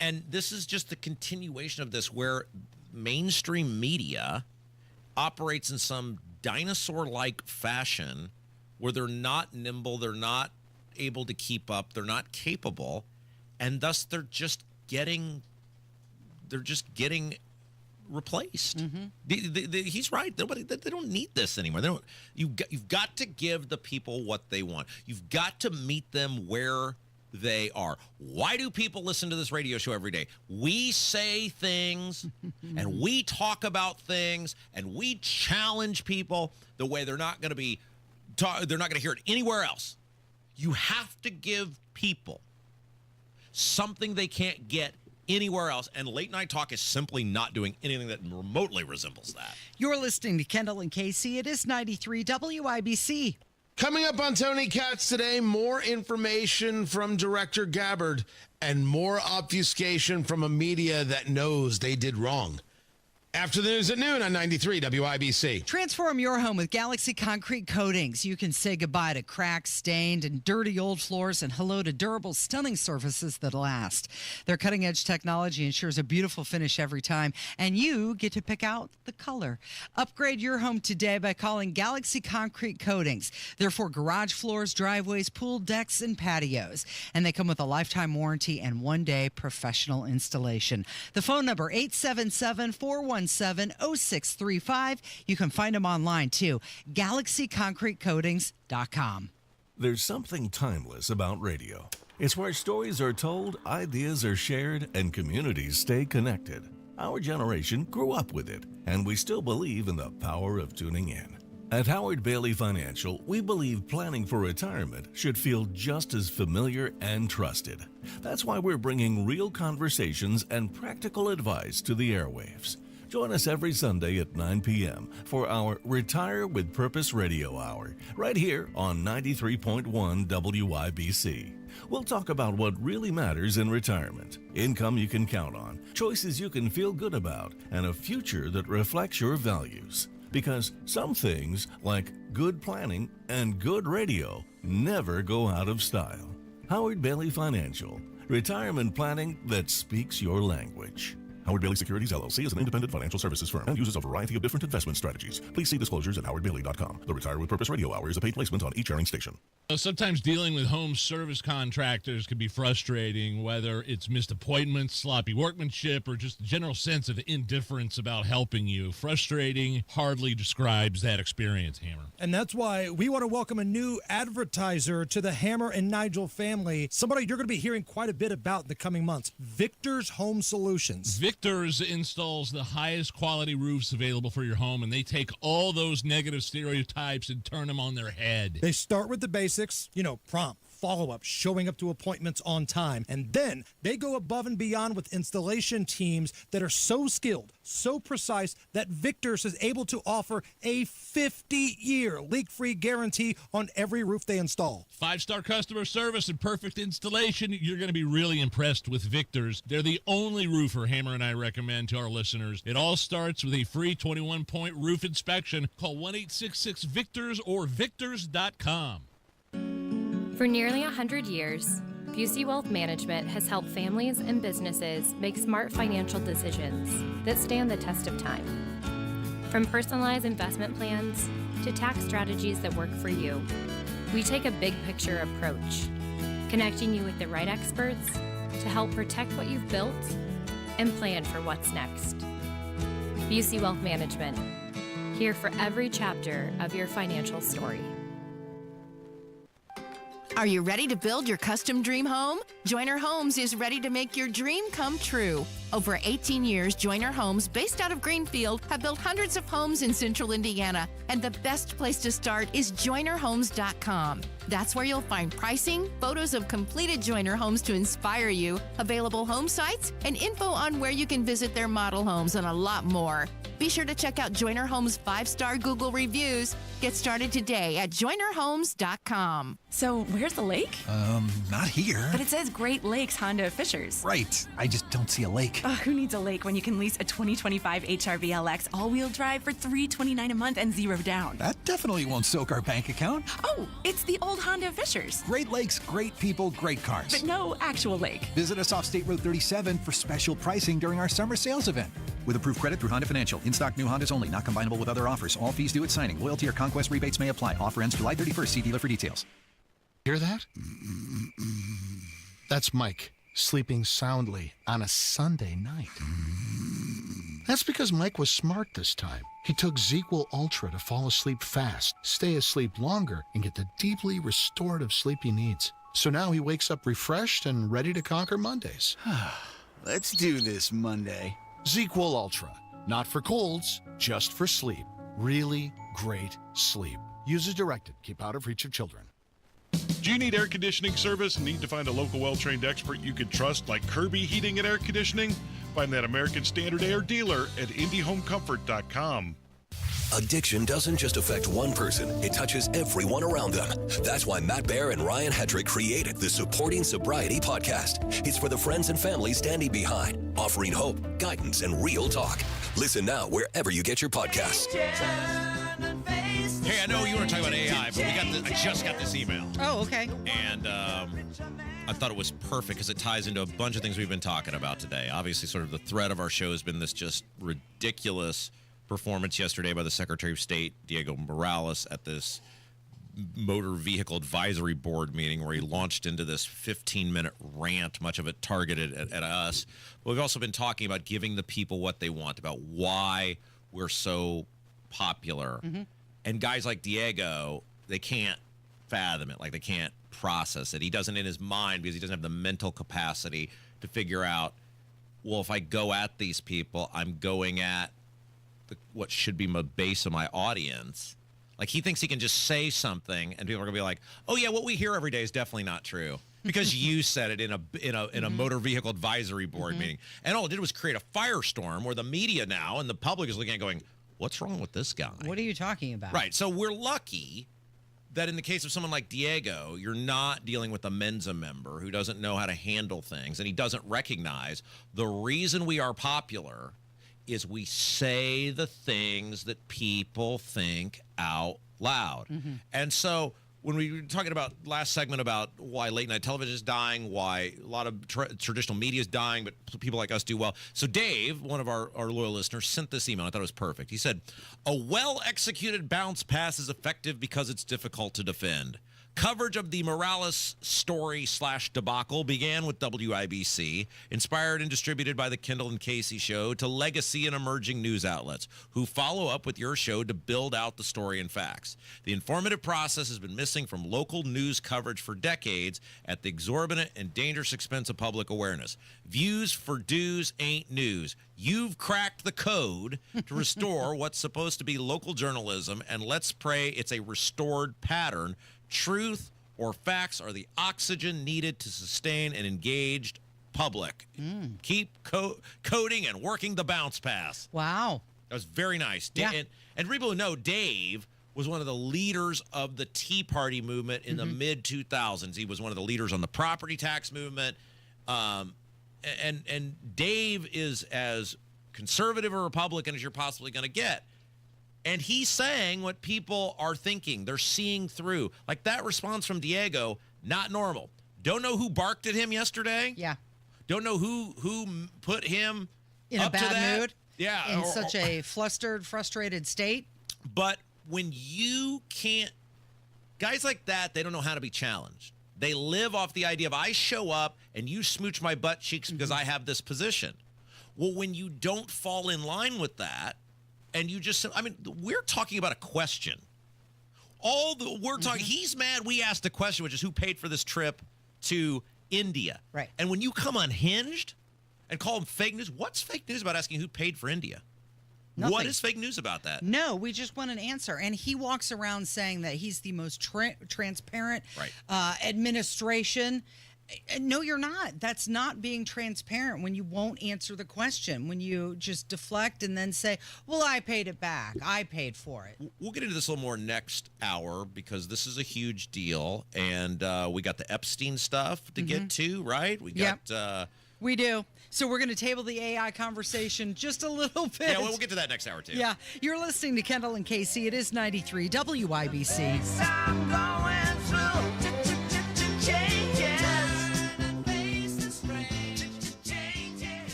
And this is just the continuation of this, where mainstream media operates in some dinosaur-like fashion where they're not nimble, they're not able to keep up, they're not capable, and thus they're just getting replaced. He's right. They don't need this anymore. You've got to give the people what they want. You've got to meet them where they are. Why do people listen to this radio show every day? We say things and we talk about things and we challenge people the way they're not going to hear it anywhere else. You have to give people something they can't get anywhere else. And late night talk is simply not doing anything that remotely resembles that. You're listening to Kendall and Casey. It is 93 WIBC. Coming up on Tony Katz today, more information from Director Gabbard and more obfuscation from a media that knows they did wrong. After the news at noon on 93 WIBC. Transform your home with Galaxy Concrete Coatings. You can say goodbye to cracked, stained, and dirty old floors and hello to durable, stunning surfaces that last. Their cutting-edge technology ensures a beautiful finish every time, and you get to pick out the color. Upgrade your home today by calling Galaxy Concrete Coatings. They're for garage floors, driveways, pool decks, and patios. And they come with a lifetime warranty and one-day professional installation. The phone number, 877-417-0635. You can find them online, too. GalaxyConcreteCoatings.com. There's something timeless about radio. It's where stories are told, ideas are shared, and communities stay connected. Our generation grew up with it, and we still believe in the power of tuning in. At Howard Bailey Financial, we believe planning for retirement should feel just as familiar and trusted. That's why we're bringing real conversations and practical advice to the airwaves. Join us every Sunday at 9 p.m. for our Retire with Purpose Radio Hour, right here on 93.1 WIBC. We'll talk about what really matters in retirement, income you can count on, choices you can feel good about, and a future that reflects your values. Because some things, like good planning and good radio, never go out of style. Howard Bailey Financial, retirement planning that speaks your language. Howard Bailey Securities, LLC is an independent financial services firm and uses a variety of different investment strategies. Please see disclosures at howardbailey.com. The Retire with Purpose Radio Hour is a paid placement on each airing station. Sometimes dealing with home service contractors can be frustrating, whether it's missed appointments, sloppy workmanship, or just a general sense of indifference about helping you. Frustrating hardly describes that experience, Hammer. And that's why we want to welcome a new advertiser to the Hammer and Nigel family, somebody you're going to be hearing quite a bit about in the coming months, Victor's Home Solutions. Victor's installs the highest quality roofs available for your home, and they take all those negative stereotypes and turn them on their head. They start with the basics, prompt, follow-up, showing up to appointments on time. And then they go above and beyond with installation teams that are so skilled, so precise, that Victor's is able to offer a 50-year leak-free guarantee on every roof they install. 5-star customer service and perfect installation. You're going to be really impressed with Victor's. They're the only roofer Hammer and I recommend to our listeners. It all starts with a free 21-point roof inspection. Call 1-866-VICTORS or victors.com. For nearly 100 years, Busey Wealth Management has helped families and businesses make smart financial decisions that stand the test of time. From personalized investment plans to tax strategies that work for you, we take a big picture approach, connecting you with the right experts to help protect what you've built and plan for what's next. Busey Wealth Management, here for every chapter of your financial story. Are you ready to build your custom dream home? Joiner Homes is ready to make your dream come true. Over 18 years, Joiner Homes, based out of Greenfield, have built hundreds of homes in central Indiana, and the best place to start is joinerhomes.com. That's where you'll find pricing, photos of completed Joiner homes to inspire you, available home sites, and info on where you can visit their model homes, and a lot more. Be sure to check out Joiner Homes' 5-star Google reviews. Get started today at joinerhomes.com. So, where's the lake? Not here. But it says Great Lakes Honda of Fishers. Right. I just don't see a lake. Who needs a lake when you can lease a 2025 HRV LX all-wheel drive for $329 a month and $0 down? That definitely won't soak our bank account. Oh, it's the old Honda of Fishers. Great Lakes, great people, great cars. But no actual lake. Visit us off State Road 37 for special pricing during our summer sales event. With approved credit through Honda Financial. In-stock new Hondas only, not combinable with other offers. All fees due at signing. Loyalty or conquest rebates may apply. Offer ends July 31st. See dealer for details. Hear that? That's Mike, sleeping soundly on a Sunday night. That's because Mike was smart this time. He took ZQL Ultra to fall asleep fast, stay asleep longer, and get the deeply restorative sleep he needs. So now he wakes up refreshed and ready to conquer Mondays. Let's do this Monday. ZQL Ultra. Not for colds, just for sleep. Really great sleep. Use as directed. Keep out of reach of children. Do you need air conditioning service and need to find a local well-trained expert you can trust like Kirby Heating and Air Conditioning? Find that American Standard Air dealer at IndyHomeComfort.com. Addiction doesn't just affect one person, it touches everyone around them. That's why Matt Baer and Ryan Hedrick created the Supporting Sobriety podcast. It's for the friends and family standing behind, offering hope, guidance, and real talk. Listen now wherever you get your podcasts. Hey, I know you were talking about AI, but I just got this email. Oh, okay. And I thought it was perfect because it ties into a bunch of things we've been talking about today. Obviously, sort of the thread of our show has been this just ridiculous performance yesterday by the Secretary of State, Diego Morales, at this Motor Vehicle Advisory Board meeting where he launched into this 15-minute rant, much of it targeted at us. But we've also been talking about giving the people what they want, about why we're so popular. Mm-hmm. And guys like Diego, they can't fathom it. Like, they can't process it. He doesn't in his mind because he doesn't have the mental capacity to figure out, well, if I go at these people, I'm going at what should be my base of my audience. Like, he thinks he can just say something and people are gonna be like, oh yeah, what we hear every day is definitely not true because you said it in a Motor Vehicle Advisory Board meeting. And all it did was create a firestorm where the media now and the public is looking at going, what's wrong with this guy? What are you talking about? Right. So we're lucky that in the case of someone like Diego, you're not dealing with a Mensa member who doesn't know how to handle things and he doesn't recognize the reason we are popular is we say the things that people think out loud. And so when we were talking about last segment about why late night television is dying, why a lot of traditional media is dying, but people like us do well. So Dave, one of our loyal listeners, sent this email. I thought it was perfect. He said, a well-executed bounce pass is effective because it's difficult to defend. Coverage of the Morales story/debacle began with WIBC, inspired and distributed by the Kendall and Casey show, to legacy and emerging news outlets who follow up with your show to build out the story and facts. The informative process has been missing from local news coverage for decades at the exorbitant and dangerous expense of public awareness. Views for dues ain't news. You've cracked the code to restore what's supposed to be local journalism, and let's pray it's a restored pattern. Truth or facts are the oxygen needed to sustain an engaged public. Keep coding and working the bounce pass. Wow. That was very nice. Yeah. And people who know Dave was one of the leaders of the Tea Party movement in the mid-2000s. He was one of the leaders on the property tax movement. And Dave is as conservative a Republican as you're possibly going to get. And he's saying what people are thinking. They're seeing through. Like that response from Diego, not normal. Don't know who barked at him yesterday. Yeah. Don't know who put him in up a bad to that. mood. Yeah. In such a flustered, frustrated state. But when you can't, guys like that, they don't know how to be challenged. They live off the idea of I show up and you smooch my butt cheeks because I have this position. Well, when you don't fall in line with that, and you just, I mean, we're talking about a question. We're talking, he's mad we asked a question, which is who paid for this trip to India. Right. And when you come unhinged and call them fake news, what's fake news about asking who paid for India? Nothing. What is fake news about that? No, we just want an answer. And he walks around saying that he's the most transparent administration. No, you're not. That's not being transparent when you won't answer the question, when you just deflect and then say, well, I paid it back. I paid for it. We'll get into this a little more next hour because this is a huge deal. And we got the Epstein stuff to get to, right? We got... We do. So we're going to table the AI conversation just a little bit. Yeah, we'll get to that next hour, too. Yeah. You're listening to Kendall and Casey. It is 93 WIBC.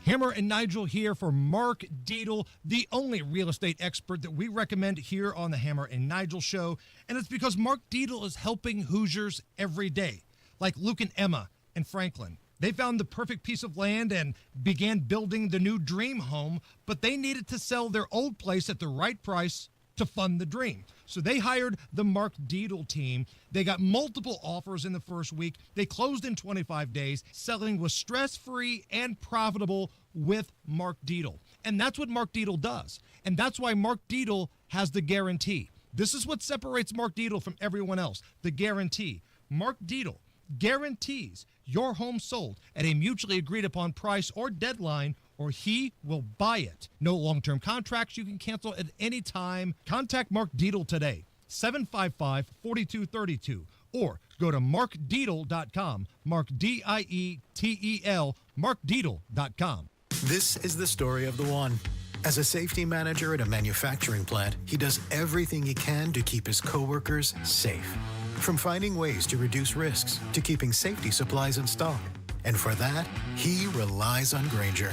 Hammer and Nigel here for Mark Dietl, the only real estate expert that we recommend here on the Hammer and Nigel show. And it's because Mark Dietl is helping Hoosiers every day, like Luke and Emma and Franklin. They found the perfect piece of land and began building the new dream home, but they needed to sell their old place at the right price to fund the dream. So they hired the Mark Dietl team. They got multiple offers in the first week. They closed in 25 days. Selling was stress-free and profitable with Mark Dietl. And that's what Mark Dietl does. And that's why Mark Dietl has the guarantee. This is what separates Mark Dietel from everyone else, the guarantee. Mark Dietel guarantees your home sold at a mutually agreed upon price or deadline, or he will buy it. No long-term contracts. You can cancel at any time. Contact Mark Dietel today, 755-4232, or go to markdietel.com, Mark D-I-E-T-E-L, markdietel.com. This is the story of the one. As a safety manager at a manufacturing plant, he does everything he can to keep his coworkers safe. From finding ways to reduce risks to keeping safety supplies in stock. And for that, he relies on Grainger.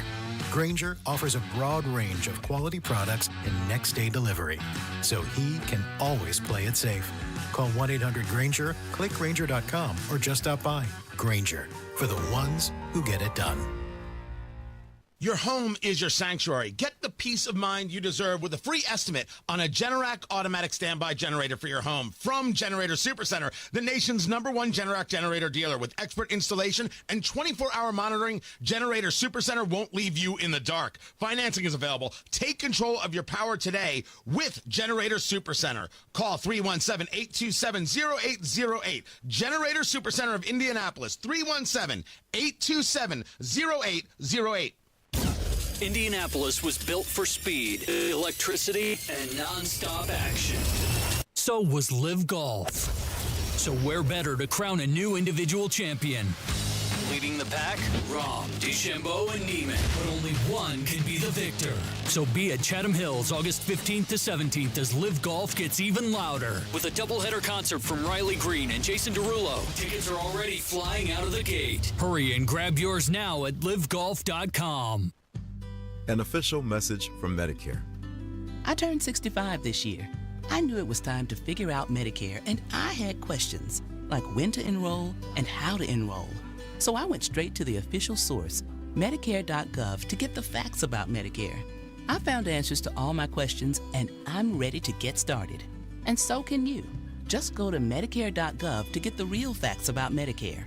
Grainger offers a broad range of quality products and next-day delivery, so he can always play it safe. Call 1-800-GRAINGER, click Grainger.com, or just stop by. Grainger, for the ones who get it done. Your home is your sanctuary. Get the peace of mind you deserve with a free estimate on a Generac automatic standby generator for your home from Generator Supercenter, the nation's #1 Generac generator dealer. With expert installation and 24-hour monitoring, Generator Supercenter won't leave you in the dark. Financing is available. Take control of your power today with Generator Supercenter. Call 317-827-0808. Generator Supercenter of Indianapolis, 317-827-0808. Indianapolis was built for speed, electricity, and nonstop action. So was Live Golf. So where better to crown a new individual champion? Leading the pack, Rahm, DeChambeau, and Neiman. But only one can be the victor. So be at Chatham Hills August 15th to 17th as Live Golf gets even louder. With a doubleheader concert from Riley Green and Jason Derulo. Tickets are already flying out of the gate. Hurry and grab yours now at livegolf.com. An official message from Medicare. I turned 65 this year. I knew it was time to figure out Medicare, and I had questions, like when to enroll and how to enroll. So I went straight to the official source, Medicare.gov, to get the facts about Medicare. I found answers to all my questions, and I'm ready to get started. And so can you. Just go to Medicare.gov to get the real facts about Medicare.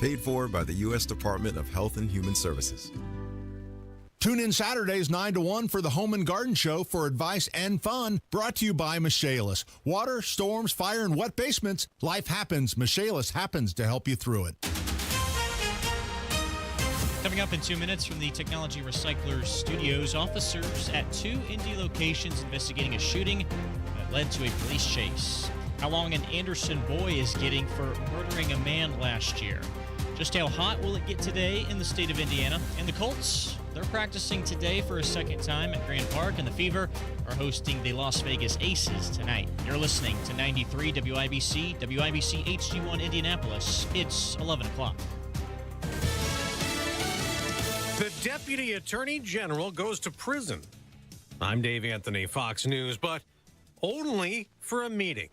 Paid for by the U.S. Department of Health and Human Services. Tune in Saturdays 9 to 1 for the Home and Garden Show for advice and fun, brought to you by Michaelis. Water, storms, fire, and wet basements. Life happens. Michaelis happens to help you through it. Coming up in 2 minutes from the Technology Recyclers Studios, officers at 2 Indy locations investigating a shooting that led to a police chase. How long an Anderson boy is getting for murdering a man last year. Just how hot will it get today in the state of Indiana? And the Colts, they're practicing today for a second time at Grand Park, and the Fever are hosting the Las Vegas Aces tonight. You're listening to 93 WIBC, WIBC HD1 Indianapolis. It's 11 o'clock. The Deputy Attorney General goes to prison. I'm Dave Anthony, Fox News, but only for a meeting.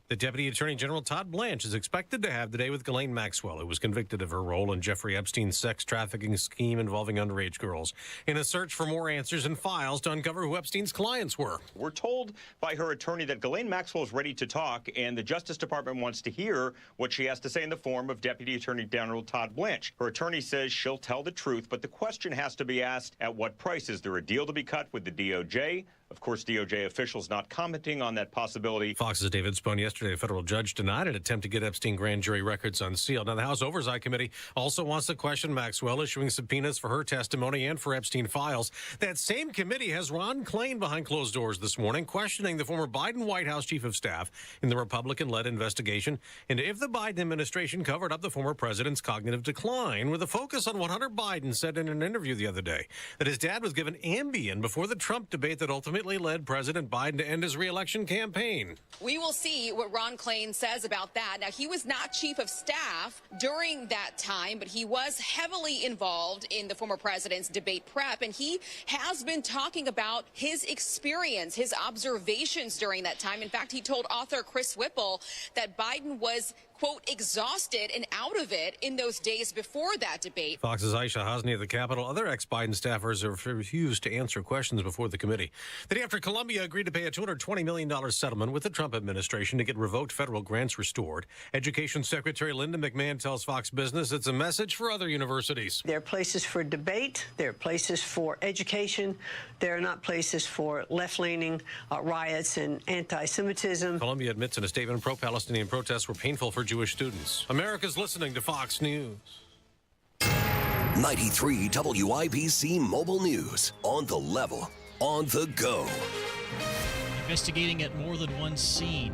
The Deputy Attorney General Todd Blanche is expected to have the day with Ghislaine Maxwell, who was convicted of her role in Jeffrey Epstein's sex trafficking scheme involving underage girls, in a search for more answers and files to uncover who Epstein's clients were. We're told by her attorney that Ghislaine Maxwell is ready to talk, and the Justice Department wants to hear what she has to say in the form of Deputy Attorney General Todd Blanche. Her attorney says she'll tell the truth, but the question has to be asked, at what price? Is there a deal to be cut with the DOJ? Of course, DOJ officials not commenting on that possibility. Fox's David Spohn. Yesterday, a federal judge denied an attempt to get Epstein grand jury records unsealed. Now, the House Oversight Committee also wants to question Maxwell, issuing subpoenas for her testimony and for Epstein files. That same committee has Ron Klain behind closed doors this morning, questioning the former Biden White House chief of staff in the Republican-led investigation into if the Biden administration covered up the former president's cognitive decline, with a focus on what Hunter Biden said in an interview the other day, that his dad was given Ambien before the Trump debate that ultimately led President Biden to end his re-election campaign. We will see what Ron Klain says about that. Now, he was not chief of staff during that time, but he was heavily involved in the former president's debate prep, and he has been talking about his experience, his observations during that time. In fact, he told author Chris Whipple that Biden was, quote, exhausted and out of it in those days before that debate. Fox's Aisha Hasni at the Capitol. Other ex-Biden staffers have refused to answer questions before the committee. The day after Columbia agreed to pay a $220 million settlement with the Trump administration to get revoked federal grants restored, Education Secretary Linda McMahon tells Fox Business it's a message for other universities. There are places for debate. There are places for education. There are not places for left-leaning riots and anti-Semitism. Columbia admits in a statement pro-Palestinian protests were painful for Jewish students. America's listening to Fox News. 93 WIBC Mobile News. On the level, on the go. Investigating at more than one scene.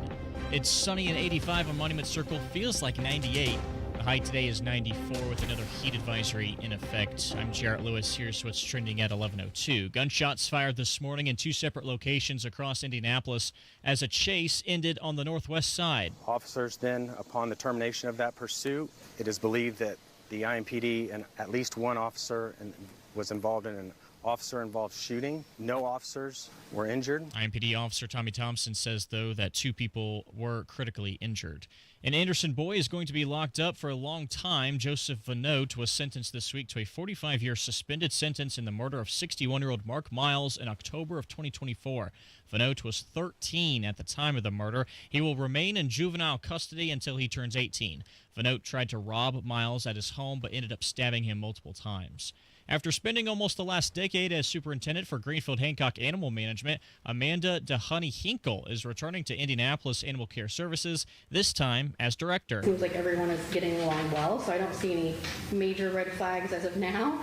It's sunny and 85 on Monument Circle. Feels like 98. The high today is 94 with another heat advisory in effect. I'm Jarrett Lewis. Here's what's trending at 11:02. Gunshots fired this morning in two separate locations across Indianapolis as a chase ended on the northwest side. Officers then, upon the termination of that pursuit, it is believed that the IMPD and at least one officer was involved in an officer-involved shooting. No officers were injured. IMPD officer Tommy Thompson says, though, that two people were critically injured. An Anderson boy is going to be locked up for a long time. Joseph Vanote was sentenced this week to a 45-year suspended sentence in the murder of 61-year-old Mark Miles in October of 2024. Vanote was 13 at the time of the murder. He will remain in juvenile custody until he turns 18. Vanote tried to rob Miles at his home but ended up stabbing him multiple times. After spending almost the last decade as superintendent for Greenfield Hancock Animal Management, Amanda DeHoney Hinkle is returning to Indianapolis Animal Care Services, this time as director. Seems like everyone is getting along well, so I don't see any major red flags as of now.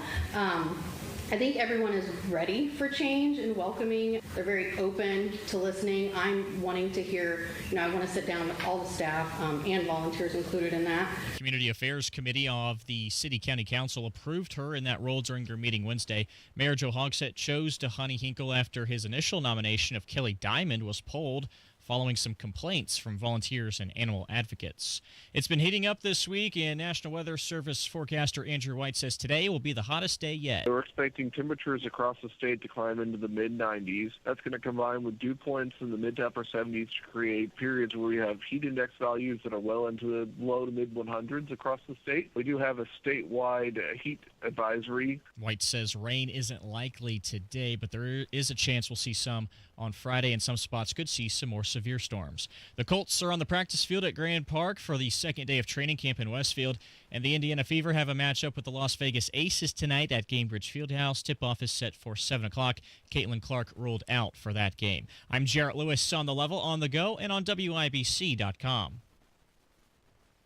I think everyone is ready for change and welcoming. They're very open to listening. I'm wanting to hear, I want to sit down with all the staff and volunteers included in that. Community Affairs Committee of the City County Council approved her in that role during their meeting Wednesday. Mayor Joe Hogsett chose DeHoney Hinkle after his initial nomination of Kelly Diamond was pulled following some complaints from volunteers and animal advocates. It's been heating up this week, and National Weather Service forecaster Andrew White says today will be the hottest day yet. We're expecting temperatures across the state to climb into the mid-90s. That's going to combine with dew points in the mid to upper 70s to create periods where we have heat index values that are well into the low to mid-100s across the state. We do have a statewide heat advisory. White says rain isn't likely today, but there is a chance we'll see some on Friday, and some spots could see some more severe storms. The Colts are on the practice field at Grand Park for the second day of training camp in Westfield, and the Indiana Fever have a matchup with the Las Vegas Aces tonight at Gainbridge Fieldhouse. Tip-off is set for 7 o'clock. Caitlin Clark ruled out for that game. I'm Jarrett Lewis on the level, on the go, and on WIBC.com.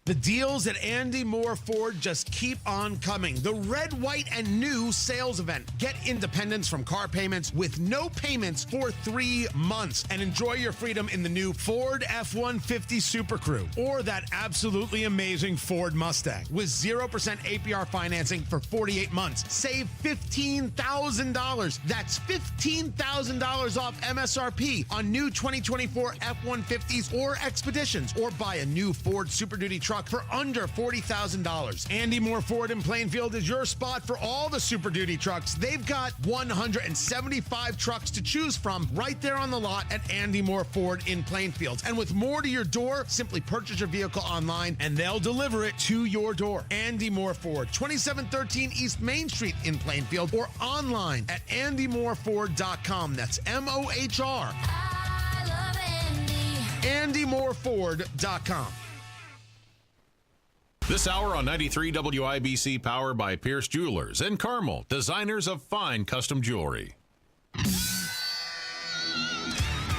The deals at Andy Moore Ford just keep on coming. The red, white, and new sales event. Get independence from car payments with no payments for 3 months and enjoy your freedom in the new Ford F-150 Super Crew or that absolutely amazing Ford Mustang with 0% APR financing for 48 months. Save $15,000. That's $15,000 off MSRP on new 2024 F-150s or Expeditions, or buy a new Ford Super Duty truck for under $40,000. Andy Moore Ford in Plainfield is your spot for all the Super Duty trucks. They've got 175 trucks to choose from right there on the lot at Andy Moore Ford in Plainfield. And with more to your door, simply purchase your vehicle online and they'll deliver it to your door. Andy Moore Ford, 2713 East Main Street in Plainfield, or online at andymoreford.com. That's MOHR. andymoreford.com. This hour on 93 WIBC, powered by Pierce Jewelers and Carmel, designers of fine custom jewelry.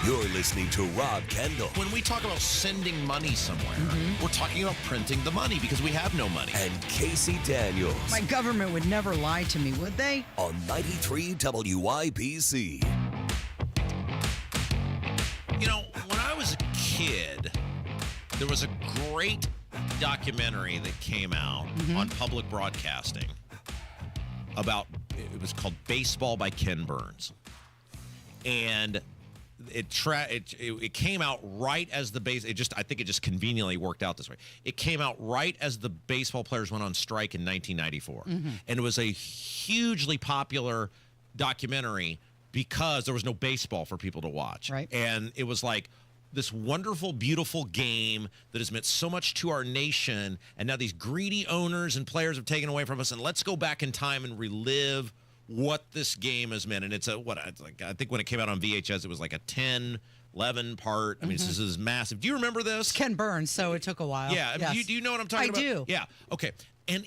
You're listening to Rob Kendall. When we talk about sending money somewhere, we're talking about printing the money because we have no money. And Casey Daniels. My government would never lie to me, would they? On 93 WIBC. You know, when I was a kid, there was a great documentary that came out on public broadcasting about, it was called Baseball by Ken Burns. And it came out right as the I think it just conveniently worked out this way. It came out right as the baseball players went on strike in 1994. And it was a hugely popular documentary because there was no baseball for people to watch. Right. And it was like, this wonderful, beautiful game that has meant so much to our nation, and now these greedy owners and players have taken away from us, and let's go back in time and relive what this game has meant. And it's I think when it came out on VHS, it was like a 10, 11 part. I mean, this is massive. Do you remember this? Ken Burns, so it took a while. Yeah. Yes. Do you know what I'm talking about? I do. Yeah. Okay. And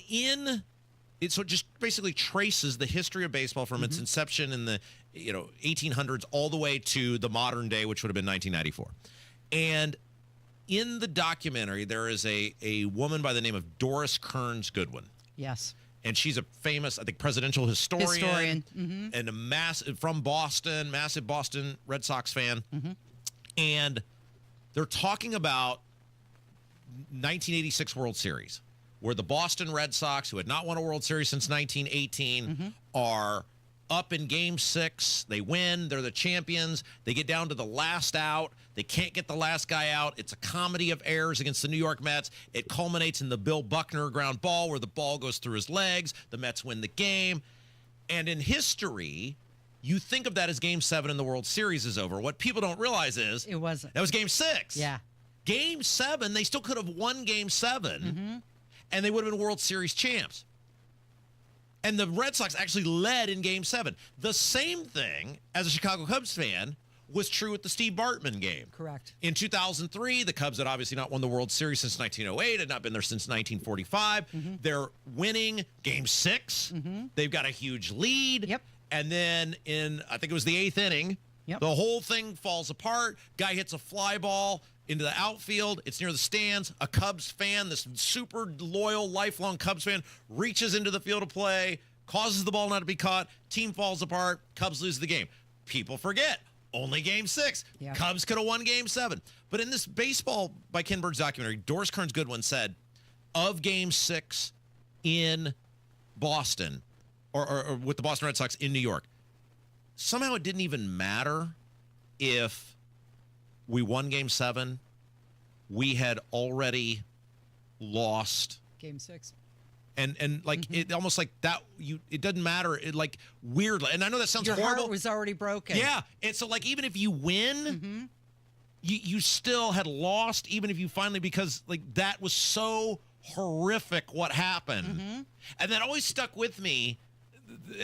so it just basically traces the history of baseball from its inception in the 1800s all the way to the modern day, which would have been 1994. And in the documentary, there is a woman by the name of Doris Kearns Goodwin. Yes. And she's a famous, I think, presidential historian. And from Boston, massive Boston Red Sox fan. And they're talking about 1986 World Series, where the Boston Red Sox, who had not won a World Series since 1918, are up in Game 6. They win. They're the champions. They get down to the last out. They can't get the last guy out. It's a comedy of errors against the New York Mets. It culminates in the Bill Buckner ground ball where the ball goes through his legs. The Mets win the game. And in history, you think of that as Game 7 and the World Series is over. What people don't realize is it wasn't. That was Game 6. Yeah. Game 7, they still could have won Game 7, and they would have been World Series champs. And the Red Sox actually led in Game 7. The same thing, as a Chicago Cubs fan, was true with the Steve Bartman game. Correct. In 2003, the Cubs had obviously not won the World Series since 1908, had not been there since 1945. They're winning Game 6. They've got a huge lead. Yep. And then I think it was the 8th inning, the whole thing falls apart. Guy hits a fly ball into the outfield. It's near the stands. A Cubs fan, this super loyal, lifelong Cubs fan, reaches into the field of play, causes the ball not to be caught. Team falls apart. Cubs lose the game. People forget. Only Game 6. Yeah. Cubs could have won Game 7. But in this Baseball by Ken Burns documentary, Doris Kearns Goodwin said, of Game 6 in Boston, or with the Boston Red Sox in New York, somehow it didn't even matter if we won Game 7. We had already lost Game 6. And like it almost like that it doesn't matter. It like weirdly, and I know that sounds Your horrible. heart was already broken. Yeah. And so like even if you win, you still had lost, even if you finally, because like that was so horrific what happened. And that always stuck with me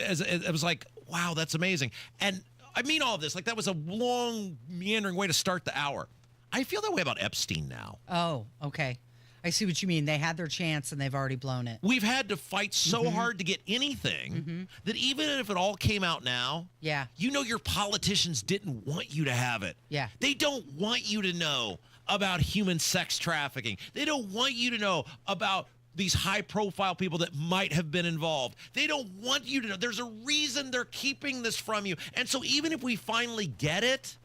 as it was like, wow, that's amazing. And I mean all of this, like that was a long meandering way to start the hour. I feel that way about Epstein now. Oh, okay. I see what you mean. They had their chance and they've already blown it. We've had to fight so hard to get anything that even if it all came out now, your politicians didn't want you to have it. Yeah. They don't want you to know about human sex trafficking. They don't want you to know about these high-profile people that might have been involved. They don't want you to know. There's a reason they're keeping this from you. And so even if we finally get it,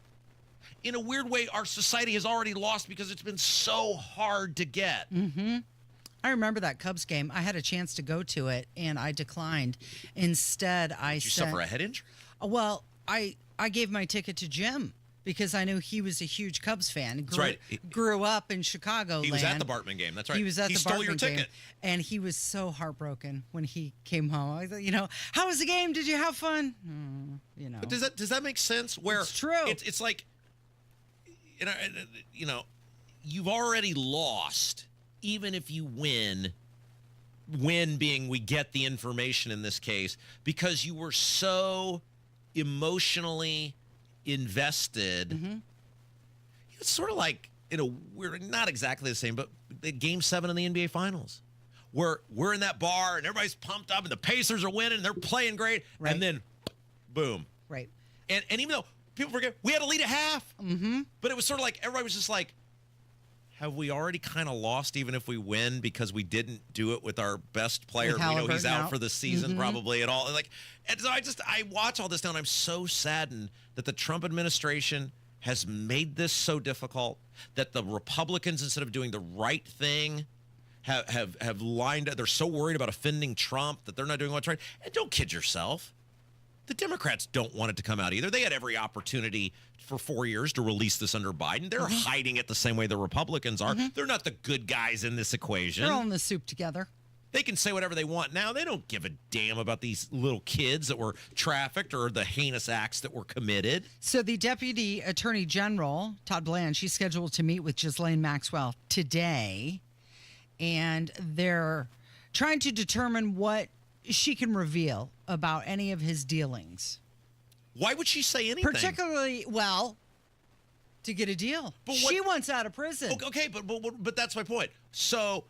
in a weird way, our society has already lost because it's been so hard to get. I remember that Cubs game. I had a chance to go to it, and I declined. Instead, Did you suffer a head injury? Well, I gave my ticket to Jim because I knew he was a huge Cubs fan. That's right. Grew up in Chicago. He was at the Bartman game. That's right. He was at the stole Bartman your ticket. game, and he was so heartbroken when he came home. I thought, how was the game? Did you have fun? But does that make sense? Where it's true. It's like, you've already lost, even if you win. Win being we get the information in this case because you were so emotionally invested. It's sort of like in a weird, not exactly the same, but the Game 7 in the NBA Finals, where we're in that bar and everybody's pumped up and the Pacers are winning and they're playing great, and then boom. Right. And even though people forget, we had a lead at half, but it was sort of like everybody was just like, have we already kind of lost even if we win because we didn't do it with our best player? We know he's out for the season probably and all. And so I watch all this now and I'm so saddened that the Trump administration has made this so difficult, that the Republicans, instead of doing the right thing, have lined up. They're so worried about offending Trump that they're not doing what's right. And don't kid yourself. The Democrats don't want it to come out either. They had every opportunity for 4 years to release this under Biden. They're hiding it the same way the Republicans are. They're not the good guys in this equation. They're all in the soup together. They can say whatever they want now. They don't give a damn about these little kids that were trafficked or the heinous acts that were committed. So the Deputy Attorney General, Todd Blanche, she's scheduled to meet with Ghislaine Maxwell today, and they're trying to determine what she can reveal about any of his dealings. Why would she say anything? Particularly, well, to get a deal. She wants out of prison. Okay, but that's my point. So,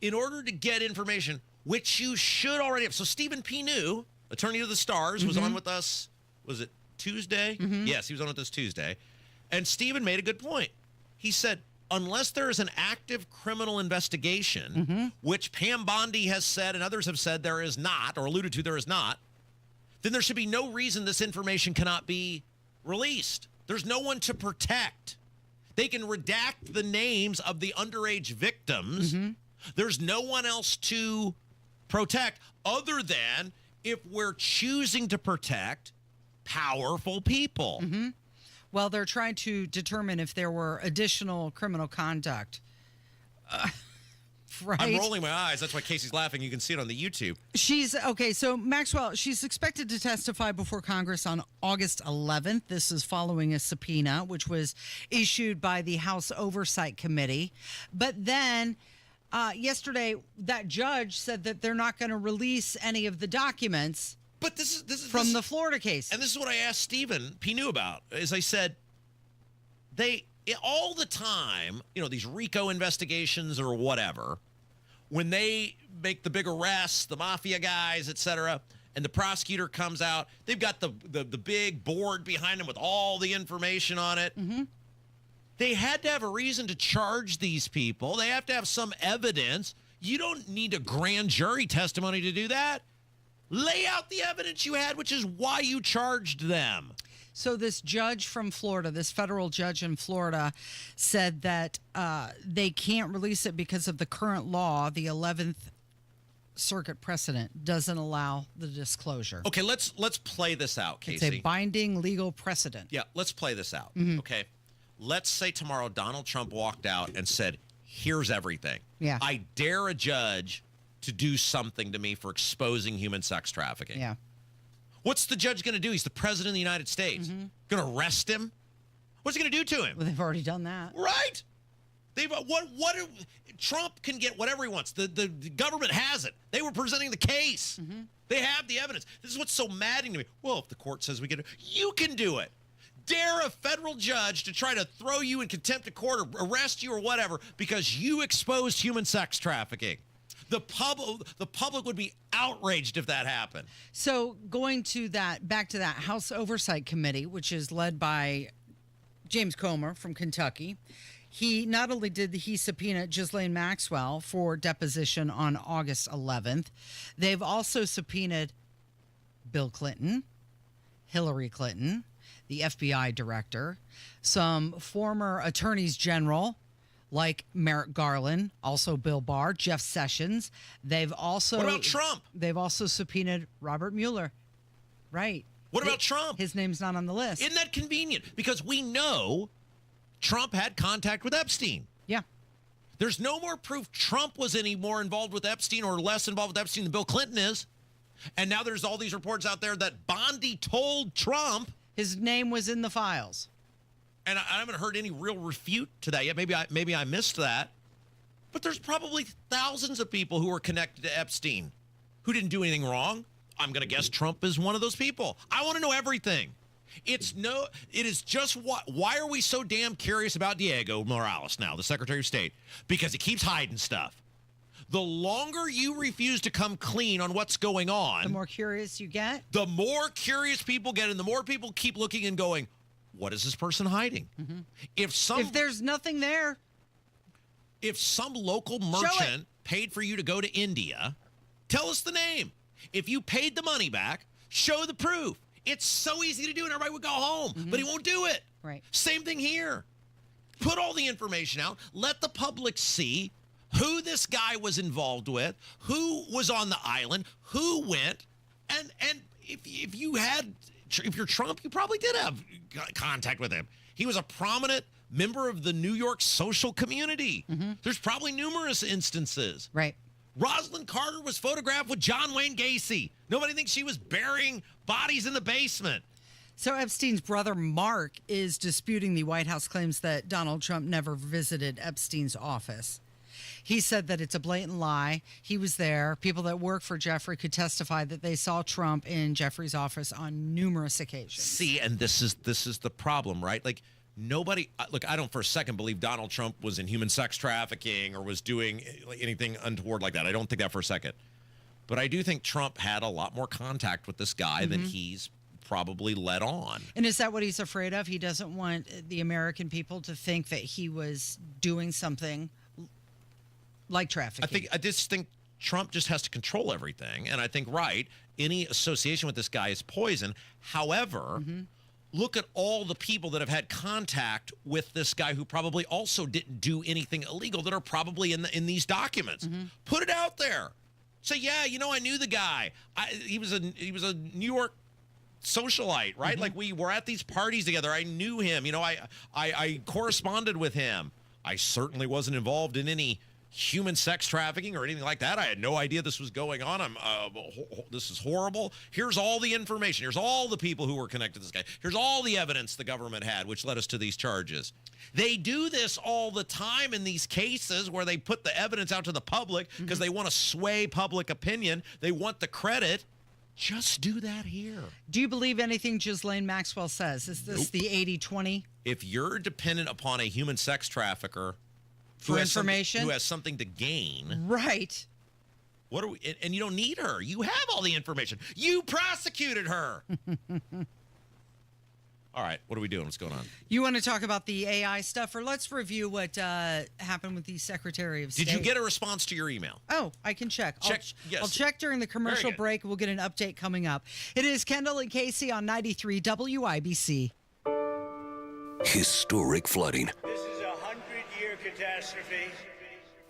in order to get information, which you should already have. So Stephen P. New, attorney to the stars, was on with us, was it Tuesday? Yes, he was on with us Tuesday. And Stephen made a good point. He said, unless there is an active criminal investigation, which Pam Bondi has said and others have said there is not, or alluded to there is not, then there should be no reason this information cannot be released. There's no one to protect. They can redact the names of the underage victims. There's no one else to protect other than if we're choosing to protect powerful people. Well, they're trying to determine if there were additional criminal conduct. Right? I'm rolling my eyes. That's why Casey's laughing. You can see it on the YouTube. So Maxwell, she's expected to testify before Congress on August 11th. This is following a subpoena, which was issued by the House Oversight Committee. But then yesterday, that judge said that they're not going to release any of the documents. But this is from the Florida case. And this is what I asked Stephen P. New about. Is I said, all the time, these RICO investigations or whatever, when they make the big arrests, the mafia guys, et cetera, and the prosecutor comes out, they've got the big board behind them with all the information on it. They had to have a reason to charge these people. They have to have some evidence. You don't need a grand jury testimony to do that. Lay out the evidence you had, which is why you charged them. So this judge from Florida, this federal judge in Florida, said that they can't release it because of the current law. The 11th Circuit precedent doesn't allow the disclosure. Okay, let's play this out, Casey. It's a binding legal precedent. Yeah, let's play this out. Okay, let's say tomorrow Donald Trump walked out and said, here's everything. Yeah. I dare a judge to do something to me for exposing human sex trafficking. Yeah. What's the judge going to do? He's the president of the United States. Going to arrest him? What's he going to do to him? Well, they've already done that. Right. Trump can get whatever he wants. The government has it. They were presenting the case. They have the evidence. This is what's so maddening to me. Well, if the court says we can, you can do it. Dare a federal judge to try to throw you in contempt of court or arrest you or whatever because you exposed human sex trafficking. The public would be outraged if that happened. So going to back to that House Oversight Committee, which is led by James Comer from Kentucky, he not only did he subpoena Ghislaine Maxwell for deposition on August 11th, they've also subpoenaed Bill Clinton, Hillary Clinton, the FBI director, some former attorneys general, like Merrick Garland, also Bill Barr, Jeff Sessions. What about Trump? They've also subpoenaed Robert Mueller. Right. What about Trump? His name's not on the list. Isn't that convenient? Because we know Trump had contact with Epstein. Yeah. There's no more proof Trump was any more involved with Epstein or less involved with Epstein than Bill Clinton is. And now there's all these reports out there that Bondi told Trump his name was in the files. And I haven't heard any real refute to that yet. Maybe I missed that. But there's probably thousands of people who are connected to Epstein who didn't do anything wrong. I'm going to guess Trump is one of those people. I want to know everything. It is just why are we so damn curious about Diego Morales now, the Secretary of State? Because he keeps hiding stuff. The longer you refuse to come clean on what's going on, the more curious you get. The more curious people get, and the more people keep looking and going, what is this person hiding? If there's nothing there, if some local merchant paid for you to go to India, tell us the name. If you paid the money back, show the proof. It's so easy to do, and everybody would go home, but he won't do it. Right. Same thing here. Put all the information out. Let the public see who this guy was involved with, who was on the island, who went, and if you're Trump, you probably did have contact with him. He was a prominent member of the New York social community. There's probably numerous instances. Right. Rosalind Carter was photographed with John Wayne Gacy. Nobody thinks she was burying bodies in the basement. So Epstein's brother, Mark, is disputing the White House claims that Donald Trump never visited Epstein's office. He said that it's a blatant lie. He was there. People that work for Jeffrey could testify that they saw Trump in Jeffrey's office on numerous occasions. See, and this is the problem, right? Like, nobody, look, I don't for a second believe Donald Trump was in human sex trafficking or was doing anything untoward like that. I don't think that for a second. But I do think Trump had a lot more contact with this guy than he's probably let on. And is that what he's afraid of? He doesn't want the American people to think that he was doing something like trafficking. I just think Trump just has to control everything. And I think, right, any association with this guy is poison. However, look at all the people that have had contact with this guy who probably also didn't do anything illegal that are probably in these documents. Put it out there. Say, yeah, I knew the guy. He was a New York socialite, right? Like, we were at these parties together. I knew him. I corresponded with him. I certainly wasn't involved in any human sex trafficking or anything like that. I had no idea this was going on. This is horrible. Here's all the information. Here's all the people who were connected to this guy. Here's all the evidence the government had, which led us to these charges. They do this all the time in these cases where they put the evidence out to the public because they want to sway public opinion. They want the credit. Just do that here. Do you believe anything Ghislaine Maxwell says? Is this the 80-20? If you're dependent upon a human sex trafficker for information, who has something to gain, right? What are we? And you don't need her. You have all the information. You prosecuted her. All right, what are we doing? What's going on? You want to talk about the AI stuff, or let's review what happened with the Secretary of State. Did you get a response to your email? Oh, I can check. Yes. I'll check during the commercial break. We'll get an update coming up. It is Kendall and Casey on 93 WIBC. Historic flooding. This is a 100-year catastrophe.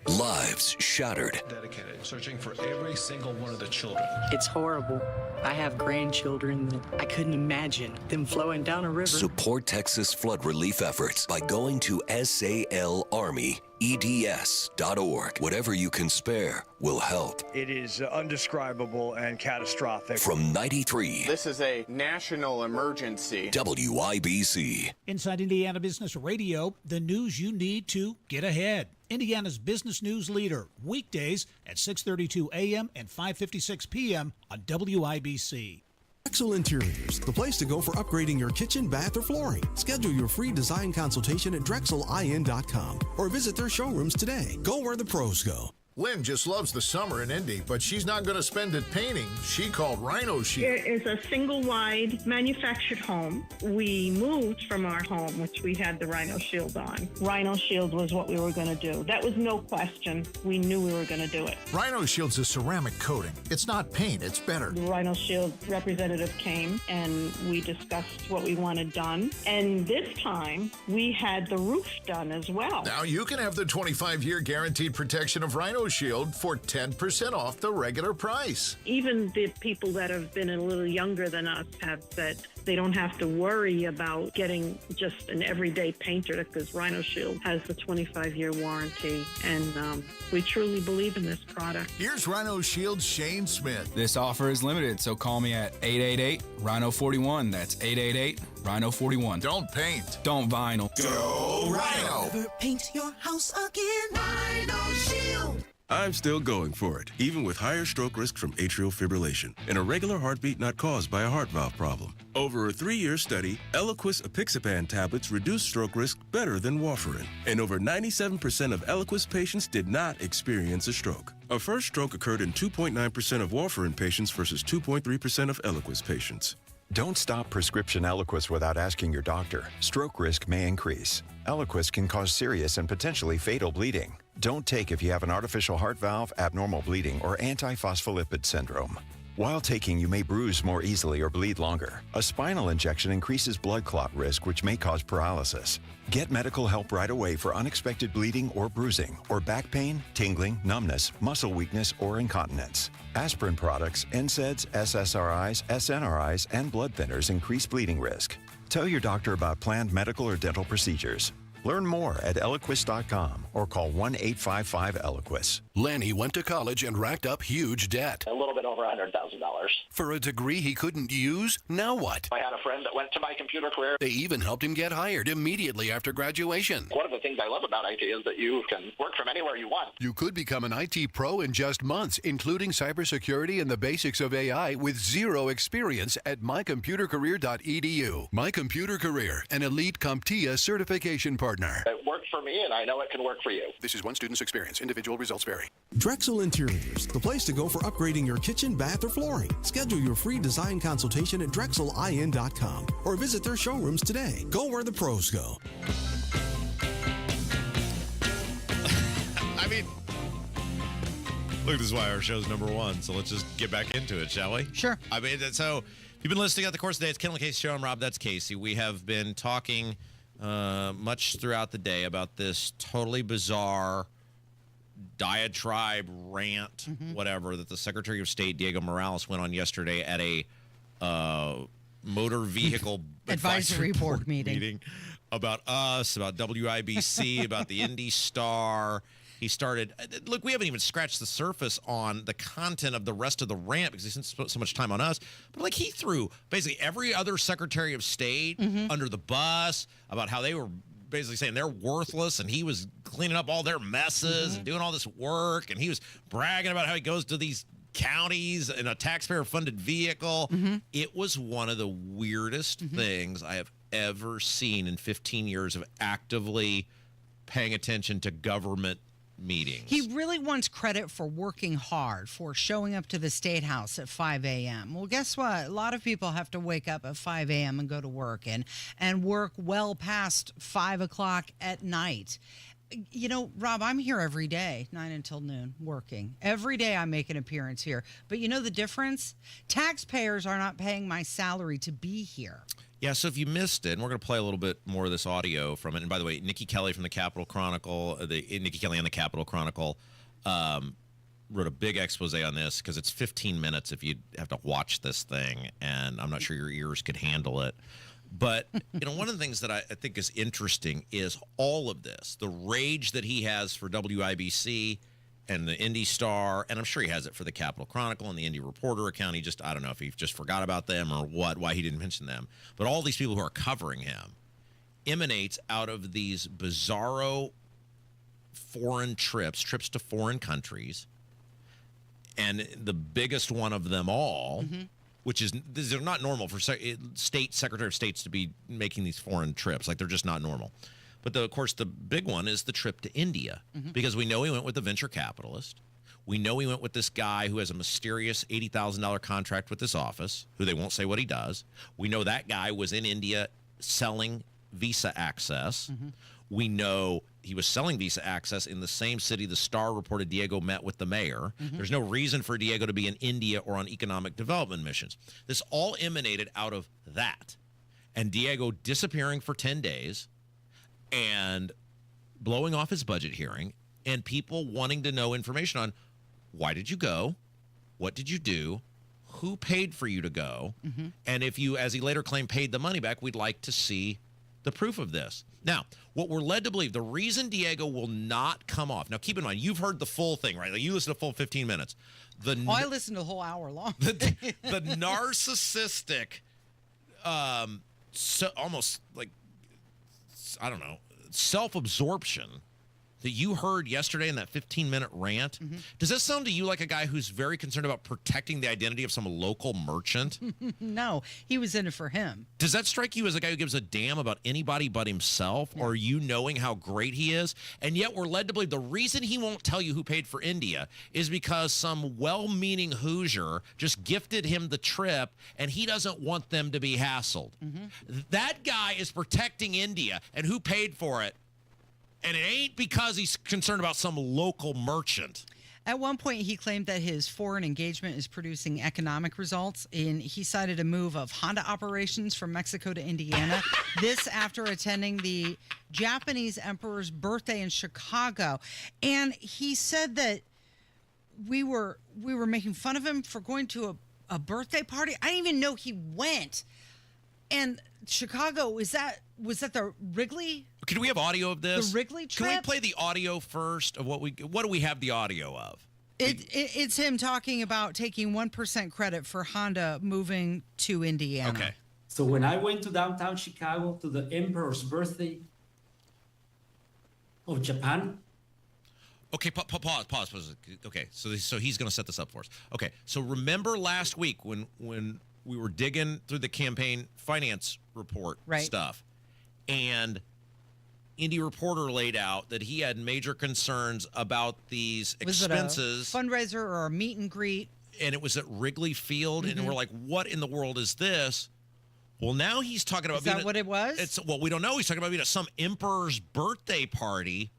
Lives shattered. Dedicated, searching for every single one of the children. It's horrible. I have grandchildren that I couldn't imagine them flowing down a river. Support Texas flood relief efforts by going to SALArmyEDS.org. Whatever you can spare will help. It is undescribable and catastrophic. From 93. This is a national emergency. WIBC. Inside Indiana Business Radio, the news you need to get ahead. Indiana's business news leader, weekdays at 6:32 a.m. and 5:56 p.m. on WIBC. Drexel Interiors, the place to go for upgrading your kitchen, bath, or flooring. Schedule your free design consultation at DrexelIN.com or visit their showrooms today. Go where the pros go. Lynn just loves the summer in Indy, but she's not going to spend it painting. She called Rhino Shield. It is a single-wide manufactured home. We moved from our home, which we had the Rhino Shield on. Rhino Shield was what we were going to do. That was no question. We knew we were going to do it. Rhino Shield's a ceramic coating. It's not paint, it's better. The Rhino Shield representative came, and we discussed what we wanted done. And this time, we had the roof done as well. Now you can have the 25-year guaranteed protection of Rhino Shield for 10% off the regular price. Even the people that have been a little younger than us have said they don't have to worry about getting just an everyday painter because Rhino Shield has the 25-year warranty, and we truly believe in this product. Here's Rhino Shield's Shane Smith. This offer is limited, so call me at 888-RHINO-41. That's 888-RHINO-41. Don't paint. Don't vinyl. Go Rhino. Never paint your house again. Rhino Shield. I'm still going for it, even with higher stroke risk from atrial fibrillation, an irregular heartbeat not caused by a heart valve problem. Over a 3-year study, Eliquis apixaban tablets reduce stroke risk better than warfarin, and over 97% of Eliquis patients did not experience a stroke. A first stroke occurred in 2.9% of warfarin patients versus 2.3% of Eliquis patients. Don't stop prescription Eliquis without asking your doctor. Stroke risk may increase. Eliquis can cause serious and potentially fatal bleeding. Don't take if you have an artificial heart valve, abnormal bleeding, or antiphospholipid syndrome. While taking, you may bruise more easily or bleed longer. A spinal injection increases blood clot risk, which may cause paralysis. Get medical help right away for unexpected bleeding or bruising, or back pain, tingling, numbness, muscle weakness, or incontinence. Aspirin products, NSAIDs, SSRIs, SNRIs, and blood thinners increase bleeding risk. Tell your doctor about planned medical or dental procedures. Learn more at Eloquist.com or call 1-855-ELOQUIS. Lanny went to college and racked up huge debt. A little bit over $100,000. For a degree he couldn't use? Now what? I had a friend that went to my computer career. They even helped him get hired immediately after graduation. One of the things I love about IT is that you can work from anywhere you want. You could become an IT pro in just months, including cybersecurity and the basics of AI with zero experience at mycomputercareer.edu. My Computer Career, an elite CompTIA certification partner. It worked for me, and I know it can work for you. This is one student's experience. Individual results vary. Drexel Interiors, the place to go for upgrading your kitchen, bath, or flooring. Schedule your free design consultation at drexelin.com or visit their showrooms today. Go where the pros go. I mean, look, this is why our show's number one. So let's just get back into it, shall we? Sure. I mean, so if you've been listening at the course of the day, it's Kendall Casey Show. I'm Rob. That's Casey. We have been talking much throughout the day about this totally bizarre diatribe, rant, whatever, that the Secretary of State, Diego Morales, went on yesterday at a motor vehicle advisory board meeting about us, about WIBC, about the Indy Star. He started, look, we haven't even scratched the surface on the content of the rest of the rant because he spent so much time on us. But like, he threw basically every other Secretary of State under the bus about how they were basically saying they're worthless, and he was cleaning up all their messes and doing all this work, and he was bragging about how he goes to these counties in a taxpayer-funded vehicle. It was one of the weirdest things I have ever seen in 15 years of actively paying attention to government meetings. He really wants credit for working hard, for showing up to the State House at 5 a.m. Well, guess what? A lot of people have to wake up at 5 a.m. and go to work and work well past 5 o'clock at night. You know, Rob, I'm here every day, 9 until noon, working. Every day I make an appearance here. But you know the difference? Taxpayers are not paying my salary to be here. Yeah, so if you missed it, and we're going to play a little bit more of this audio from it. And by the way, Nikki Kelly from the Capitol Chronicle, Nikki Kelly and the Capitol Chronicle wrote a big expose on this because it's 15 minutes if you have to watch this thing, and I'm not sure your ears could handle it. But, you know, one of the things that I think is interesting is all of this, the rage that he has for WIBC and the Indy Star, and I'm sure he has it for the Capitol Chronicle and the Indy Reporter account. He just, I don't know if he just forgot about them or what, why he didn't mention them. But all these people who are covering him emanates out of these bizarro foreign trips to foreign countries. And the biggest one of them all, which is, these are not normal for Secretary of States to be making these foreign trips. Like, they're just not normal. But, of course, the big one is the trip to India, because we know he went with the venture capitalist. We know he went with this guy who has a mysterious $80,000 contract with this office, who they won't say what he does. We know that guy was in India selling visa access. We know he was selling visa access in the same city the Star reported Diego met with the mayor. There's no reason for Diego to be in India or on economic development missions. This all emanated out of that. And Diego disappearing for 10 days and blowing off his budget hearing, and people wanting to know information on why did you go, what did you do, who paid for you to go, and if you, as he later claimed, paid the money back, we'd like to see the proof of this. Now, what we're led to believe, the reason Diego will not come off, now keep in mind, you've heard the full thing, right? Like, you listened to full 15 minutes. I listened to the whole hour long. the narcissistic, so almost like, I don't know, self-absorption that you heard yesterday in that 15-minute rant, does that sound to you like a guy who's very concerned about protecting the identity of some local merchant? No, he was in it for him. Does that strike you as a guy who gives a damn about anybody but himself, or you knowing how great he is? And yet we're led to believe the reason he won't tell you who paid for India is because some well-meaning Hoosier just gifted him the trip, and he doesn't want them to be hassled. That guy is protecting India, and who paid for it? And it ain't because he's concerned about some local merchant. At one point, he claimed that his foreign engagement is producing economic results. And he cited a move of Honda operations from Mexico to Indiana. This after attending the Japanese emperor's birthday in Chicago. And he said that we were making fun of him for going to a birthday party. I didn't even know he went. And Chicago, was that the Wrigley? Can we have audio of this? The Wrigley trip? Can we play the audio first of what do we have the audio of? It's him talking about taking 1% credit for Honda moving to Indiana. Okay. So when I went to downtown Chicago to the Emperor's birthday of Japan. Okay, pause. Okay, so he's going to set this up for us. Okay, so remember last week when we were digging through the campaign finance report stuff, and Indy Reporter laid out that he had major concerns about these expenses. Was it a fundraiser or a meet and greet? And it was at Wrigley Field, and we're like, what in the world is this? Well, now he's talking about... Is that what it was? Well, we don't know. He's talking about being at some emperor's birthday party.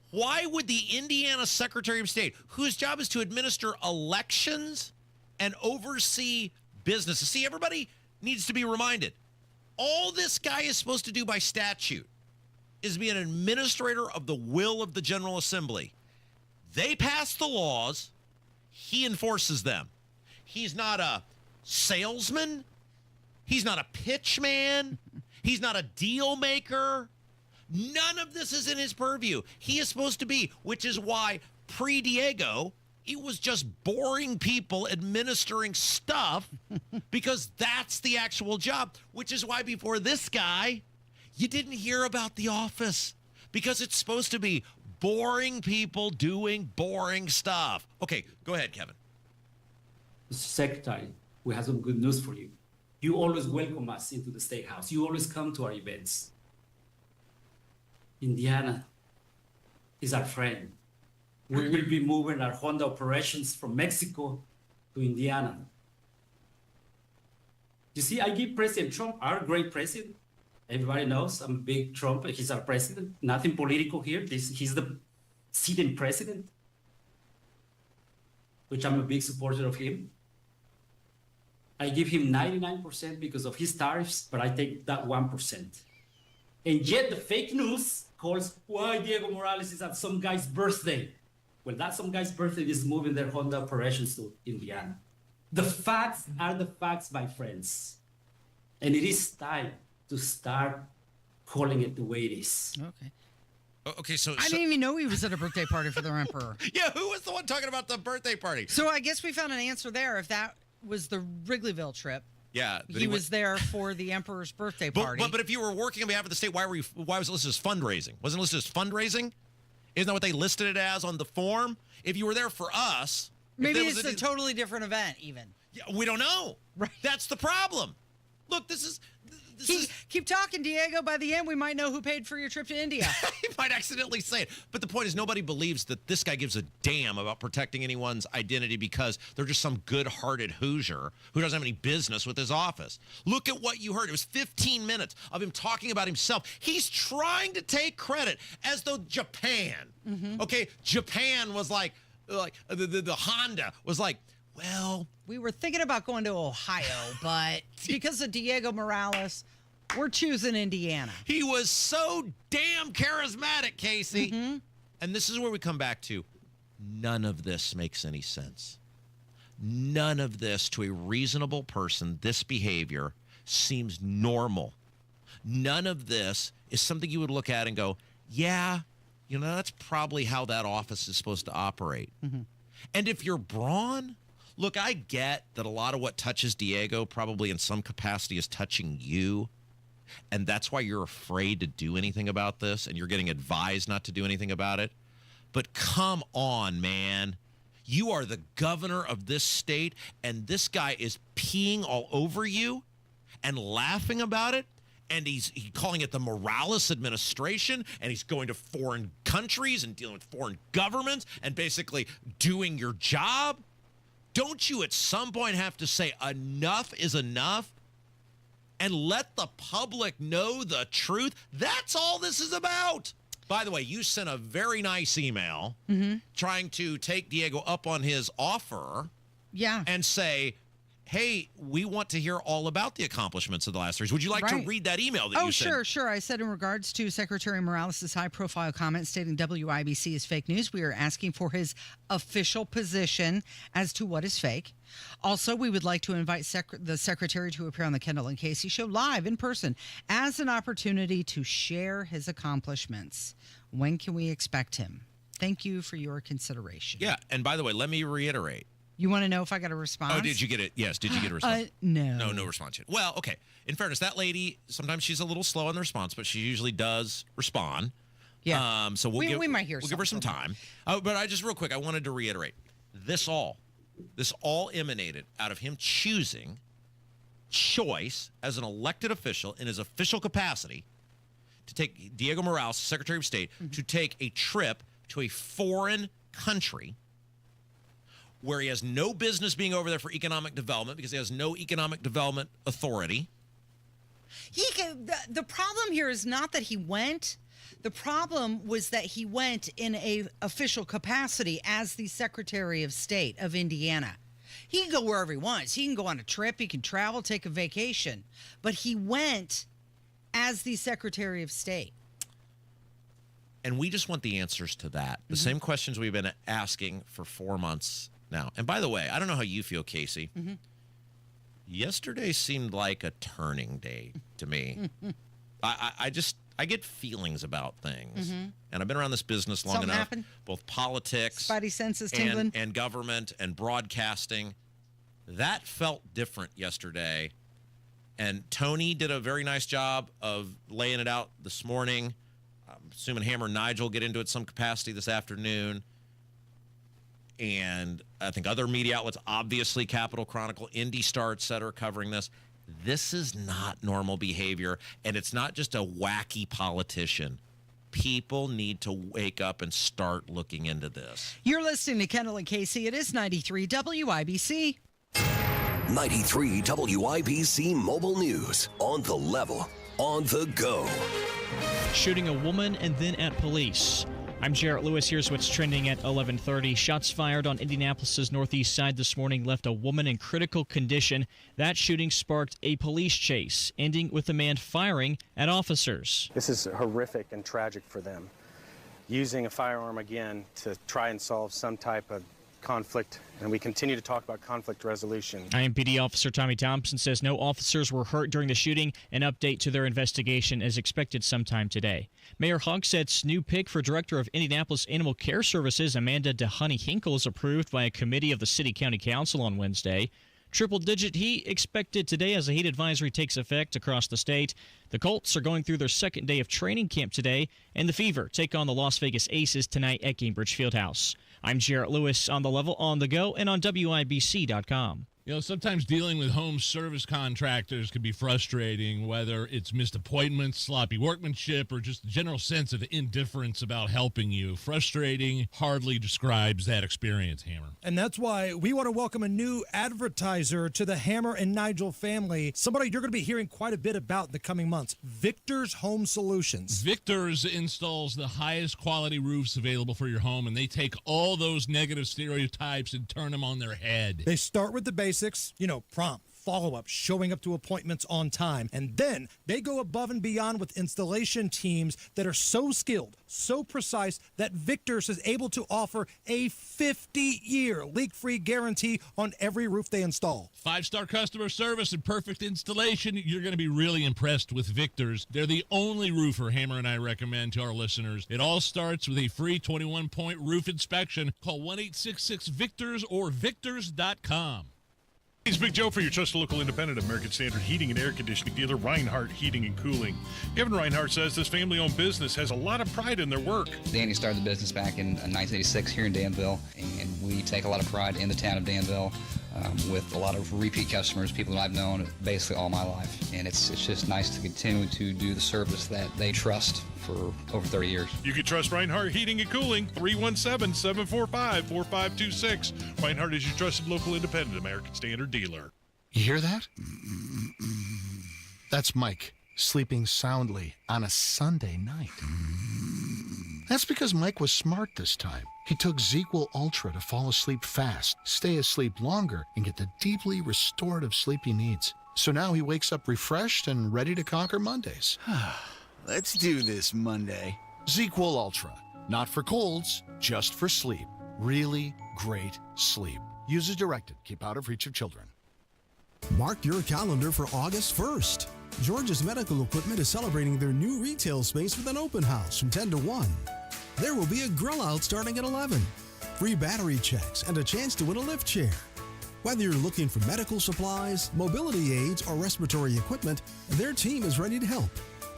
Why would the Indiana Secretary of State, whose job is to administer elections and oversee business... See, everybody needs to be reminded. All this guy is supposed to do by statute is be an administrator of the will of the General Assembly. They pass the laws. He enforces them. He's not a salesman. He's not a pitch man. He's not a deal maker. None of this is in his purview. He is supposed to be, which is why pre-Diego, it was just boring people administering stuff because that's the actual job, which is why before this guy, you didn't hear about The Office because it's supposed to be boring people doing boring stuff. Okay, go ahead, Kevin. Mr. Secretary, we have some good news for you. You always welcome us into the State House. You always come to our events. Indiana is our friend. We will be moving our Honda operations from Mexico to Indiana. You see, I give President Trump, our great president, everybody knows I'm a big Trump, he's our president. Nothing political here. He's the sitting president, which I'm a big supporter of him. I give him 99% because of his tariffs, but I take that 1%. And yet the fake news calls why Diego Morales is at some guy's birthday. Well, that some guy's birthday is moving their Honda operations to Indiana. The facts are the facts, my friends. And it is time to start calling it the way it is. Okay. Okay, so I didn't even know he was at a birthday party for their emperor. Yeah, who was the one talking about the birthday party? So I guess we found an answer there. If that was the Wrigleyville trip, yeah, he was there for the emperor's birthday party. But if you were working on behalf of the state, why was it listed as fundraising? Wasn't it listed as fundraising? Isn't that what they listed it as on the form? If you were there for us, maybe it's a totally different event. Even we don't know. Right, that's the problem. Look, this is. Keep talking, Diego. By the end, we might know who paid for your trip to India. He might accidentally say it. But the point is, nobody believes that this guy gives a damn about protecting anyone's identity because they're just some good-hearted Hoosier who doesn't have any business with his office. Look at what you heard. It was 15 minutes of him talking about himself. He's trying to take credit as though Japan, okay, Japan was like the Honda was like, well, we were thinking about going to Ohio, but because of Diego Morales, we're choosing Indiana. He was so damn charismatic, Casey. And this is where we come back to. None of this makes any sense. None of this to a reasonable person, this behavior seems normal. None of this is something you would look at and go, yeah, that's probably how that office is supposed to operate. And if you're Braun, look, I get that a lot of what touches Diego probably in some capacity is touching you, and that's why you're afraid to do anything about this, and you're getting advised not to do anything about it. But come on, man. You are the governor of this state, and this guy is peeing all over you and laughing about it, and he's calling it the Morales administration, and he's going to foreign countries and dealing with foreign governments and basically doing your job. Don't you at some point have to say enough is enough and let the public know the truth? That's all this is about. By the way, you sent a very nice email trying to take Diego up on his offer. Yeah. And say, hey, we want to hear all about the accomplishments of the last 3 years. Would you like to read that email that you sent? Oh, sure. I said in regards to Secretary Morales' high-profile comment stating WIBC is fake news, we are asking for his official position as to what is fake. Also, we would like to invite the Secretary to appear on the Kendall and Casey Show live in person as an opportunity to share his accomplishments. When can we expect him? Thank you for your consideration. Yeah, and by the way, let me reiterate. You want to know if I got a response? Oh, did you get it? Yes, did you get a response? No. No response yet. Well, okay. In fairness, that lady, sometimes she's a little slow on the response, but she usually does respond. Yeah. So we might hear we'll give her some time. But I just real quick, I wanted to reiterate. This all emanated out of him choosing choice as an elected official in his official capacity to take Diego Morales, Secretary of State, to take a trip to a foreign country where he has no business being over there for economic development because he has no economic development authority. The problem here is not that he went. The problem was that he went in a official capacity as the Secretary of State of Indiana. He can go wherever he wants. He can go on a trip. He can travel, take a vacation. But he went as the Secretary of State. And we just want the answers to that. The same questions we've been asking for 4 months now. And by the way, I don't know how you feel, Casey. Yesterday seemed like a turning day to me. I get feelings about things. And I've been around this business long enough. Happened? Both politics Spidey senses tingling. and government and broadcasting. That felt different yesterday. And Tony did a very nice job of laying it out this morning. I'm assuming Hammer and Nigel will get into it some capacity this afternoon. And I think other media outlets, obviously Capitol Chronicle, Indy Star, et cetera, covering this. This is not normal behavior, and it's not just a wacky politician. People need to wake up and start looking into this. You're listening to Kendall and Casey. It is 93 WIBC. 93 WIBC Mobile News. On the level, on the go. Shooting a woman and then at police. I'm Jarrett Lewis. Here's what's trending at 11:30. Shots fired on Indianapolis's northeast side this morning left a woman in critical condition. That shooting sparked a police chase, ending with a man firing at officers. This is horrific and tragic for them. Using a firearm again to try and solve some type of conflict, and we continue to talk about conflict resolution. IMPD Officer Tommy Thompson says no officers were hurt during the shooting. An update to their investigation is expected sometime today. Mayor Hogsett's new pick for Director of Indianapolis Animal Care Services, Amanda DeHoney-Hinkle, is approved by a committee of the City County Council on Wednesday. Triple-digit heat expected today as a heat advisory takes effect across the state. The Colts are going through their second day of training camp today, and the Fever take on the Las Vegas Aces tonight at Gainbridge Fieldhouse. I'm Jarrett Lewis on the level, on the go, and on WIBC.com. You know, sometimes dealing with home service contractors can be frustrating, whether it's missed appointments, sloppy workmanship, or just a general sense of indifference about helping you. Frustrating hardly describes that experience, Hammer. And that's why we want to welcome a new advertiser to the Hammer and Nigel family, somebody you're going to be hearing quite a bit about in the coming months, Victor's Home Solutions. Victor's installs the highest quality roofs available for your home, and they take all those negative stereotypes and turn them on their head. They start with the basics, prompt, follow-up, showing up to appointments on time. And then they go above and beyond with installation teams that are so skilled, so precise, that Victor's is able to offer a 50-year leak-free guarantee on every roof they install. 5-star customer service and perfect installation. You're going to be really impressed with Victor's. They're the only roofer Hammer and I recommend to our listeners. It all starts with a free 21-point roof inspection. Call 1-866-VICTORS or victors.com. It's Big Joe for your trusted local independent American Standard heating and air conditioning dealer, Reinhardt Heating and Cooling. Kevin Reinhardt says this family-owned business has a lot of pride in their work. Danny started the business back in 1986 here in Danville, and we take a lot of pride in the town of Danville with a lot of repeat customers, people that I've known basically all my life. And it's just nice to continue to do the service that they trust for over 30 years. You can trust Reinhardt Heating and Cooling, 317-745-4526. Reinhardt is your trusted local independent American Standard dealer. You hear that? That's Mike sleeping soundly on a Sunday night. That's because Mike was smart this time. He took ZzzQuil Ultra to fall asleep fast, stay asleep longer, and get the deeply restorative sleep he needs. So now he wakes up refreshed and ready to conquer Mondays. Let's do this Monday. ZzzQuil Ultra. Not for colds, just for sleep. Really great sleep. Use as directed. Keep out of reach of children. Mark your calendar for August 1st. George's Medical Equipment is celebrating their new retail space with an open house from 10 to 1. There will be a grill out starting at 11, free battery checks, and a chance to win a lift chair. Whether you're looking for medical supplies, mobility aids, or respiratory equipment, their team is ready to help.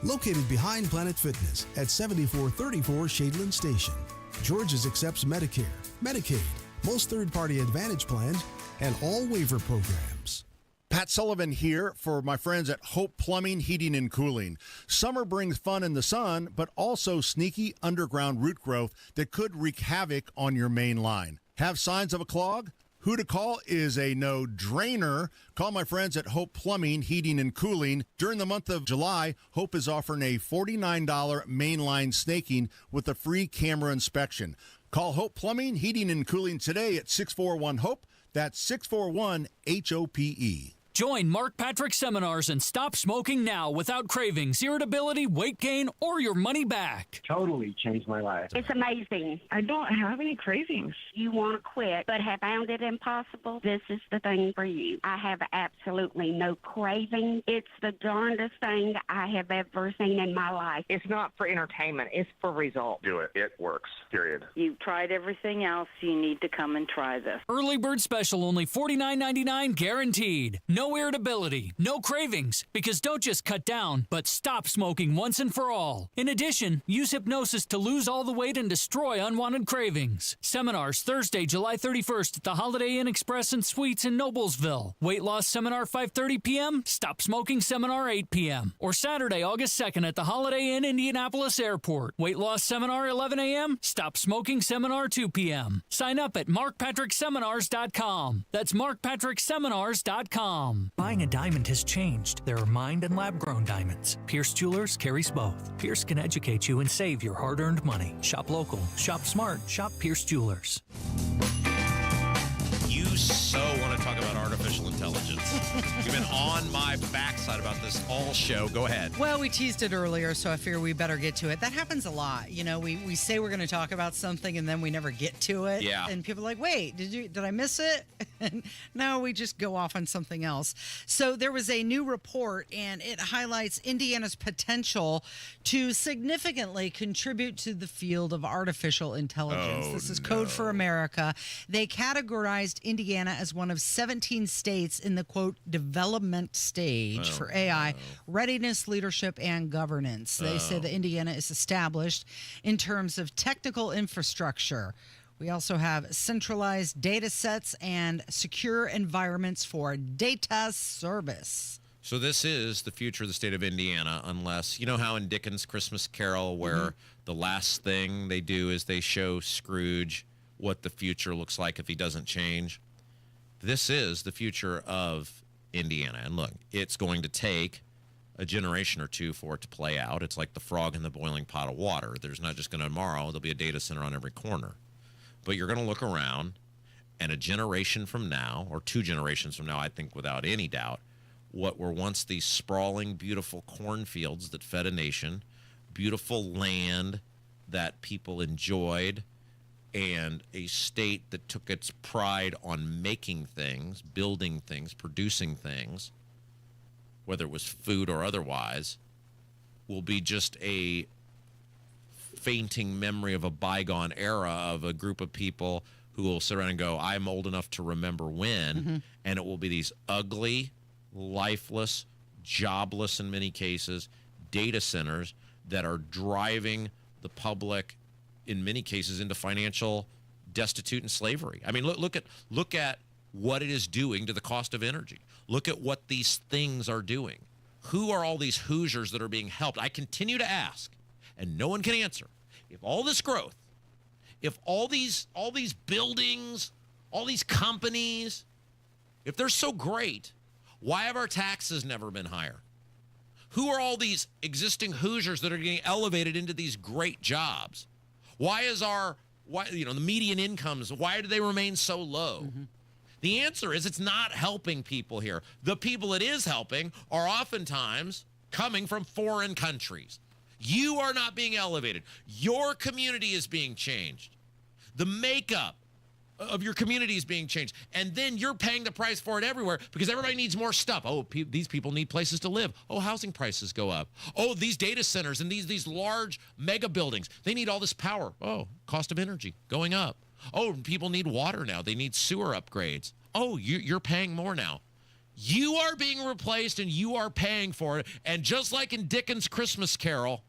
Located behind Planet Fitness at 7434 Shadeland Station. George's accepts Medicare, Medicaid, most third-party Advantage plans, and all waiver programs. Pat Sullivan here for my friends at Hope Plumbing, Heating, and Cooling. Summer brings fun in the sun, but also sneaky underground root growth that could wreak havoc on your main line. Have signs of a clog? Who to call is a no-drainer. Call my friends at Hope Plumbing, Heating, and Cooling. During the month of July, Hope is offering a $49 mainline snaking with a free camera inspection. Call Hope Plumbing, Heating, and Cooling today at 641-HOPE. That's 641-HOPE. Join Mark Patrick Seminars and stop smoking now without cravings, irritability, weight gain, or your money back. Totally changed my life. It's amazing. I don't have any cravings. You want to quit but have found it impossible? This is the thing for you. I have absolutely no craving. It's the darndest thing I have ever seen in my life. It's not for entertainment. It's for results. Do it. It works. Period. You've tried everything else. You need to come and try this. Early bird special, only $49.99 guaranteed. No irritability, no cravings, because don't just cut down, but stop smoking once and for all. In addition, use hypnosis to lose all the weight and destroy unwanted cravings. Seminars Thursday, July 31st at the Holiday Inn Express and Suites in Noblesville. Weight loss seminar 5:30 p.m., stop smoking seminar 8 p.m. Or Saturday, August 2nd at the Holiday Inn Indianapolis Airport. Weight loss seminar 11 a.m., stop smoking seminar 2 p.m. Sign up at markpatrickseminars.com. That's markpatrickseminars.com. Buying a diamond has changed. There are mined and lab-grown diamonds. Pierce Jewelers carries both. Pierce can educate you and save your hard-earned money. Shop local, shop smart, shop Pierce Jewelers. You so want to talk about artificial intelligence. You've been on my backside about this all show. Go ahead. Well, we teased it earlier, so I figure we better get to it. That happens a lot. You know, we say we're going to talk about something and then we never get to it. Yeah. And people are like, wait, did I miss it? And no, we just go off on something else. So there was a new report, and it highlights Indiana's potential to significantly contribute to the field of artificial intelligence. This is Code for America. They categorized Indiana as one of 17 states in the, quote, development stage for AI, readiness, leadership, and governance. They say that Indiana is established in terms of technical infrastructure. We also have centralized data sets and secure environments for data service. So this is the future of the state of Indiana, unless, you know how in Dickens' Christmas Carol, where the last thing they do is they show Scrooge what the future looks like if he doesn't change. This is the future of Indiana. And look, it's going to take a generation or two for it to play out. It's like the frog in the boiling pot of water. There's not just going to tomorrow, there'll be a data center on every corner. But you're going to look around, and a generation from now, or 2 generations from now, I think without any doubt, what were once these sprawling, beautiful cornfields that fed a nation, beautiful land that people enjoyed, and a state that took its pride on making things, building things, producing things, whether it was food or otherwise, will be just a fainting memory of a bygone era of a group of people who will sit around and go, I'm old enough to remember when, and it will be these ugly, lifeless, jobless in many cases, data centers that are driving the public in many cases into financial destitute and slavery. I mean, look at what it is doing to the cost of energy. Look at what these things are doing. Who are all these Hoosiers that are being helped? I continue to ask, and no one can answer. If all this growth, if all these buildings, all these companies, if they're so great, why have our taxes never been higher? Who are all these existing Hoosiers that are getting elevated into these great jobs? Why the median incomes, why do they remain so low? The answer is it's not helping people here. The people it is helping are oftentimes coming from foreign countries. You are not being elevated. Your community is being changed. The makeup of your community is being changed. And then you're paying the price for it everywhere because everybody needs more stuff. Oh, these people need places to live. Oh, housing prices go up. Oh, these data centers and these large mega buildings, they need all this power. Oh, cost of energy going up. Oh, people need water now. They need sewer upgrades. Oh, you're paying more now. You are being replaced and you are paying for it. And just like in Dickens' Christmas Carol,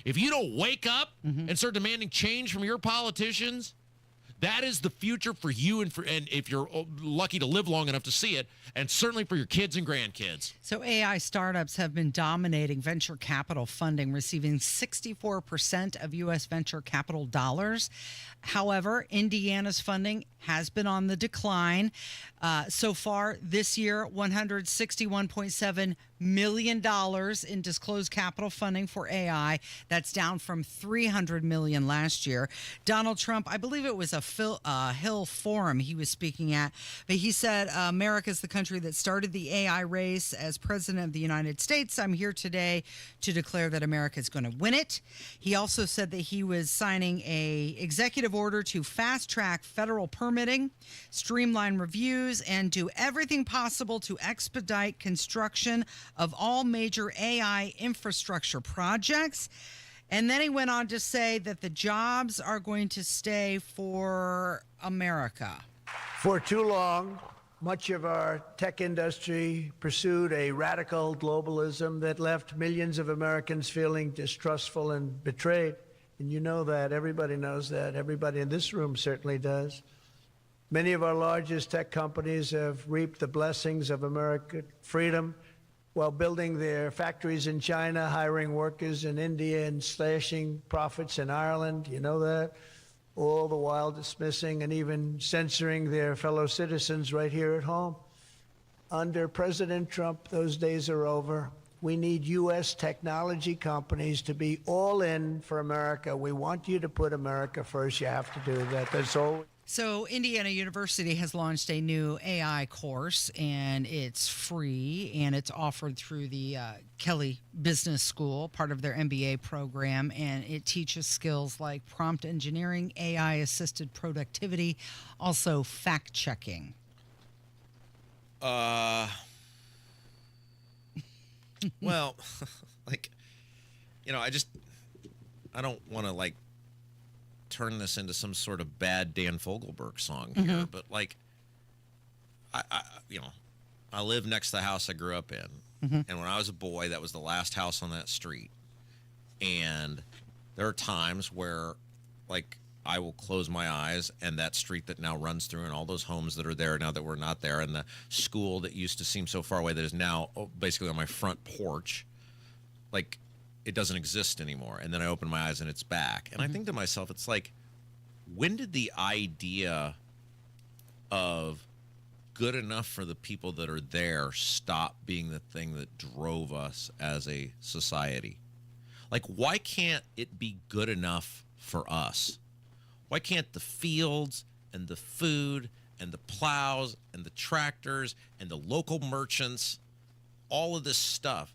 if you don't wake up and start demanding change from your politicians, that is the future for you and if you're lucky to live long enough to see it, and certainly for your kids and grandkids. So AI startups have been dominating venture capital funding, receiving 64% of U.S. venture capital dollars. However, Indiana's funding has been on the decline. So far this year, $161.7 million in disclosed capital funding for AI. That's down from $300 million last year. Donald Trump, I believe it was a Hill Forum he was speaking at, but he said, America's the country that started the AI race. As president of the United States, I'm here today to declare that America is going to win it. He also said that he was signing a executive order to fast track federal permitting, streamline reviews, and do everything possible to expedite construction of all major AI infrastructure projects. And then he went on to say that the jobs are going to stay for America. For too long, much of our tech industry pursued a radical globalism that left millions of Americans feeling distrustful and betrayed. And you know that. Everybody knows that. Everybody in this room certainly does. Many of our largest tech companies have reaped the blessings of American freedom while building their factories in China, hiring workers in India, and slashing profits in Ireland. You know that? All the while dismissing and even censoring their fellow citizens right here at home. Under President Trump, those days are over. We need U.S. technology companies to be all in for America. We want you to put America first. You have to do that. That's all. So Indiana University has launched a new AI course, and it's free, and it's offered through the Kelley Business School, part of their MBA program, and it teaches skills like prompt engineering, AI-assisted productivity, also fact-checking. Well, I don't want to turn this into some sort of bad Dan Fogelberg song here, but I live next to the house I grew up in, and when I was a boy, that was the last house on that street. And there are times where, I will close my eyes, and that street that now runs through, and all those homes that are there now that we're not there, and the school that used to seem so far away that is now basically on my front porch, it doesn't exist anymore. And then I open my eyes and it's back. And I think to myself, it's when did the idea of good enough for the people that are there stop being the thing that drove us as a society? Why can't it be good enough for us? Why can't the fields and the food and the plows and the tractors and the local merchants, all of this stuff,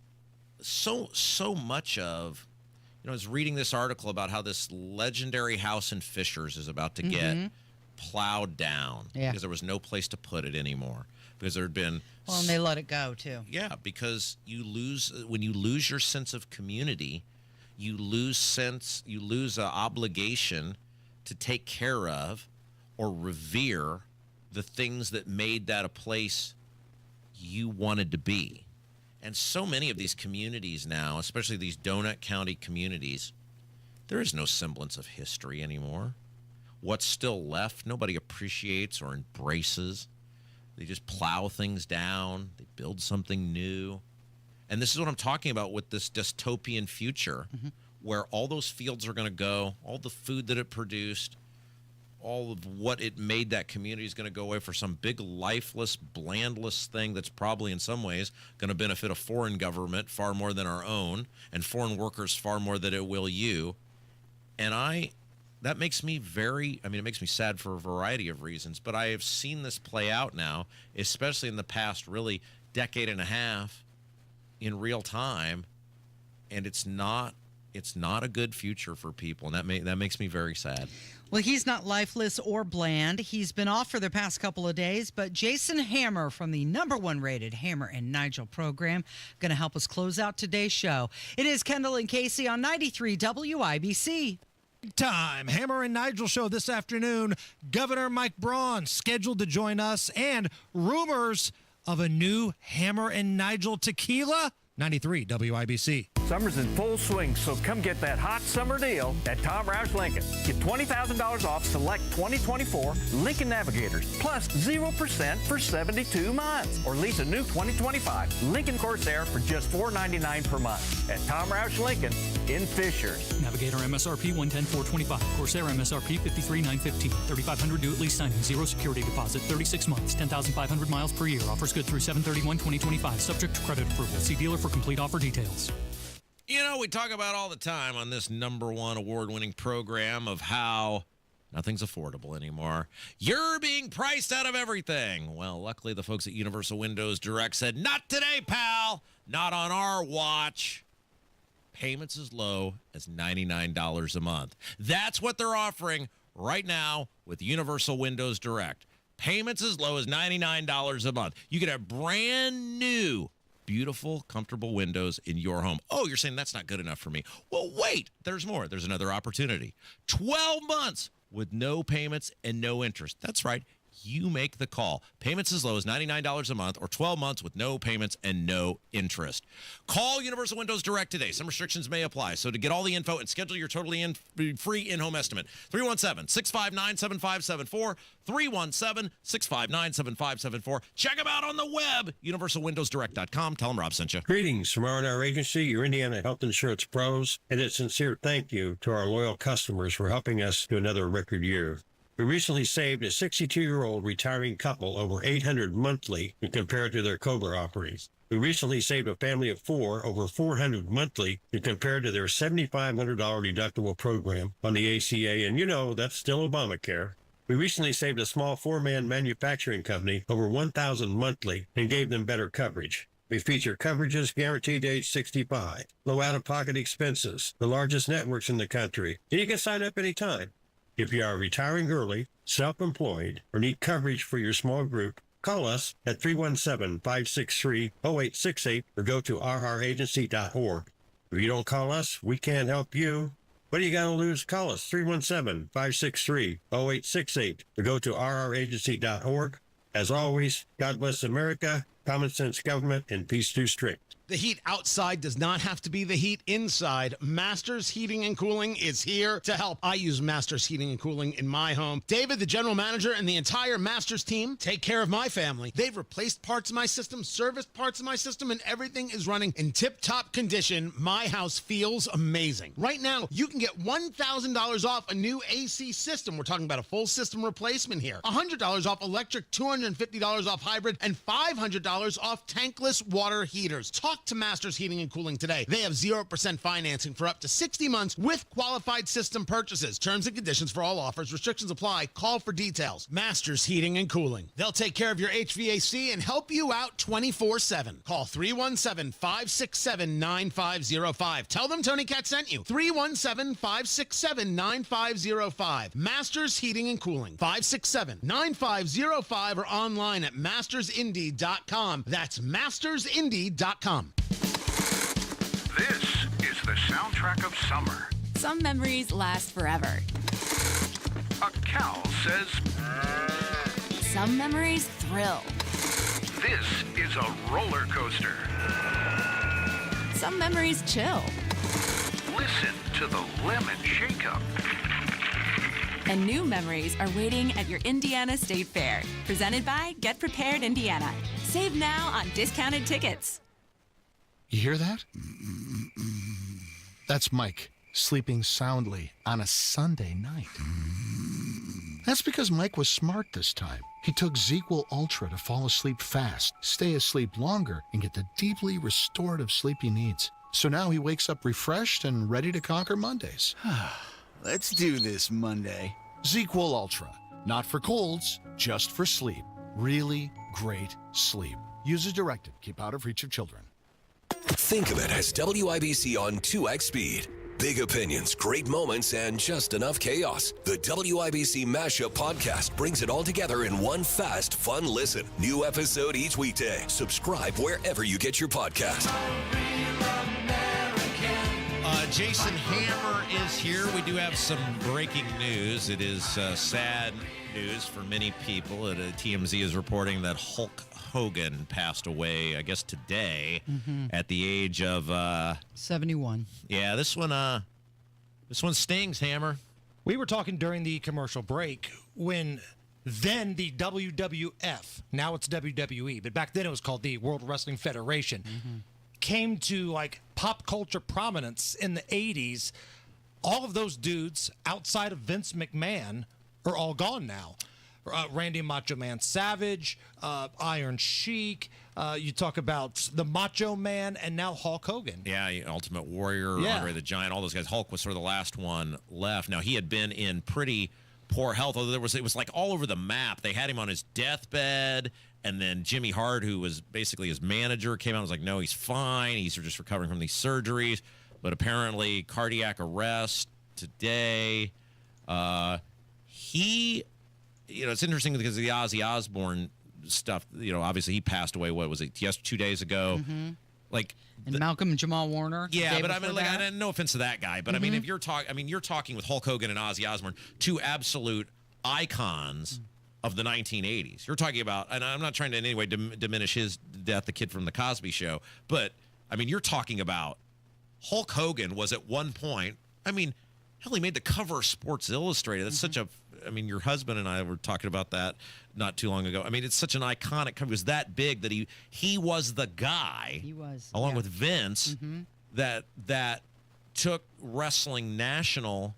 so much of, I was reading this article about how this legendary house in Fishers is about to get plowed down because there was no place to put it anymore, because there had been and they let it go too. Yeah, because when you lose your sense of community, you lose an obligation to take care of or revere the things that made that a place you wanted to be. And so many of these communities now, especially these Donut County communities, there is no semblance of history anymore. What's still left, nobody appreciates or embraces. They just plow things down. They build something new. And this is what I'm talking about with this dystopian future, where all those fields are going to go, all the food that it produced, all of what it made that community is going to go away for some big lifeless, blandless thing that's probably in some ways going to benefit a foreign government far more than our own, and foreign workers far more than it will you. And I that makes me it makes me sad for a variety of reasons, but I have seen this play out now, especially in the past really decade and a half in real time, and it's not a good future for people, and that makes me very sad. Well, he's not lifeless or bland. He's been off for the past couple of days, but Jason Hammer from the #1 rated Hammer and Nigel program going to help us close out today's show. It is Kendall and Casey on 93 WIBC. Time. Hammer and Nigel show this afternoon. Governor Mike Braun scheduled to join us, and rumors of a new Hammer and Nigel tequila. 93 WIBC. Summer's in full swing, so come get that hot summer deal at Tom Roush Lincoln. Get $20,000 off select 2024 Lincoln Navigators, plus 0% for 72 months. Or lease a new 2025 Lincoln Corsair for just $499 per month at Tom Roush Lincoln in Fishers. Navigator MSRP $110,425. Corsair MSRP $53,915. $3,500 due at lease signing. 0 security deposit. 36 months. 10,500 miles per year. Offers good through 7/31/2025. Subject to credit approval. See dealer for complete offer details. You know, we talk about all the time on this #1 award-winning program of how nothing's affordable anymore. You're being priced out of everything. Well, luckily the folks at Universal Windows Direct said, not today, pal. Not on our watch. Payments as low as $99 a month. That's what they're offering right now with Universal Windows Direct. Payments as low as $99 a month. You get a brand new beautiful, comfortable windows in your home. Oh, you're saying that's not good enough for me. Well, wait, there's more. There's another opportunity. 12 months with no payments and no interest. That's right. You make the call. Payments as low as $99 a month or 12 months with no payments and no interest. Call Universal Windows Direct today. Some restrictions may apply. So to get all the info and schedule your totally free in-home estimate, 317-659-7574, 317-659-7574. Check them out on the web, universalwindowsdirect.com. Tell them Rob sent you. Greetings from R&R Agency, your Indiana health insurance pros, and a sincere thank you to our loyal customers for helping us to another record year. We recently saved a 62-year-old retiring couple over $800 monthly when compared to their COBRA offerings. We recently saved a family of 4 over $400 monthly when compared to their $7,500 deductible program on the ACA, and you know that's still Obamacare. We recently saved a small 4-man manufacturing company over $1,000 monthly and gave them better coverage. We feature coverages guaranteed to age 65, low out-of-pocket expenses, the largest networks in the country, and you can sign up anytime. If you are retiring early, self-employed, or need coverage for your small group, call us at 317-563-0868 or go to rragency.org. If you don't call us, we can't help you. What do you got to lose? Call us 317-563-0868 or go to rragency.org. As always, God bless America, common sense government, and peace through strict. The heat outside does not have to be the heat inside. Masters Heating and Cooling is here to help. I use Masters Heating and Cooling in my home. David, the general manager, and the entire Masters team take care of my family. They've replaced parts of my system, serviced parts of my system, and everything is running in tip-top condition. My house feels amazing. Right now, you can get $1,000 off a new AC system. We're talking about a full system replacement here. $100 off electric, $250 off hybrid, and $500 off tankless water heaters. Talk to Masters Heating and Cooling today. They have 0% financing for up to 60 months with qualified system purchases. Terms and conditions for all offers. Restrictions apply. Call for details. Masters Heating and Cooling. They'll take care of your HVAC and help you out 24/7. Call 317-567-9505. Tell them Tony Cat sent you. 317-567-9505. Masters Heating and Cooling. 567-9505 or online at mastersindy.com. That's mastersindy.com. This is the soundtrack of summer. Some memories last forever. A cow says... Some memories thrill. This is a roller coaster. Some memories chill. Listen to the lemon shake-up. And new memories are waiting at your Indiana State Fair. Presented by Get Prepared Indiana. Save now on discounted tickets. You hear that? That's Mike sleeping soundly on a Sunday night. That's because Mike was smart this time. He took ZzzQuil Ultra to fall asleep fast, stay asleep longer, and get the deeply restorative sleep he needs. So now he wakes up refreshed and ready to conquer Mondays. Let's do this Monday. ZzzQuil Ultra. Not for colds, just for sleep. Really great sleep. Use as directed. Keep out of reach of children. Think of it as WIBC on 2x speed. Big opinions, great moments, and just enough chaos. The WIBC Mashup Podcast brings it all together in one fast, fun listen. New episode each weekday. Subscribe wherever you get your podcast. Jason Hammer is here. We do have some breaking news. It is sad news for many people. TMZ is reporting that Hulk Hogan passed away, I guess, today at the age of 71. Yeah, this one stings, Hammer. We were talking during the commercial break when then the WWF, now it's WWE, but back then it was called the World Wrestling Federation, came to like pop culture prominence in the 80s. All of those dudes outside of Vince McMahon are all gone now. Randy Macho Man Savage, Iron Sheik, you talk about the Macho Man, and now Hulk Hogan. Yeah, Ultimate Warrior, Andre the Giant, all those guys. Hulk was sort of the last one left. Now, he had been in pretty poor health, although it was like all over the map. They had him on his deathbed, and then Jimmy Hart, who was basically his manager, came out and was like, no, he's fine. He's just recovering from these surgeries. But apparently, cardiac arrest today. It's interesting because of the Ozzy Osbourne stuff. Obviously he passed away. What was it? 2 days ago. And Malcolm Jamal Warner. Yeah, but I mean, no offense to that guy, but I mean, if you're talking with Hulk Hogan and Ozzy Osbourne, two absolute icons of the 1980s. You're talking about, and I'm not trying to in any way diminish his death, the kid from the Cosby Show, but I mean, you're talking about Hulk Hogan was at one point. I mean, hell, he made the cover of Sports Illustrated. That's such a. I mean, your husband and I were talking about that not too long ago. I mean, it's such an iconic cover. It was that big that he was the guy. He was. Along with Vince that took wrestling national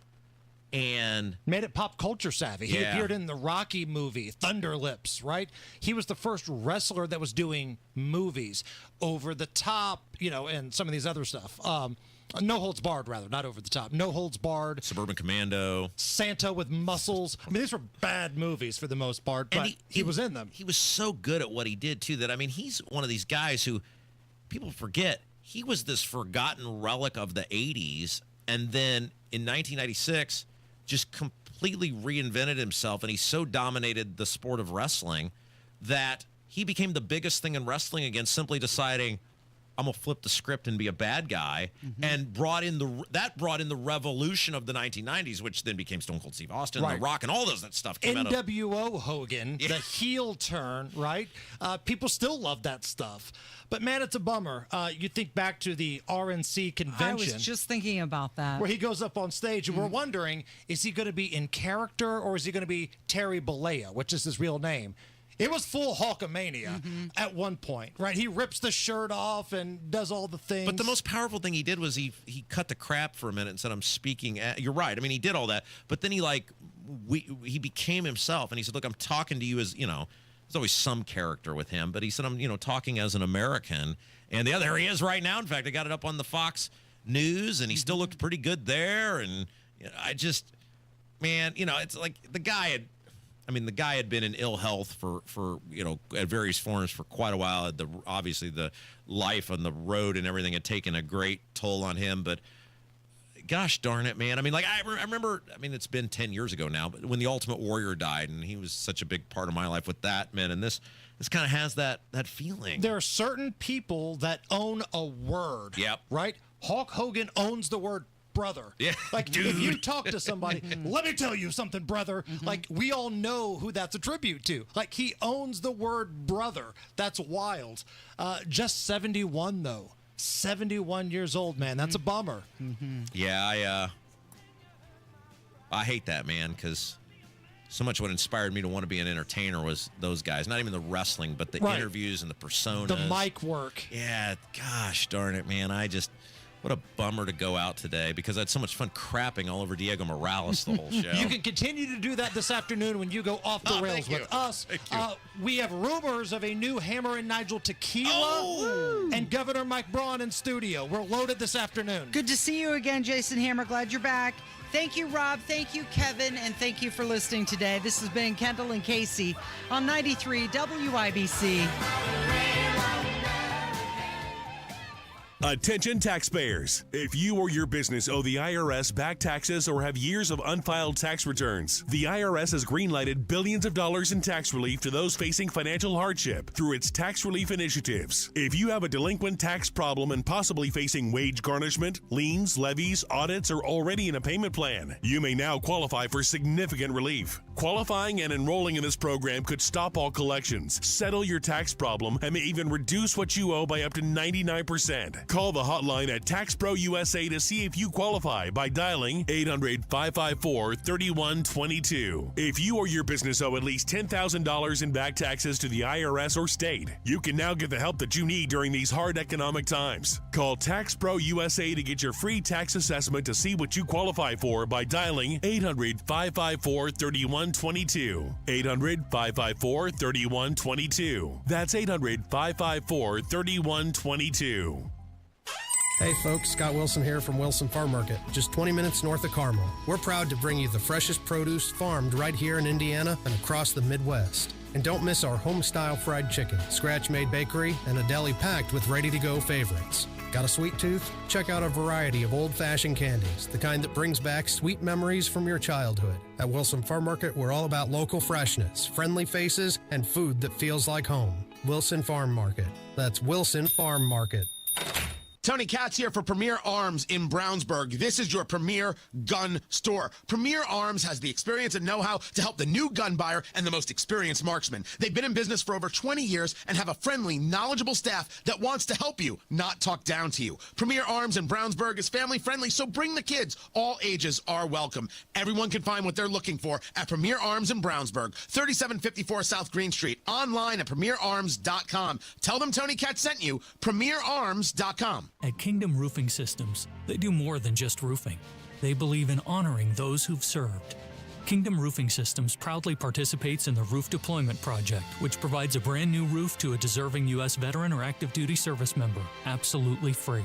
and made it pop culture savvy. He appeared in the Rocky movie, Thunder Lips, right? He was the first wrestler that was doing movies over the top, and some of these other stuff. No Holds Barred, rather, not Over the Top. No Holds Barred. Suburban Commando. Santa with Muscles. I mean, these were bad movies for the most part, but he was in them. He was so good at what he did, too, that, I mean, he's one of these guys who people forget. He was this forgotten relic of the 80s, and then in 1996, just completely reinvented himself, and he so dominated the sport of wrestling that he became the biggest thing in wrestling again, simply deciding, I'm gonna flip the script and be a bad guy, and brought in the revolution of the 1990s, which then became Stone Cold Steve Austin, The Rock, and all that stuff came out of NWO Hogan, the heel turn, right? People still love that stuff, but man, it's a bummer. You think back to the RNC convention. I was just thinking about that, where he goes up on stage, and we're wondering, is he going to be in character or is he going to be Terry Bollea, which is his real name? It was full Hulkamania at one point, right? He rips the shirt off and does all the things. But the most powerful thing he did was he cut the crap for a minute and said, I'm speaking you're right. I mean, he did all that. But then he became himself. And he said, look, I'm talking to you as, there's always some character with him. But he said, I'm, talking as an American. And there he is right now. In fact, I got it up on the Fox News, and he still looked pretty good there. And it's like the guy had been in ill health for at various forms for quite a while. Obviously, the life on the road and everything had taken a great toll on him. But gosh darn it, man. I mean, I remember, it's been 10 years ago now, but when the Ultimate Warrior died, and he was such a big part of my life with that, man. And this kind of has that feeling. There are certain people that own a word. Yep. Right? Hulk Hogan owns the word brother. Yeah. Like, if you talk to somebody, let me tell you something, brother. Like, we all know who that's a tribute to. Like, he owns the word brother. That's wild. Just 71, though. 71 years old, man. That's a bummer. Yeah, I hate that, man, because so much what inspired me to want to be an entertainer was those guys. Not even the wrestling, but the interviews and the personas. The mic work. Yeah, gosh darn it, man. What a bummer to go out today because I had so much fun crapping all over Diego Morales the whole show. You can continue to do that this afternoon when you go off the rails with us. We have rumors of a new Hammer and Nigel tequila and Governor Mike Braun in studio. We're loaded this afternoon. Good to see you again, Jason Hammer. Glad you're back. Thank you, Rob. Thank you, Kevin. And thank you for listening today. This has been Kendall and Casey on 93 WIBC. Attention taxpayers. If you or your business owe the IRS back taxes or have years of unfiled tax returns, the IRS has greenlighted billions of dollars in tax relief to those facing financial hardship through its tax relief initiatives. If you have a delinquent tax problem and possibly facing wage garnishment, liens, levies, audits, or already in a payment plan, you may now qualify for significant relief. Qualifying and enrolling in this program could stop all collections, settle your tax problem, and may even reduce what you owe by up to 99%. Call the hotline at Tax Pro USA to see if you qualify by dialing 800-554-3122. If you or your business owe at least $10,000 in back taxes to the IRS or state, you can now get the help that you need during these hard economic times. Call Tax Pro USA to get your free tax assessment to see what you qualify for by dialing 800-554-3122. 800-554-3122. That's 800-554-3122. Hey folks, Scott Wilson here from Wilson Farm Market, just 20 minutes north of Carmel. We're proud to bring you the freshest produce farmed right here in Indiana and across the Midwest. And don't miss our home-style fried chicken, scratch-made bakery, and a deli packed with ready-to-go favorites. Got a sweet tooth? Check out a variety of old-fashioned candies, the kind that brings back sweet memories from your childhood. At Wilson Farm Market, we're all about local freshness, friendly faces, and food that feels like home. Wilson Farm Market. That's Wilson Farm Market. Tony Katz here for Premier Arms in Brownsburg. This is your premier gun store. Premier Arms has the experience and know-how to help the new gun buyer and the most experienced marksman. They've been in business for over 20 years and have a friendly, knowledgeable staff that wants to help you, not talk down to you. Premier Arms in Brownsburg is family-friendly, so bring the kids. All ages are welcome. Everyone can find what they're looking for at Premier Arms in Brownsburg, 3754 South Green Street, online at premierarms.com. Tell them Tony Katz sent you, premierarms.com. At Kingdom Roofing Systems, they do more than just roofing. They believe in honoring those who've served. Kingdom Roofing Systems proudly participates in the Roof Deployment Project, which provides a brand new roof to a deserving U.S. veteran or active duty service member, absolutely free.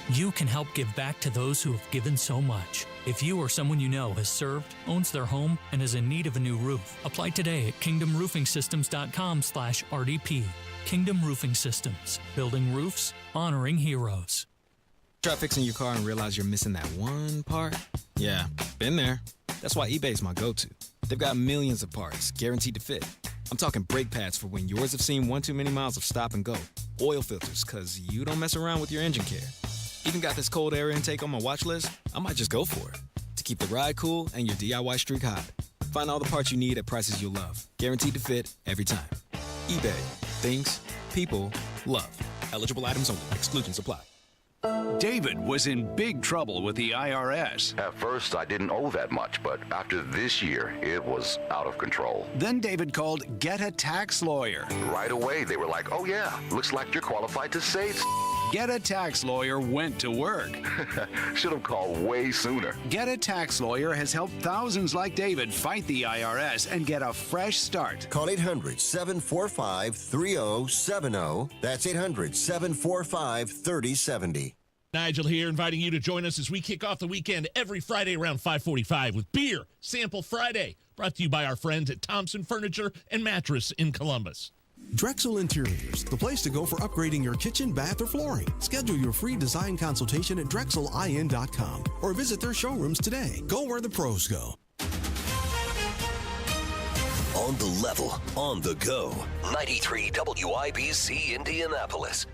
You can help give back to those who have given so much. If you or someone you know has served, owns their home, and is in need of a new roof, apply today at kingdomroofingsystems.com/RDP. Kingdom Roofing Systems, building roofs, honoring heroes. Try fixing your car and realize you're missing that one part? Yeah, been there. That's why eBay's my go-to. They've got millions of parts, guaranteed to fit. I'm talking brake pads for when yours have seen one too many miles of stop and go. Oil filters, because you don't mess around with your engine care. Even got this cold air intake on my watch list. I might just go for it. To keep the ride cool and your DIY streak hot. Find all the parts you need at prices you'll love. Guaranteed to fit every time. eBay. Things people love. Eligible items only. Exclusions apply. David was in big trouble with the IRS. At first, I didn't owe that much, but after this year, it was out of control. Then David called Get a Tax Lawyer. Right away, they were like, oh yeah, looks like you're qualified to save. Get a Tax Lawyer went to work. Should have called way sooner. Get a Tax Lawyer has helped thousands like David fight the IRS and get a fresh start. Call 800-745-3070. That's 800-745-3070. Nigel here, inviting you to join us as we kick off the weekend every Friday around 5:45 with Beer Sample Friday, brought to you by our friends at Thompson Furniture and Mattress in Columbus. Drexel Interiors, the place to go for upgrading your kitchen, bath, or flooring. Schedule your free design consultation at drexelin.com or visit their showrooms today. Go where the pros go. On the level, on the go. 93 WIBC Indianapolis.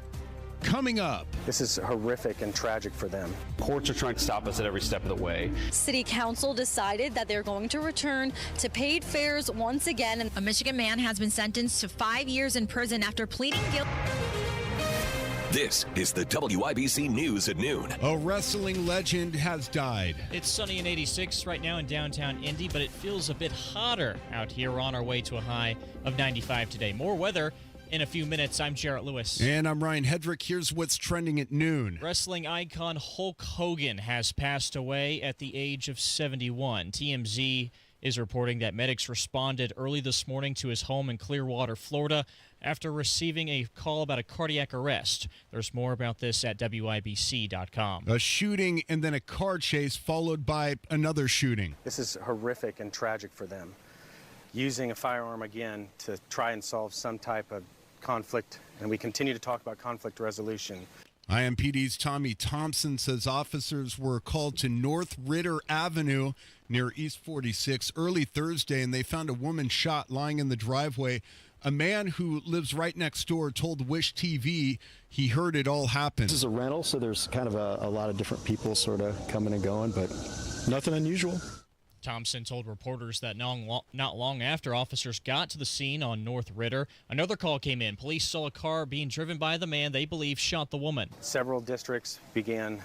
Coming up. This is horrific and tragic for them. Courts are trying to stop us at every step of the way. City Council decided that they're going to return to paid fares once again. A Michigan man has been sentenced to 5 years in prison after pleading guilty. This is the WIBC News at noon. A wrestling legend has died. It's sunny and 86 right now in downtown Indy, but it feels a bit hotter out here. We're on our way to a high of 95 today. More weather In a few minutes, I'm Jarrett Lewis. And I'm Ryan Hedrick. Here's what's trending at noon. Wrestling icon Hulk Hogan has passed away at the age of 71. TMZ is reporting that medics responded early this morning to his home in Clearwater, Florida, after receiving a call about a cardiac arrest. There's more about this at WIBC.com. A shooting and then a car chase followed by another shooting. This is horrific and tragic for them. Using a firearm again to try and solve some type of conflict, and we continue to talk about conflict resolution. IMPD's Tommy Thompson says officers were called to North Ritter Avenue near East 46 early Thursday, and they found a woman shot lying in the driveway. A man who lives right next door told Wish TV he heard it all happen. This is a rental, so there's kind of a lot of different people sort of coming and going, but nothing unusual. Thompson told reporters that not long after officers got to the scene on North Ritter, another call came in. Police saw a car being driven by the man they believe shot the woman. Several districts began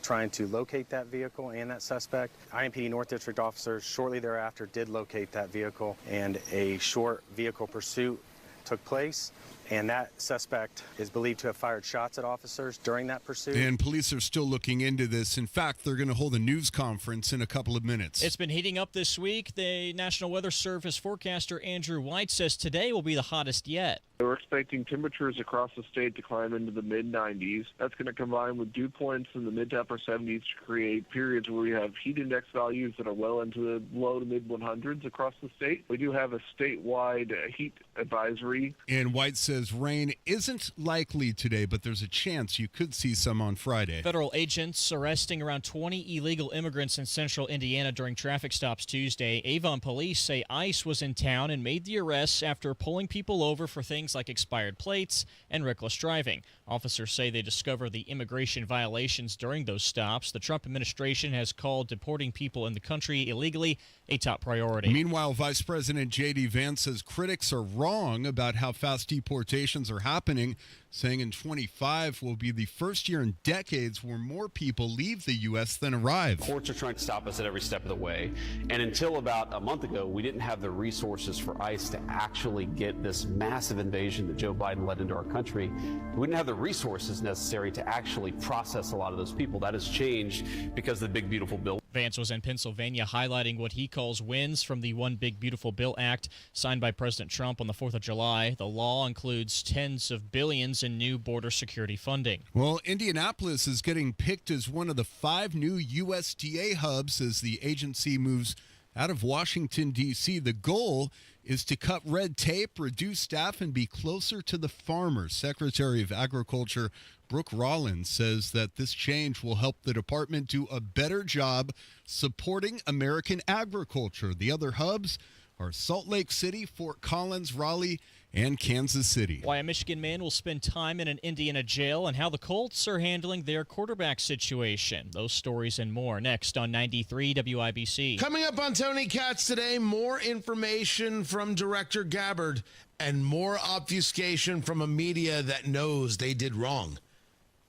trying to locate that vehicle and that suspect. IMPD North District officers shortly thereafter did locate that vehicle, and a short vehicle pursuit took place. And that suspect is believed to have fired shots at officers during that pursuit. And police are still looking into this. In fact, they're going to hold a news conference in a couple of minutes. It's been heating up this week. The National Weather Service forecaster Andrew White says today will be the hottest yet. We're expecting temperatures across the state to climb into the mid-90s. That's going to combine with dew points in the mid to upper 70s to create periods where we have heat index values that are well into the low to mid-100s across the state. We do have a statewide heat advisory. And White says rain isn't likely today, but there's a chance you could see some on Friday. Federal agents arresting around 20 illegal immigrants in central Indiana during traffic stops Tuesday. Avon police say ICE was in town and made the arrests after pulling people over for things like expired plates and reckless driving. Officers say they discovered the immigration violations during those stops. The Trump administration has called deporting people in the country illegally a top priority. Meanwhile, Vice President J.D. Vance says critics are wrong about how fast deportations are happening, saying in 25 will be the first year in decades where more people leave the U.S. than arrive. Courts are trying to stop us at every step of the way. And until about a month ago, we didn't have the resources for ICE to actually get this massive invasion that Joe Biden led into our country. We didn't have the resources necessary to actually process a lot of those people. That has changed because of the Big Beautiful Bill. Vance was in Pennsylvania highlighting what he calls wins from the One Big Beautiful Bill Act signed by President Trump on the 4th of July. The law includes tens of billions in new border security funding. Well, Indianapolis is getting picked as one of the 5 new USDA hubs as the agency moves out of Washington, D.C. The goal is to cut red tape, reduce staff, and be closer to the farmers. Secretary of Agriculture Brooke Rollins says that this change will help the department do a better job supporting American agriculture. The other hubs are Salt Lake City, Fort Collins, Raleigh, and Kansas City. Why a Michigan man will spend time in an Indiana jail and how the Colts are handling their quarterback situation. Those stories and more next on 93 WIBC. Coming up on Tony Katz today, more information from Director Gabbard and more obfuscation from a media that knows they did wrong.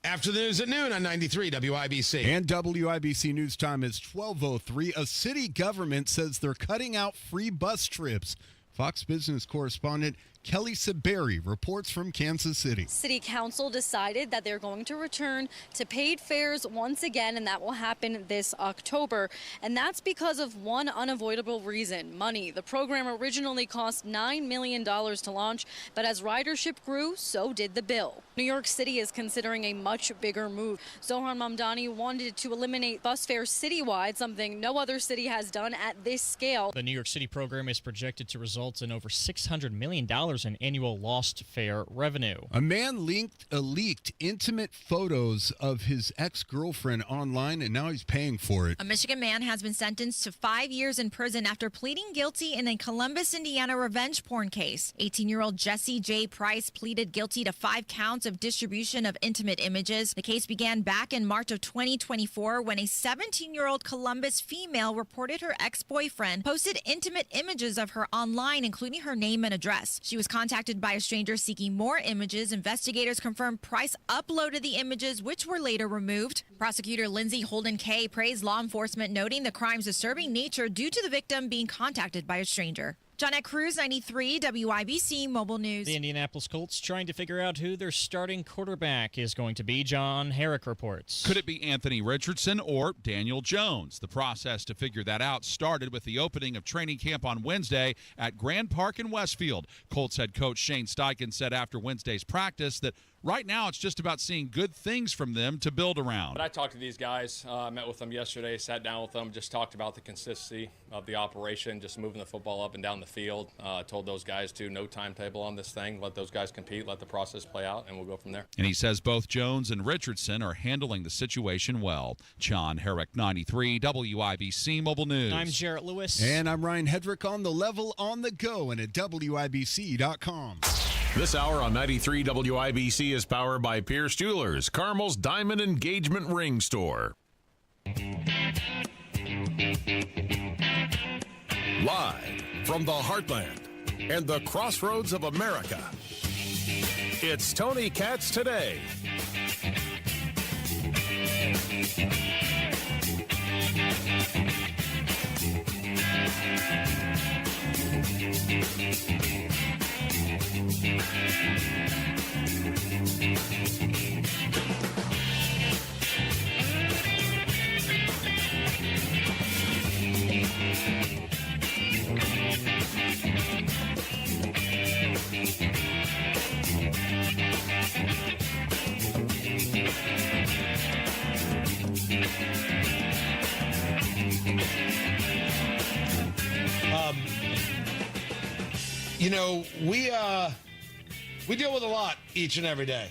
After the news at noon on 93 WIBC. And WIBC News Time is 12:03. A city government says they're cutting out free bus trips. Fox Business correspondent Kelly Saberi reports from Kansas City. City Council decided that they're going to return to paid fares once again, and that will happen this October. And that's because of one unavoidable reason: money. The program originally cost $9 million to launch, but as ridership grew, so did the bill. New York City is considering a much bigger move. Zohan Mamdani wanted to eliminate bus fares citywide, something no other city has done at this scale. The New York City program is projected to result in over $600 million in annual lost fare revenue. A man leaked intimate photos of his ex-girlfriend online, and now he's paying for it. A Michigan man has been sentenced to 5 years in prison after pleading guilty in a Columbus, Indiana revenge porn case. 18-year-old Jesse J. Price pleaded guilty to 5 counts of distribution of intimate images. The case began back in March of 2024 when a 17-year-old Columbus female reported her ex-boyfriend posted intimate images of her online, including her name and address. She was contacted by a stranger seeking more images. Investigators confirmed Price uploaded the images, which were later removed. Prosecutor Lindsay Holden Kay praised law enforcement, noting the crime's disturbing nature due to the victim being contacted by a stranger. Johnette Cruz, 93 WIBC Mobile News. The Indianapolis Colts trying to figure out who their starting quarterback is going to be. John Herrick reports. Could it be Anthony Richardson or Daniel Jones? The process to figure that out started with the opening of training camp on Wednesday at Grand Park in Westfield. Colts head coach Shane Steichen said after Wednesday's practice that right now it's just about seeing good things from them to build around. But I talked to these guys, met with them yesterday, sat down with them, just talked about the consistency of the operation, just moving the football up and down the field. Told those guys to no timetable on this thing, let those guys compete, let the process play out, and we'll go from there. And he says both Jones and Richardson are handling the situation well. John Herrick, 93 WIBC Mobile News. I'm Jarrett Lewis. And I'm Ryan Hedrick on the level on the go and at WIBC.com. This hour on 93 WIBC is powered by Pierce Jewelers, Carmel's Diamond Engagement Ring Store. Live from the heartland and the crossroads of America, it's Tony Katz Today. You know, we deal with a lot each and every day.